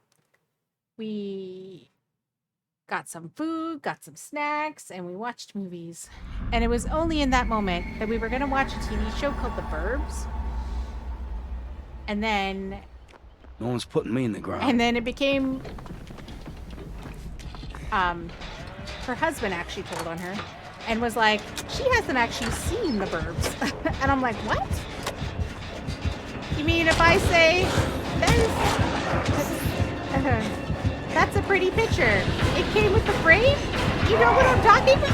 we got some food, got some snacks, and we watched movies. And it was only in that moment that we were going to watch a TV show called The Burbs. And then... No one's putting me in the ground. And then it became... her husband actually told on her and was like, she hasn't actually seen The Burbs. And I'm like, what? You mean if I say, that's a pretty picture. It came with the frame? You know what I'm talking about?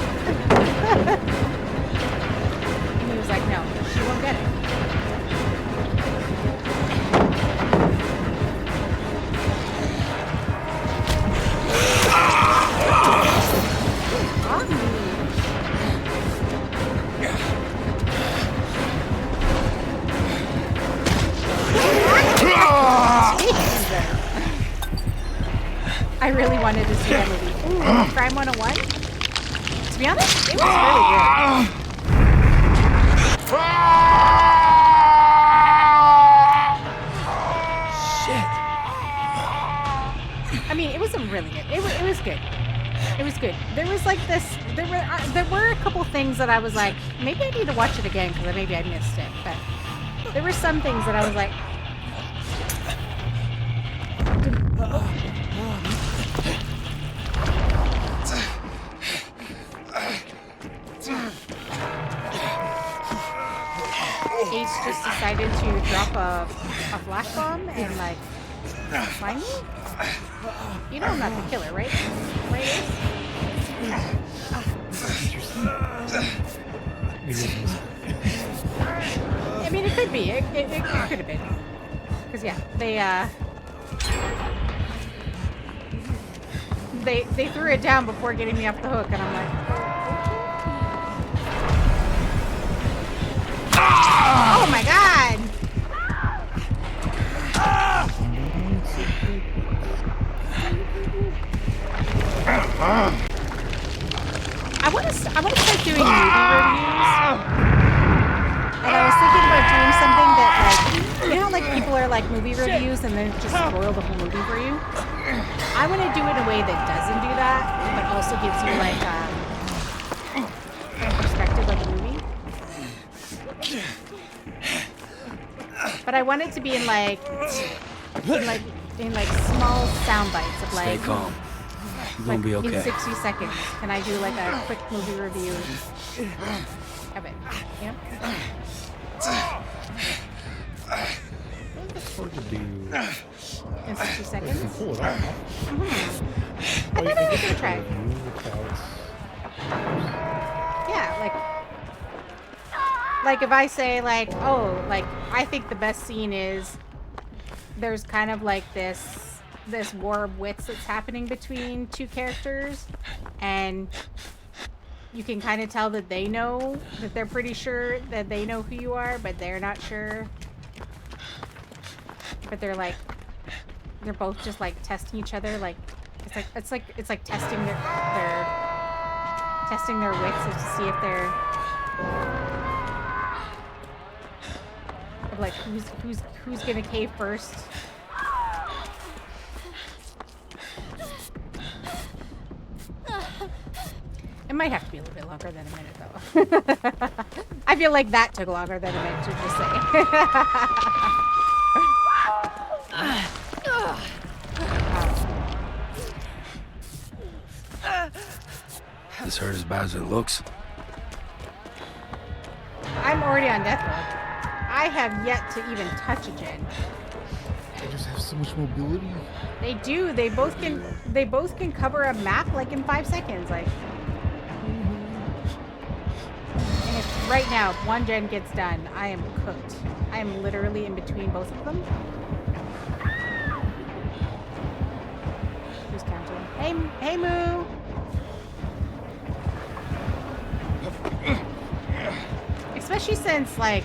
And he was like, no, she won't get it. I really wanted to see that movie. Ooh, Crime 101? To be honest, it was really good. Shit. I mean, it wasn't really good. It was good. It was good. There was like this. There were a couple things that I was like, maybe I need to watch it again because maybe I missed it. But there were some things that I was like. Ace just decided to drop a flash bomb and like find me. You know I'm not the killer, right? Right, Ace? I mean, it could be. It could have been. Because yeah, they threw it down before getting me off the hook, and I'm like. Oh my god! I want to start doing movie reviews. And I was thinking about doing something that, like, you know how like people are like movie reviews and then just spoil the whole movie for you? I want to do it in a way that doesn't do that, but also gives you like a perspective of the movie. But I want it to be in like small sound bites of like. Stay calm. You're gonna be okay. In 60 seconds, can I do like a quick movie review of it? Yeah. It's hard to do. In 60 seconds. Pull it off. I thought I was gonna try. Yeah, like if I say like, oh, like I think the best scene is there's kind of like this war of wits that's happening between two characters, and you can kind of tell that they know that they're pretty sure that they know who you are, but they're not sure. But they're both just like testing each other. Like it's like testing their wits to see if they're like who's gonna cave first. It might have to be a little bit longer than a minute, though. I feel like that took longer than a minute to just say. This hurt as bad as it looks. I'm already on death row. I have yet to even touch a gen. They just have so much mobility. They do. They both can cover a map like in 5 seconds. Like. And if right now, if one gen gets done, I am cooked. I am literally in between both of them. Who's counting? Hey, Moo. Especially since, like,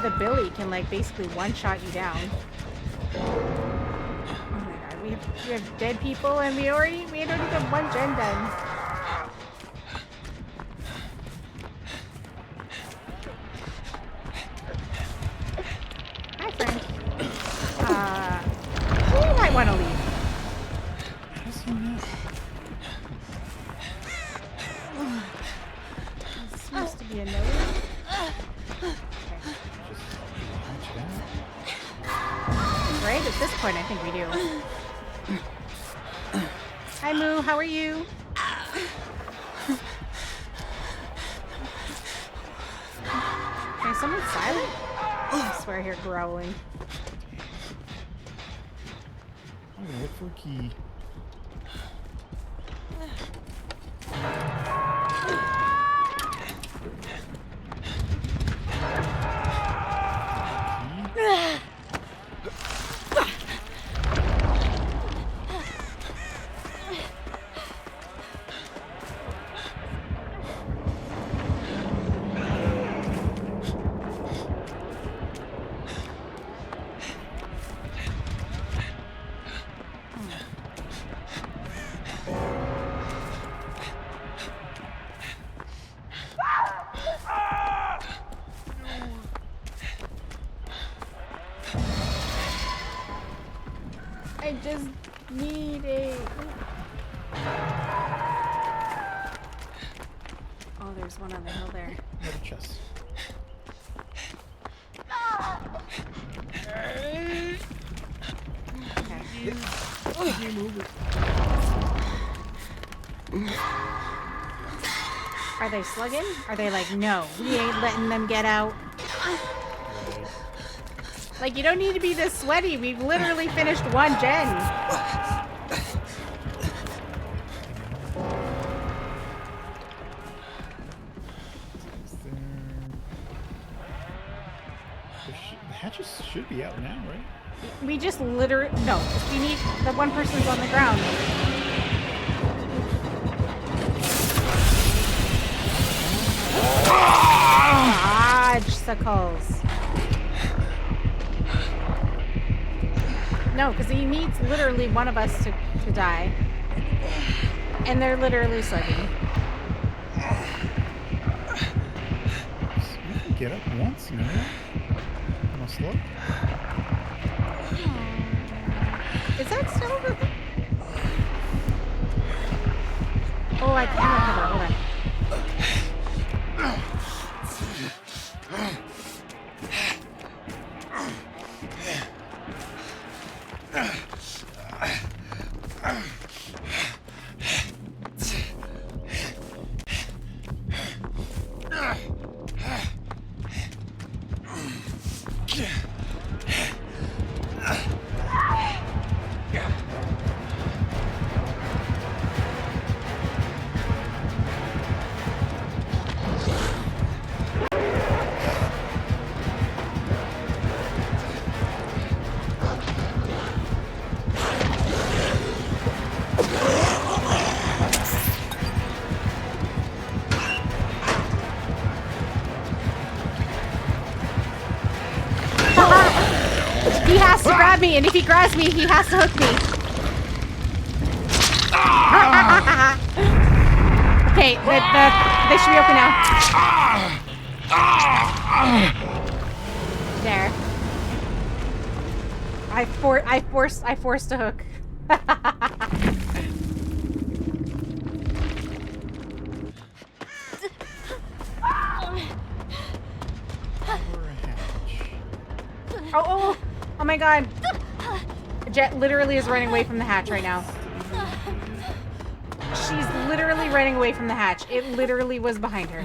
the Billy can, like, basically one-shot you down. Oh my god, we have dead people and we don't even have one gen done. Hi, friend. You might want to leave. Seems to be a no. Right? At this point, I think we do. Hi, Moo. How are you? Okay, someone's silent. I swear I hear growling. I'm gonna look for a key. I just need a... Oh, there's one on the hill there. Another chest. Are they slugging? Are they like, no, we ain't letting them get out? Like, you don't need to be this sweaty. We've literally finished one gen. The hatches should be out now, right? We just literally... No, we need... The one person's on the ground. Dodge, suckles. No, because he needs literally one of us to die. And they're literally slugging. You can get up once, no? On a slug? Is that still over there? Oh, I can't recover. Hold on. He has to grab me, and if he grabs me, he has to hook me. Okay, they should be open now. There. I forced a hook. Oh my god. Jet literally is running away from the hatch right now. She's literally running away from the hatch. It literally was behind her.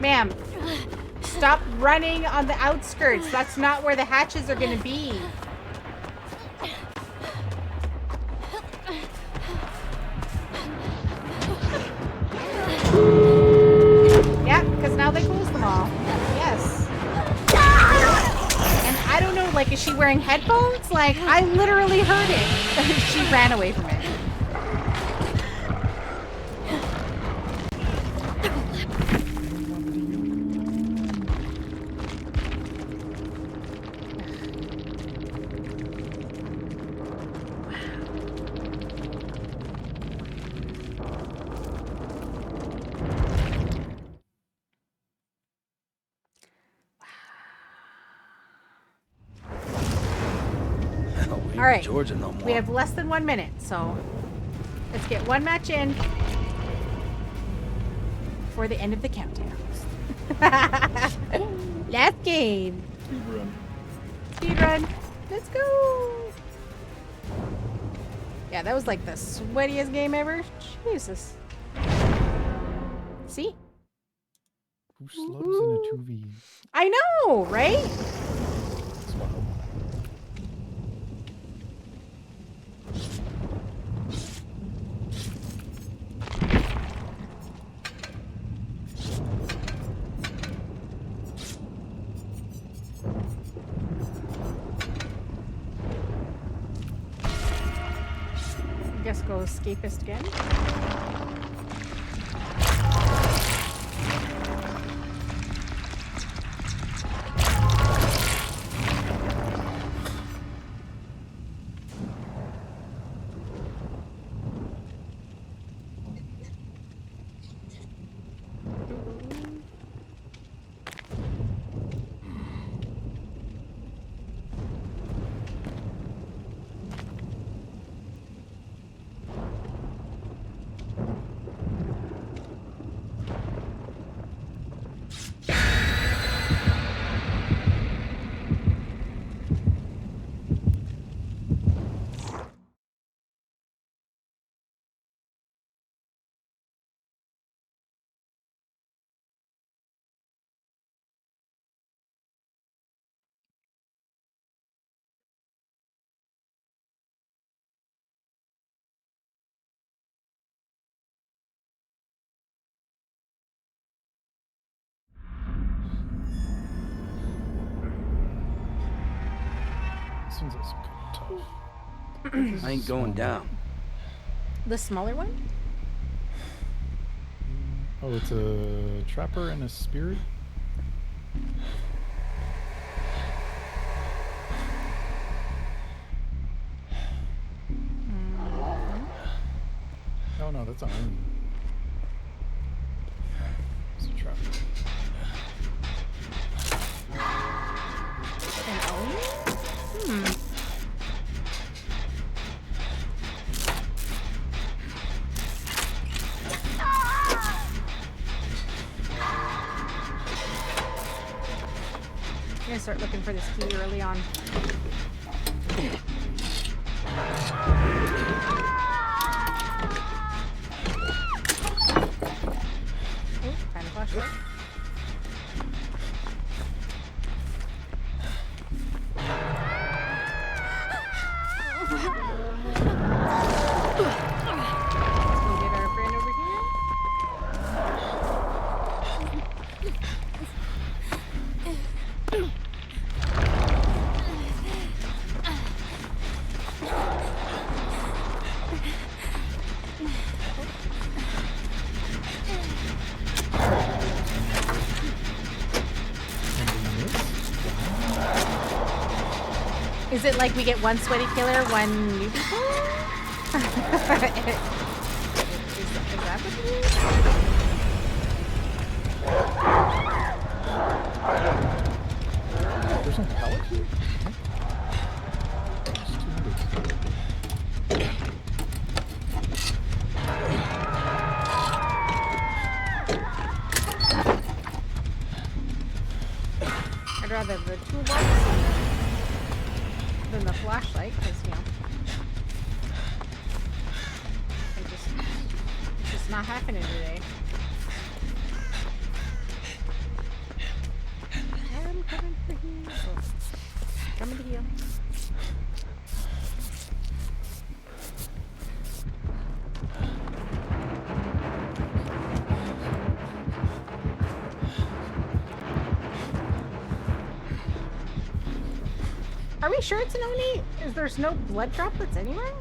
Ma'am, stop running on the outskirts. That's not where the hatches are gonna be. Yeah, because now they closed them all. Yeah. like, is she wearing headphones? Like, I literally heard it. She ran away from it. All right, Georgia no more. we have less than 1 minute, so let's get one match in for the end of the countdown. Last game. Speedrun. Speedrun. Let's go. Yeah, that was like the sweatiest game ever. Jesus. See? Who slubs in a 2v? I know, right? It's wild. Guess go escapist again. This one's also kind of tough. I ain't going down. The smaller one? Oh, it's a trapper and a spirit? Oh no, that's Oni. It's a trapper. An Oni? Hmm. I'm gonna start looking for this key early on. Ooh, kind of flashlight. Let's go get our friend over here. Is it like we get one sweaty killer, one newbie killer? is that what it is? There's no pallet here? I'd rather the toolbox than the flashlight, because, you know, it's just not happening today. I'm coming for you. Oh, coming to heal. Are we sure it's an Oni? Is there's no blood droplets anywhere?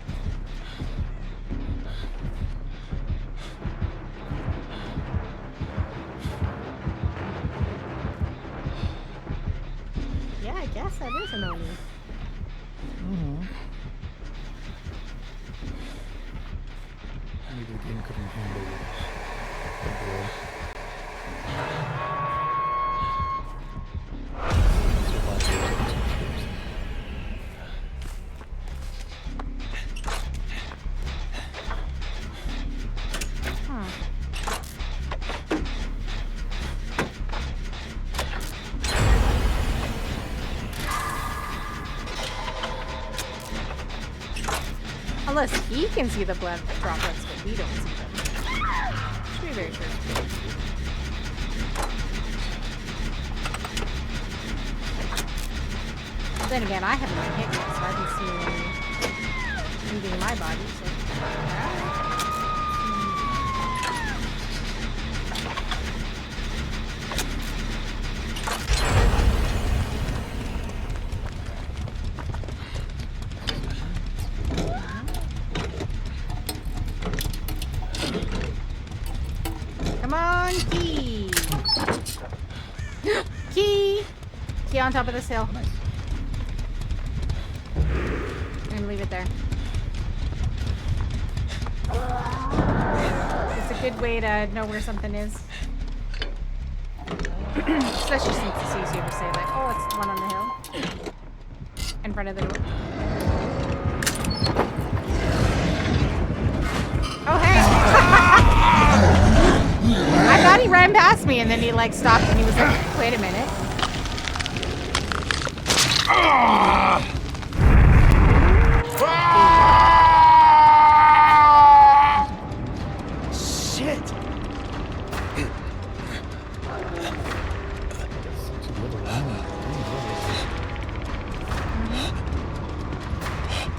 Yeah, I guess that is an Oni. Maybe the game couldn't handle it. Unless he can see the blood droplets, but we don't see them. Should be very true. But then again, I haven't been hit yet, so I haven't seen any leaving my body. So. Come on, key! Key! Key on top of this hill. Nice. I'm gonna leave it there. It's a good way to know where something is. Especially since it's easier to say like, oh, it's the one on the hill. In front of the door. Oh, hey! I thought he ran past me and then he like stopped and he was like, wait a minute. Shit!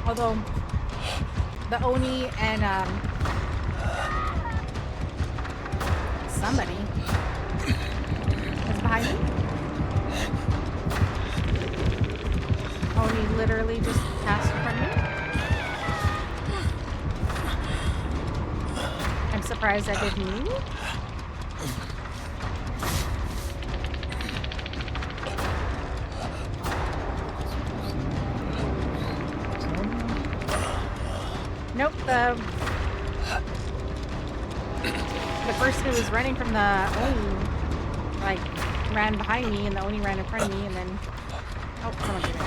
Although the Oni and somebody is behind me. Oni literally just passed in front of me. I'm surprised I didn't move. Nope, the person who was running from the Oni, like, ran behind me, and the Oni ran in front of me, and then... Oh, someone did it.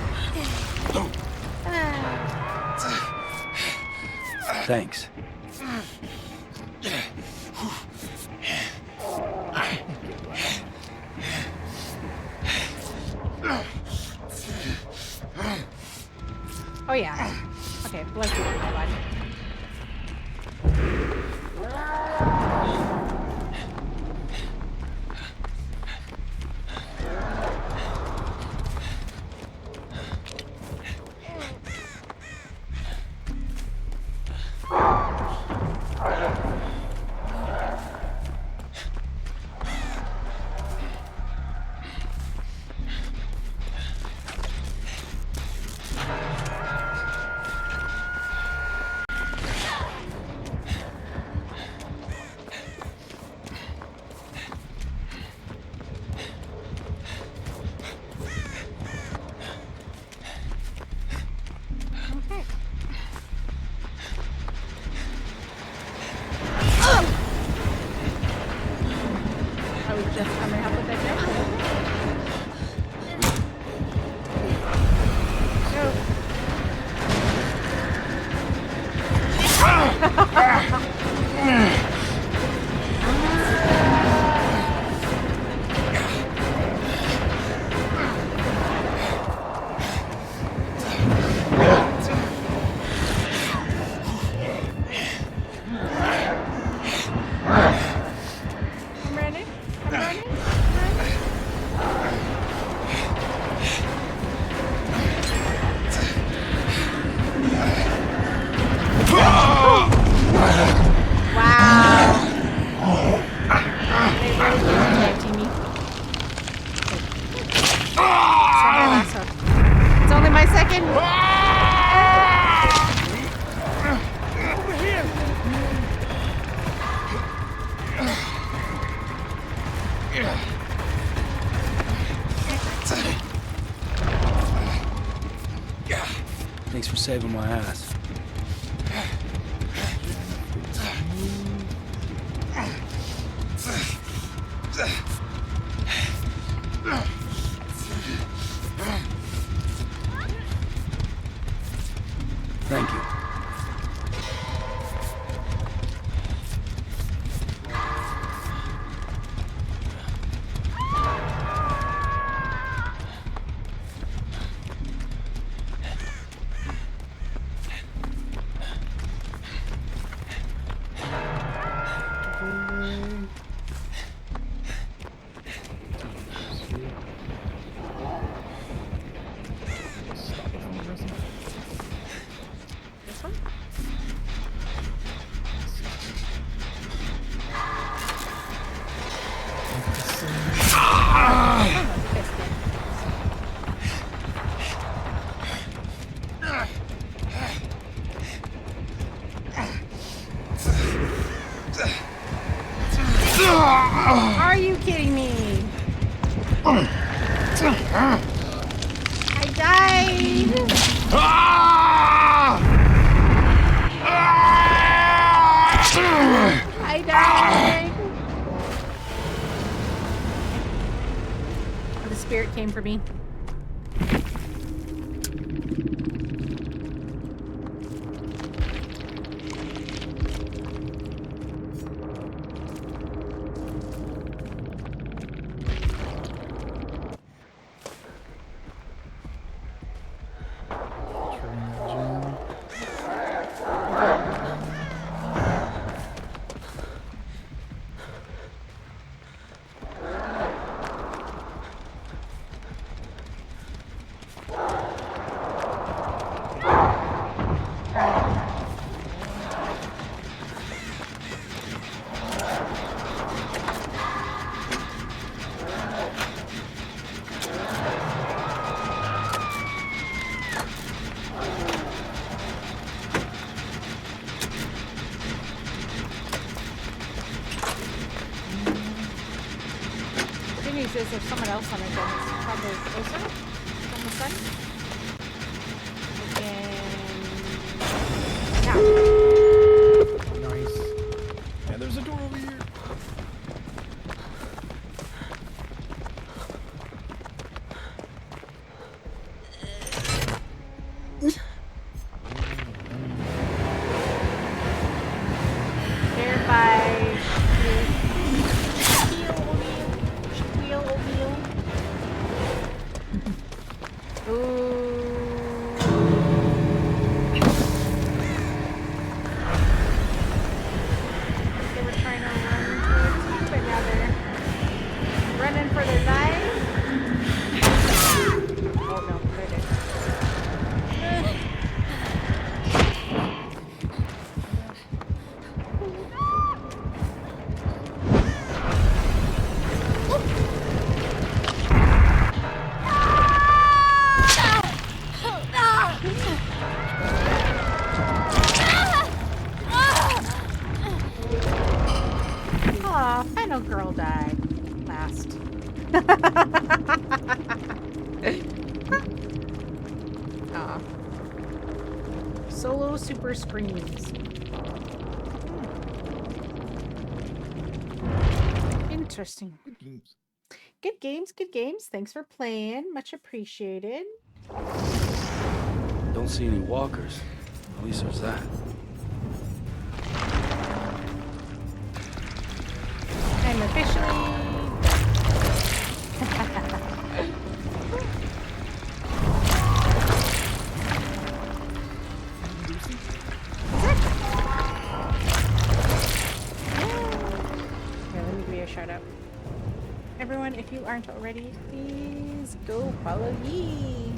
Thanks. Oh, yeah. Okay, blood in my body. fucking. Thanks for saving my ass. Thank you. This one? Are you kidding me? I died. I died. The spirit came for me. Is there's someone else on it, then it's probably closer from the sun. And now. Nice. And there's a door over here. Here by final girl died last. Aw. Solo super screams. Interesting. Good games. Good games, good games. Thanks for playing. Much appreciated. Don't see any walkers. At least there's that. I'm officially... Here, let me give you a shout out. Everyone, if you aren't already, please go follow me.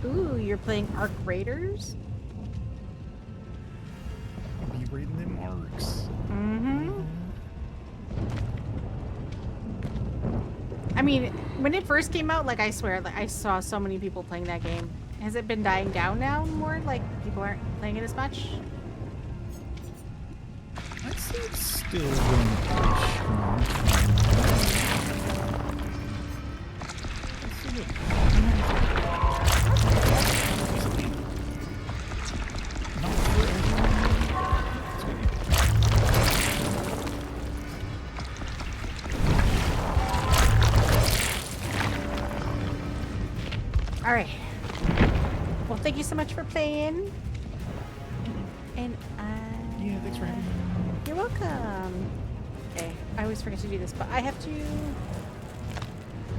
Ooh, you're playing Arc Raiders? Be raiding them arcs. Mm-hmm. I mean, when it first came out, like I swear, like I saw so many people playing that game. Has it been dying down now more? Like people aren't playing it as much? I'd say it's still going pretty strong. Not for All right. Well, thank you so much for playing. And yeah, thanks for having me. you're welcome. Okay, I always forget to do this, but I have to